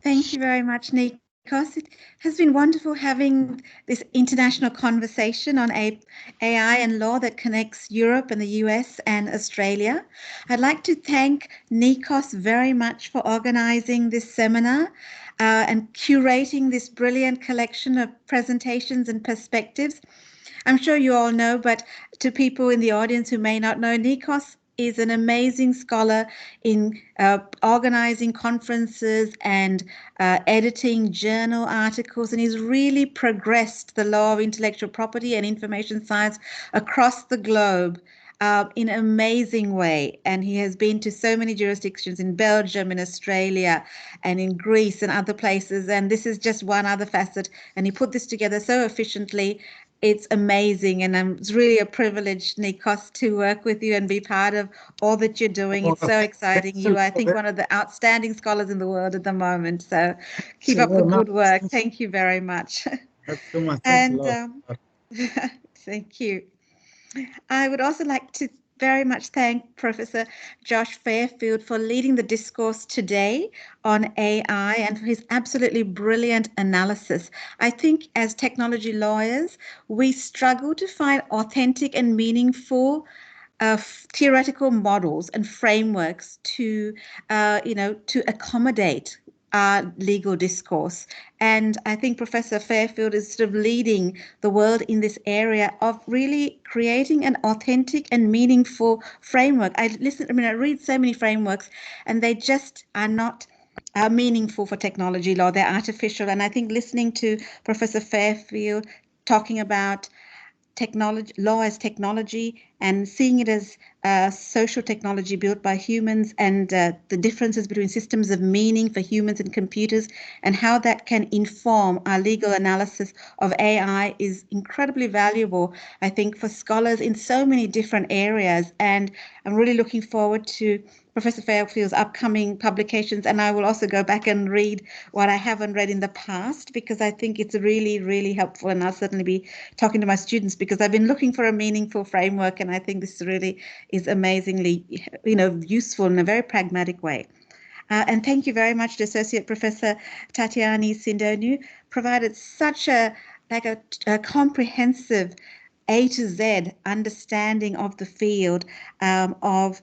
Thank you very much, Nikos. It has been wonderful having this international conversation on AI and law that connects Europe and the US and Australia. I'd like to thank Nikos very much for organizing this seminar and curating this brilliant collection of presentations and perspectives. I'm sure you all know, but to people in the audience who may not know, Nikos is an amazing scholar in organizing conferences and editing journal articles, and he's really progressed the law of intellectual property and information science across the globe in an amazing way. And he has been to so many jurisdictions in Belgium, in Australia, and in Greece and other places. And this is just one other facet. And he put this together so efficiently. It's amazing, and it's really a privilege, Nikos, to work with you and be part of all that you're doing. It's so exciting. You are, I think, one of the outstanding scholars in the world at the moment. So keep up the good work. Thank you very much. And thank you. I would also like to very much thank Professor Josh Fairfield for leading the discourse today on AI and for his absolutely brilliant analysis. I think as technology lawyers, we struggle to find authentic and meaningful theoretical models and frameworks to accommodate our legal discourse. And I think Professor Fairfield is sort of leading the world in this area of really creating an authentic and meaningful framework. I read so many frameworks and they just are not meaningful for technology law. They're artificial. And I think listening to Professor Fairfield talking about technology, law as technology, and seeing it as social technology built by humans, and the differences between systems of meaning for humans and computers, and how that can inform our legal analysis of AI is incredibly valuable, I think, for scholars in so many different areas. And I'm really looking forward to Professor Fairfield's upcoming publications, and I will also go back and read what I haven't read in the past, because I think it's really, really helpful, and I'll certainly be talking to my students because I've been looking for a meaningful framework, and I think this really is amazingly, useful in a very pragmatic way. And thank you very much to Associate Professor Tatiana Sindonu, provided such a comprehensive A to Z understanding of the field, of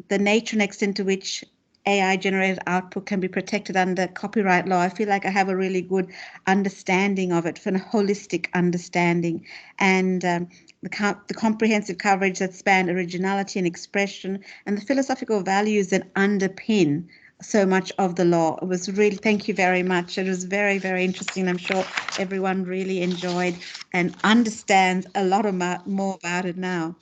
the nature and extent to which AI generated output can be protected under copyright law. I feel like I have a really good understanding of it, for a holistic understanding, and the comprehensive coverage that span originality and expression and the philosophical values that underpin so much of the law. It was really, thank you very much. It was very, very interesting. I'm sure everyone really enjoyed and understands a lot more about it now.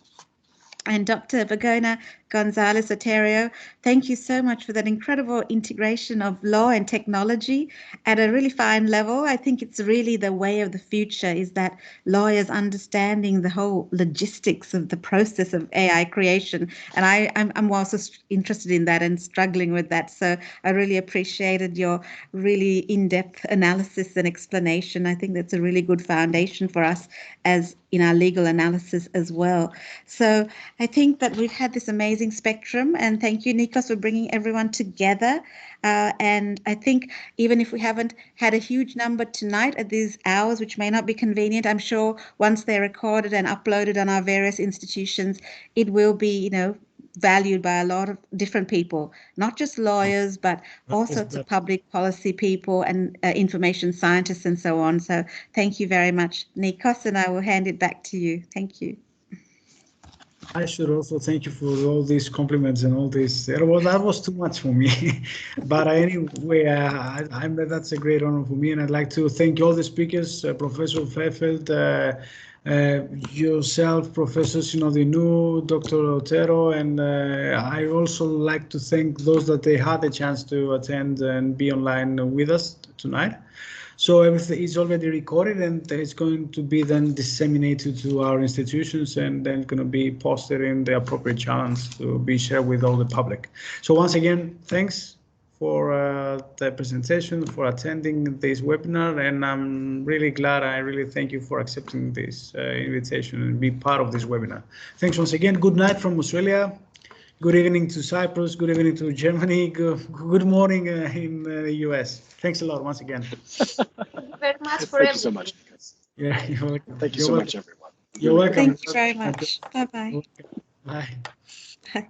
And Dr. Begoña Gonzalez Otero, thank you so much for that incredible integration of law and technology at a really fine level. I think it's really the way of the future, is that lawyers understanding the whole logistics of the process of AI creation. And I'm also interested in that and struggling with that. So I really appreciated your really in-depth analysis and explanation. I think that's a really good foundation for us as in our legal analysis as well. So I think that we've had this amazing spectrum, and thank you, Nikos, for bringing everyone together. And I think even if we haven't had a huge number tonight at these hours, which may not be convenient, I'm sure once they're recorded and uploaded on our various institutions, it will be, valued by a lot of different people, not just lawyers, but all sorts of public policy people and information scientists and so on. So thank you very much, Nikos, and I will hand it back to you. Thank you. I should also thank you for all these compliments and all this. Well, that was too much for me. But anyway, that's a great honor for me. And I'd like to thank all the speakers, Professor Fairfield, yourself, Professor Synodinou, Dr. Otero, and I also like to thank those that they had the chance to attend and be online with us tonight. So everything is already recorded, and it's going to be then disseminated to our institutions, and then going to be posted in the appropriate channels to be shared with all the public. So once again, thanks for the presentation, for attending this webinar, and I'm really glad. I really thank you for accepting this invitation and be part of this webinar. Thanks once again. Good night from Australia. Good evening to Cyprus. Good evening to Germany. Good morning in the US. Thanks a lot once again. Thank you very much for Thank you so much. Yeah, you're welcome. Thank you so much, everyone. You're welcome. Thank you very much. Bye-bye. Bye. Bye.